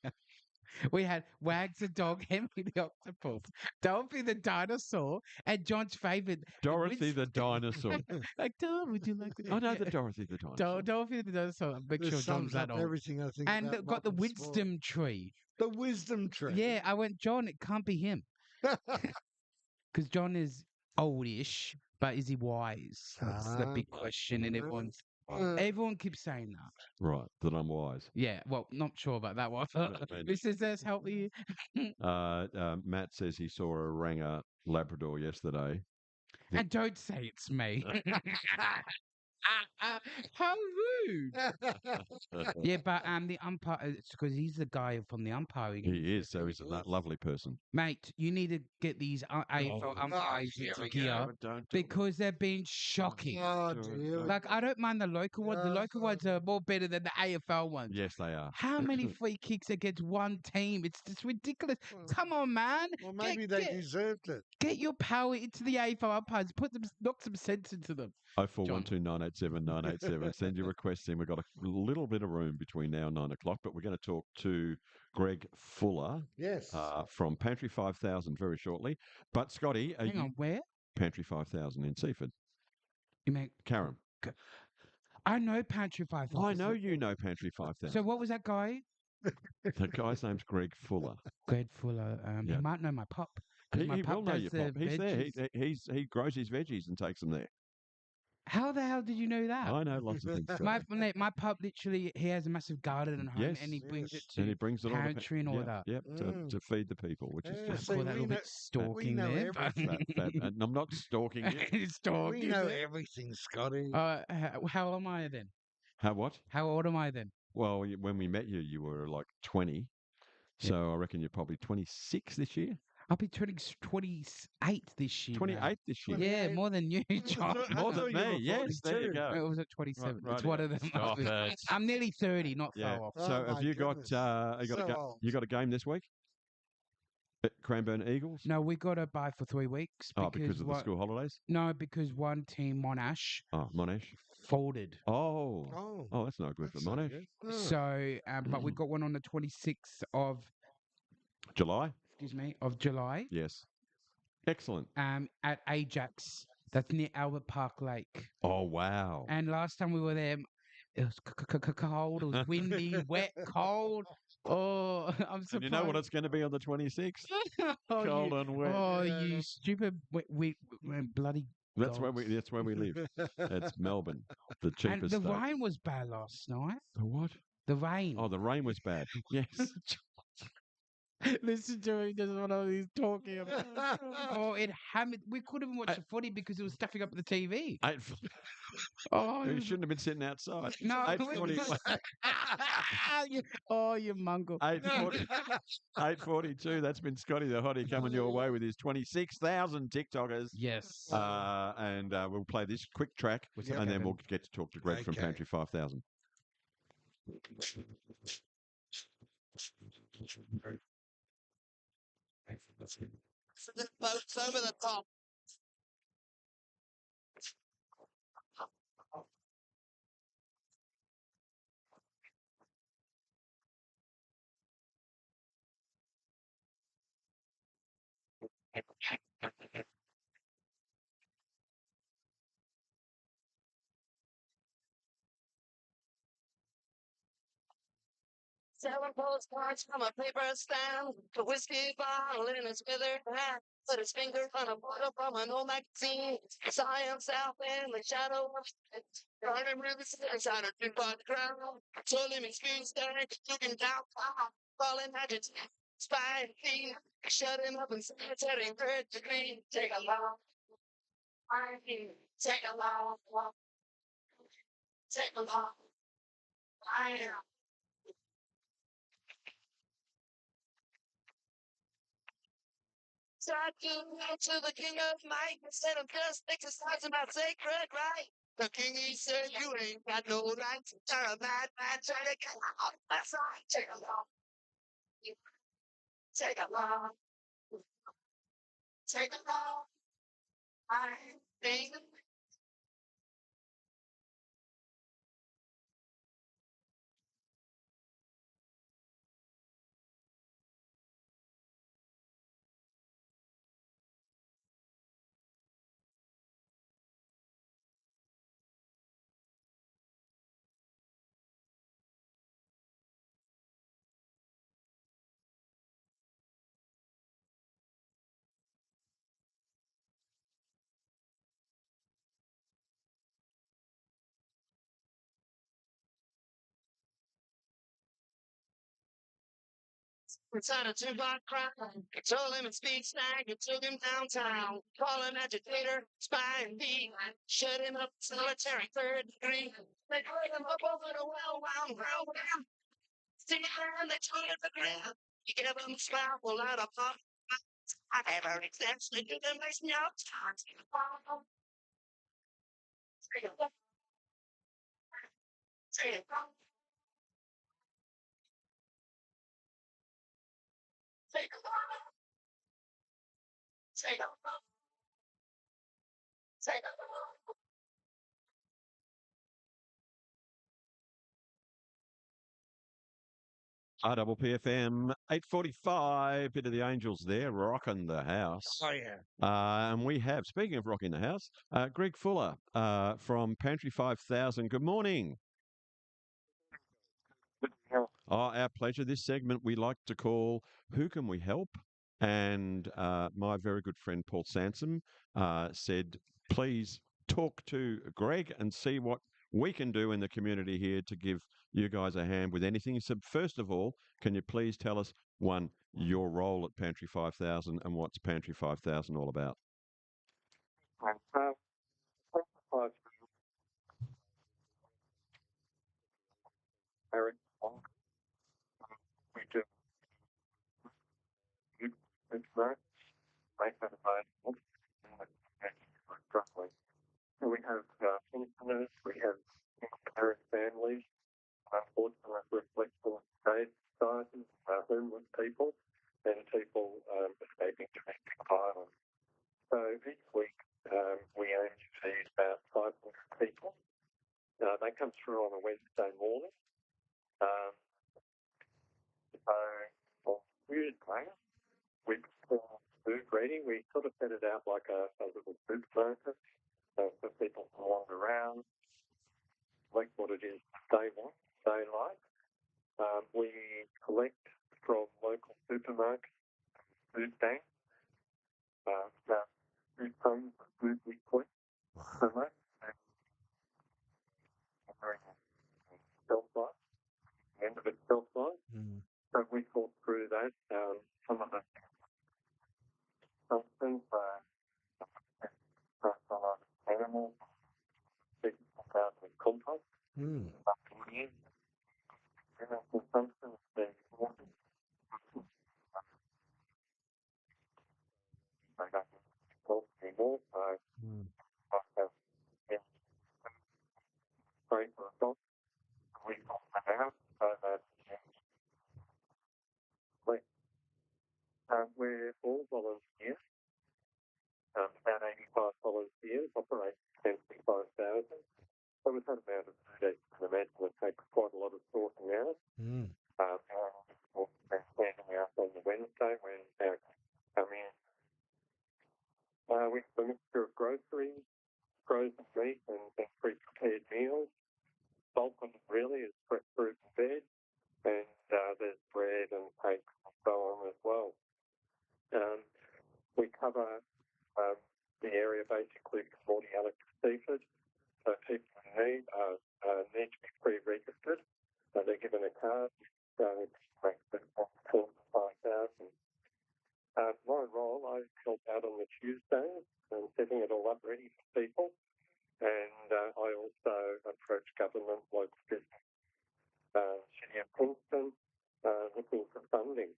We had Wags the dog, Henry the octopus, Dorothy the dinosaur, and John's favourite, Dorothy the dinosaur. Like, Dor, would you like to? I know the Dorothy the dinosaur. Dorothy the dinosaur. I'm big sure This John's sums up that old. everything I think And about got the modern sport. wisdom tree. The wisdom tree. Yeah, I went, John, it can't be him. Because John is oldish, but is he wise? That's the big question, and everyone keeps saying that. Right, that I'm wise. Yeah, well, not sure about that one. maybe. Mrs. Says, help me. Matt says he saw a Ranger Labrador yesterday. And don't say it's me. How rude. Yeah, but the umpire, it's because he's the guy from the umpiring. He is, so he's a lovely person. Mate, you need to get these AFL umpires into gear because they're being shocking. Oh, dear. Like, I don't mind the local ones. The local ones are more better than the AFL ones. Yes, they are. How many free kicks against one team? It's just ridiculous. Come on, man. Well, maybe they deserved it. Get your power into the AFL umpires. Knock some sense into them. 0412987987. Send your requests in. We've got a little bit of room between now and 9 o'clock, but we're going to talk to Greg Fuller. Yes. From Pantry 5000 very shortly. But Scotty, Hang on, where? Pantry 5000 in Seaford. You mean Karen. I know Pantry 5000. I know you know Pantry 5000. So what was that guy? The guy's name's Greg Fuller. Greg Fuller. Yeah. He might know my pup. 'cause He my pup will know does your the pop. He's there. veggies. He grows his veggies and takes them there. How the hell did you know that? I know lots of things. Scotty. My pup literally, he has a massive garden at home, Yes. and he brings it to And he brings it all to pantry and all yeah, that. Yep, to feed the people, which is just I call that a little bit stalking there. and I'm not stalking you. He's stalking. We know everything, Scotty. How old am I then? How what? How old am I then? Well, when we met you, you were like 20. So I reckon you're probably 26 this year. I'll be turning 28 this year. 28 this year. Yeah, more than you, John. More than me. Yes, there you go. It was at 27. Right, It's one of them. Stop it. I'm nearly 30, not Yeah. far off. So have you got you got a game this week? At Cranbourne Eagles? No, we got to buy for 3 weeks. Because of the school holidays? No, because one team, Monash, Monash. folded. Oh, that's not good for Monash. So, but we got one on the 26th of July? of July. Yes. Excellent. At Ajax. That's near Albert Park Lake. Oh, wow. And last time we were there, it was cold. It was windy, wet, cold. Oh, I'm surprised. And you know what it's going to be on the 26th? Cold and wet. Oh, you stupid, bloody. That's where we live. It's Melbourne, the And cheapest the state. rain was bad last night. The what? The rain. Oh, the rain was bad. Yes. Listen to him, just what he's talking about. Oh, it hammered. We couldn't even watch the footy because it was stuffing up the TV. Oh, You shouldn't have been sitting outside. No. 8:40. You mungle. 8:42. That's been Scotty the Hottie coming your way with his 26,000 TikTokers. Yes. And we'll play this quick track, and then we'll get to talk to Greg from Pantry 5000. The boat's over the top. Selling postcards from a paper stand, a whiskey bottle in his withered hand. Put his finger on a photo from an old magazine. Saw himself in the shadow of it. Running through the stairs out of jukebox crowd. Told him experience there, looking down, falling agitated. spy feed, shut him up in solitary third degree. Take a long, take a long walk, take a long, Start to the king of might instead of just exercising my sacred right. The king, he said, you ain't got no right to turn a madman, try to get out. That's right. Take a long, take a long, take a long, I think. Inside a two-block crowd, told him in speed snag, and took him downtown. Call him agitator, spy and thief, shut him up solitary third degree. They put him up over the well-wound program. Stick it down, they told him the ground. You give him a smile, pull out a pop. I never exactly do the nice now. RPPFM 8:45. Bit of the Angels there, rocking the house. Oh, yeah. And we have, speaking of rocking the house, Greg Fuller from Pantry 5000. Good morning. Oh, our pleasure. This segment we like to call Who Can We Help? And my very good friend Paul Sansom said, please talk to Greg and see what we can do in the community here to give you guys a hand with anything. He said, first of all, can you please tell us, one, your role at Pantry 5000 and what's Pantry 5000 all about? Eric, we do Instagram, make that available. Struggling. So we have pensioners, we have parent families, unfortunately reflecting state society, homeless people, and people escaping domestic violence. So each week we aim to feed about 500 people. They come through on a Wednesday morning. So on Tuesday, we perform food ready. We sort of set it out like a little supermarket for people to wander around, like what it is they want, they like. We collect from local supermarkets, food banks, food funds, food we collect so much. Shelf life, the end of its shelf life. So we thought through that. Some of the substances animals, out with compost. Consumption is important. They don't talk anymore, so I have great for a dog. We got that out so that we're all volunteers. About $85 a year, operate 75,000. So with that amount of food, as you can imagine, it takes quite a lot of sorting out. Standing out on the Wednesday when our come in. We have a mixture of groceries, frozen meat, and pre-prepared meals. Bulk of it really is fresh fruit and veg, and there's bread and cakes and so on as well. We cover the area basically with Morty-Alex Seaford. So people in need need to be pre-registered. They're given a card which makes it $5,000 local business. City of Kingston looking for funding.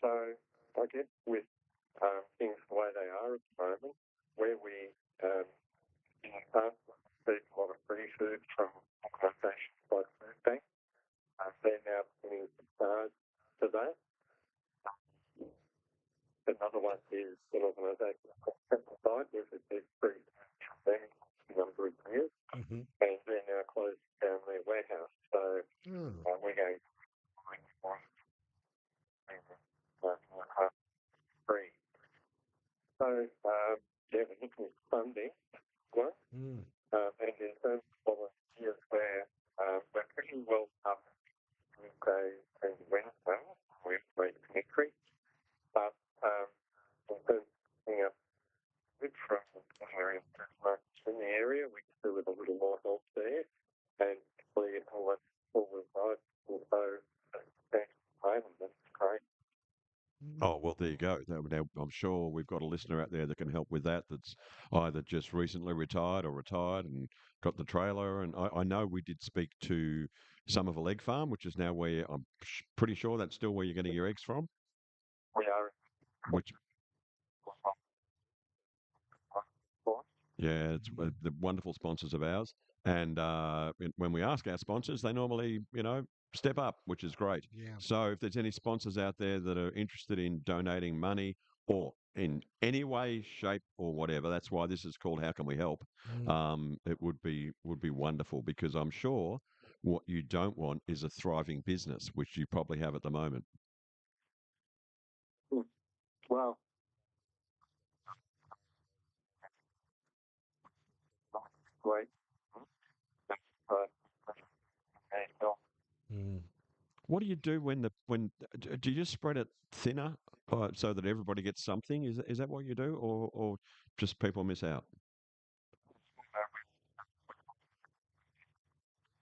So I guess with things the way they are at the moment, where we in the past received a lot of free food from organisations like Food Bank, they're now beginning to charge for that. Another one is an organisation called Simplified, which has been free for them for a number of years, and they're now closing down their warehouse. So we're going to free. So yeah, we're looking at funding. Well, and in terms of volunteers, we're pretty well covered Tuesday and Wednesday with Great Victory. But in terms of picking up food from various supermarkets in the area, we could do with a little more help there. And particularly all that forward side, also that's great. Oh, well, there you go. Now, I'm sure we've got a listener out there that can help with that, that's either just recently retired or retired and got the trailer. And I know we did speak to some of a leg farm, which is now where I'm pretty sure that's still where you're getting your eggs from. We are. Which, yeah, it's the wonderful sponsors of ours. And when we ask our sponsors, they normally, step up, which is great. Yeah. So if there's any sponsors out there that are interested in donating money or in any way, shape, or whatever, that's why this is called How Can We Help? It would be wonderful, because I'm sure what you don't want is a thriving business, which you probably have at the moment. Well, great. What do you do do you just spread it thinner so that everybody gets something? Is that what you do, or just people miss out?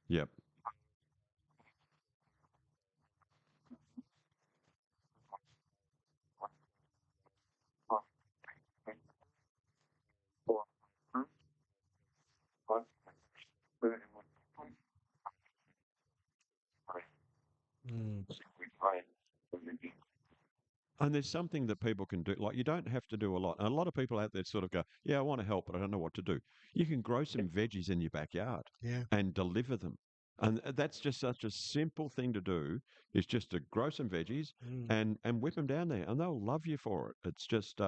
Yep. And there's something that people can do. Like, you don't have to do a lot. And a lot of people out there sort of go, yeah, I want to help, but I don't know what to do. You can grow some veggies in your backyard and deliver them. And that's just such a simple thing to do, is just to grow some veggies and whip them down there, and they'll love you for it. It's just,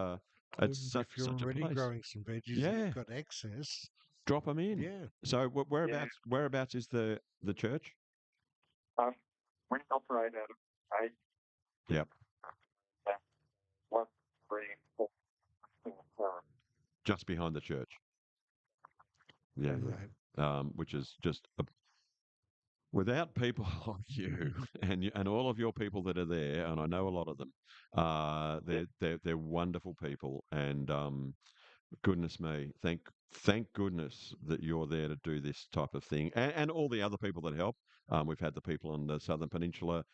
it's if you're such a already place. growing some veggies, you've got excess. Drop them in. Yeah. So whereabouts is the church? We operate out of 8. Yep. 1, 3, 4. Just behind the church. Yeah. Which is just without people like you and all of your people that are there, and I know a lot of them, they're wonderful people, and goodness me, thank goodness that you're there to do this type of thing, and all the other people that help. We've had the people on the Southern Peninsula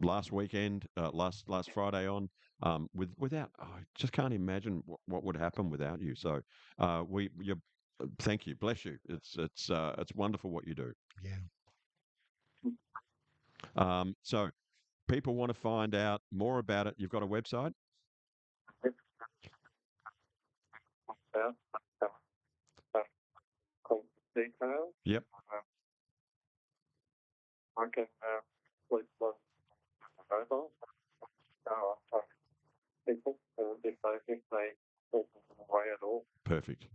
last weekend, last Friday on. Without, I just can't imagine what would happen without you. So thank you, bless you. It's wonderful what you do. Yeah. So people want to find out more about it. You've got a website? Details. Yep. I can please log mobile. People if they open way at all. Perfect.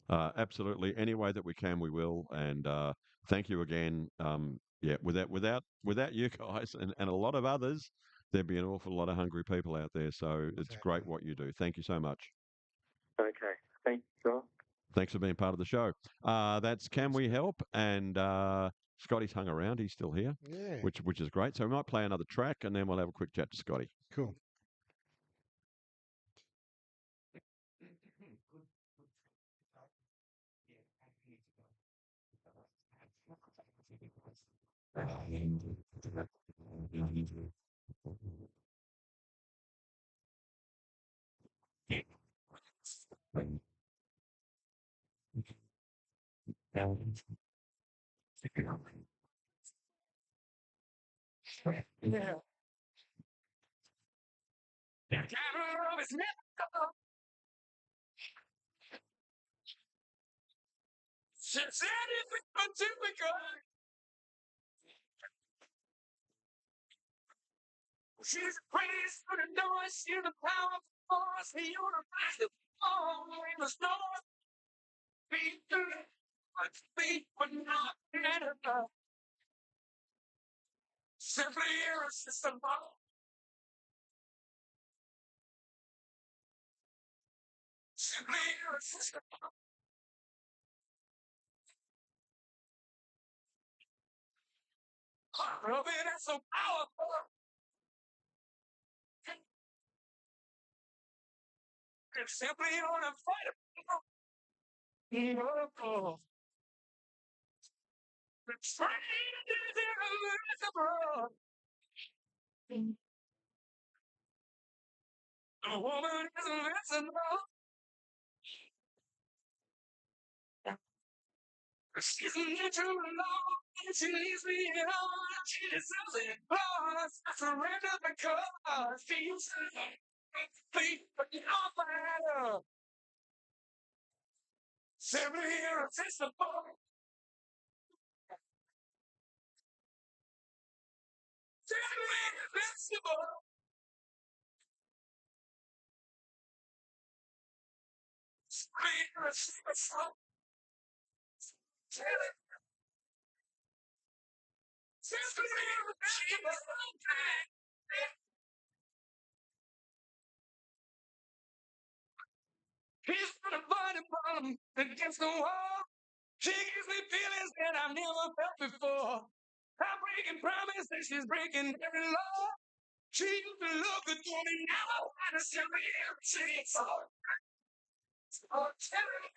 Absolutely. Any way that we can, we will. And thank you again. Without you guys and a lot of others, there'd be an awful lot of hungry people out there. So it's great what you do. Thank you so much. Okay. Thanks, John. Thanks for being part of the show. That's Can We Help? And Scotty's hung around. He's still here, which is great. So we might play another track, and then we'll have a quick chat to Scotty. Cool. Yeah. The camera is never since anything but typical. She's a praise for the noise, she's the power of the force, the universe, the fall in the storm. Beat the beat, but not enough. Simply irresistible. Simply irresistible. Love it, that's so powerful. It's simply unavoidable. Miracle. The train is irresistible. The woman is invincible. She's into love. She leaves me alone. She deserves it. Plus, I surrender because she's complete, but not matter. Simply irresistible. Simply irresistible. Simply irresistible. Simply irresistible. He's got a body bottom against the wall. She gives me feelings that I've never felt before. I'm breaking promises, she's breaking every law. She used to look good to me, now I want to see me irresistible. Oh, simply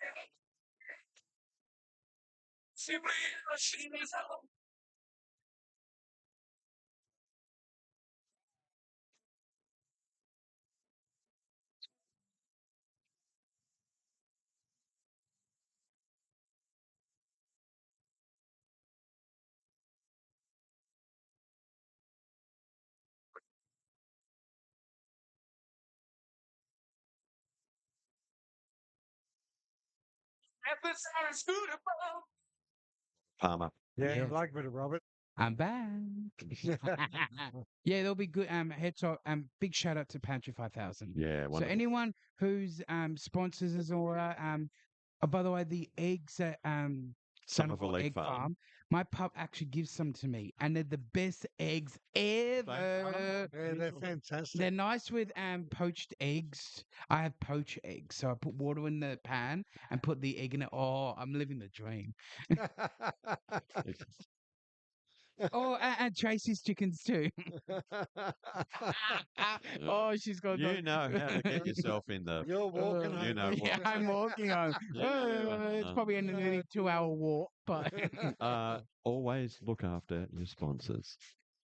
irresistible. Episode is suitable. Palmer. Yeah, Yes. like a bit of Robert. I'm back. Yeah, there'll be good heads off. Big shout out to Pantry 5000. Yeah, So wonderful. anyone who's sponsors us or oh, by the way, the eggs at Somerville Egg Farm. my pup actually gives some to me, and they're the best eggs ever. Yeah, they're fantastic. They're nice with poached eggs. I have poached eggs, so I put water in the pan and put the egg in it. Oh, I'm living the dream. Oh, and Tracy's chickens too. Oh, she's got. You know how to get yourself in the. You're walking You home. know what. Yeah, I'm walking home. It's probably a nearly 2-hour walk, but Always look after your sponsors.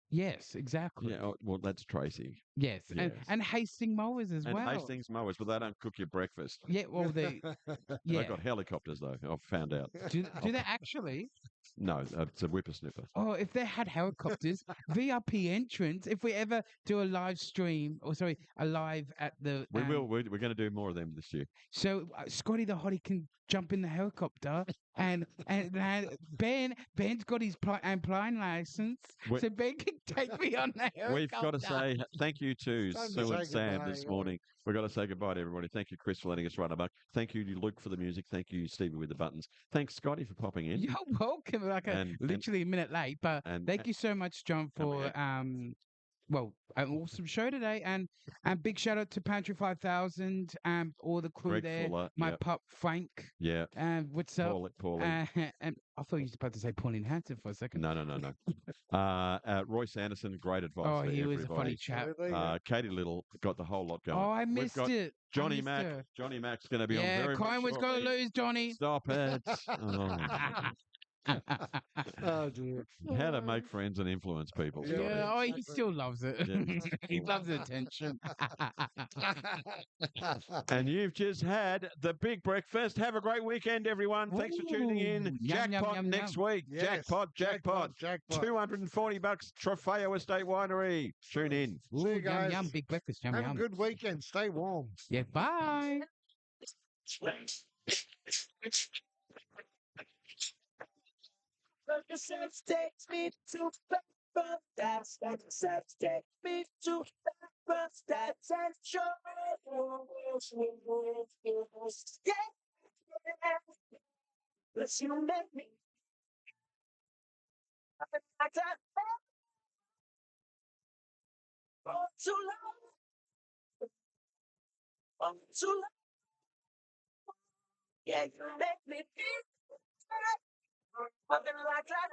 yes, exactly. Yeah, oh, well, that's Tracy. Yes, Yes. and Hastings mowers as And well. Hastings mowers, but they don't cook your breakfast. Yeah, well, they. Yeah. They've got helicopters, though. I've found out. Do they actually? No, it's a whippersnipper. Oh, if they had helicopters, VIP entrance. If we ever do a live stream, or sorry, a live at the. We will. We're going to do more of them this year. So Scotty the Hottie can jump in the helicopter, and Ben's got his plane license, so Ben can take me on the helicopter. We've got to say thank you to Time to Sue and say Sam goodbye, this yeah. morning. We've got to say goodbye to everybody. Thank you, Chris, for letting us run amok. Thank you to Luke for the music. Thank you, Stevie, with the buttons. Thanks, Scotty, for popping in. You're welcome. Literally a minute late, but thank you so much, John, for well, an awesome show today, and big shout out to Pantry 5000, all the crew Greg there. Fuller, My yep. pup Frank. Yeah. What's up? Paulie. And I thought you were supposed to say Pauline Hanson for a second. No. Royce Anderson, great advice. Oh, for he was a everybody. funny chap. Katie Little got the whole lot going. Oh, I We've missed got it. Johnny missed Mac. her. Johnny Mac's going to be on Yeah, very much Collingwood's got to shortly. lose, Johnny. Stop it. Oh. Oh dear. How to make friends and influence people. Scotty. Yeah, oh, he still loves it. Yeah. He loves attention. And you've just had the big breakfast. Have a great weekend, everyone. Thanks for tuning in. Ooh, yum, yum, Jackpot yum, next yum. week. Yes, Jackpot. jackpot. $240 Trofeo Estate Winery. Tune in. See you Yum, guys. yum, big breakfast. Yum, Have yum. a good weekend. Stay warm. Yeah, bye. Sex takes me to breakfast. That's what sex takes me to breakfast. That's sensual. Yeah. Let's you make me. Like that. For too long. For too long. Yeah, you make me feel. Something like that.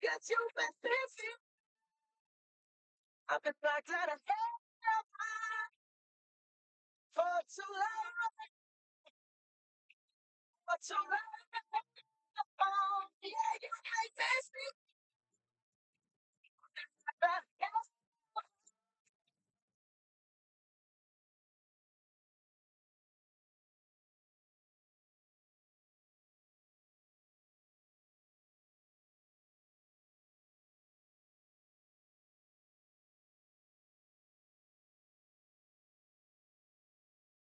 Got you fancy. I've been like that for too long. For too long. Yeah, you make me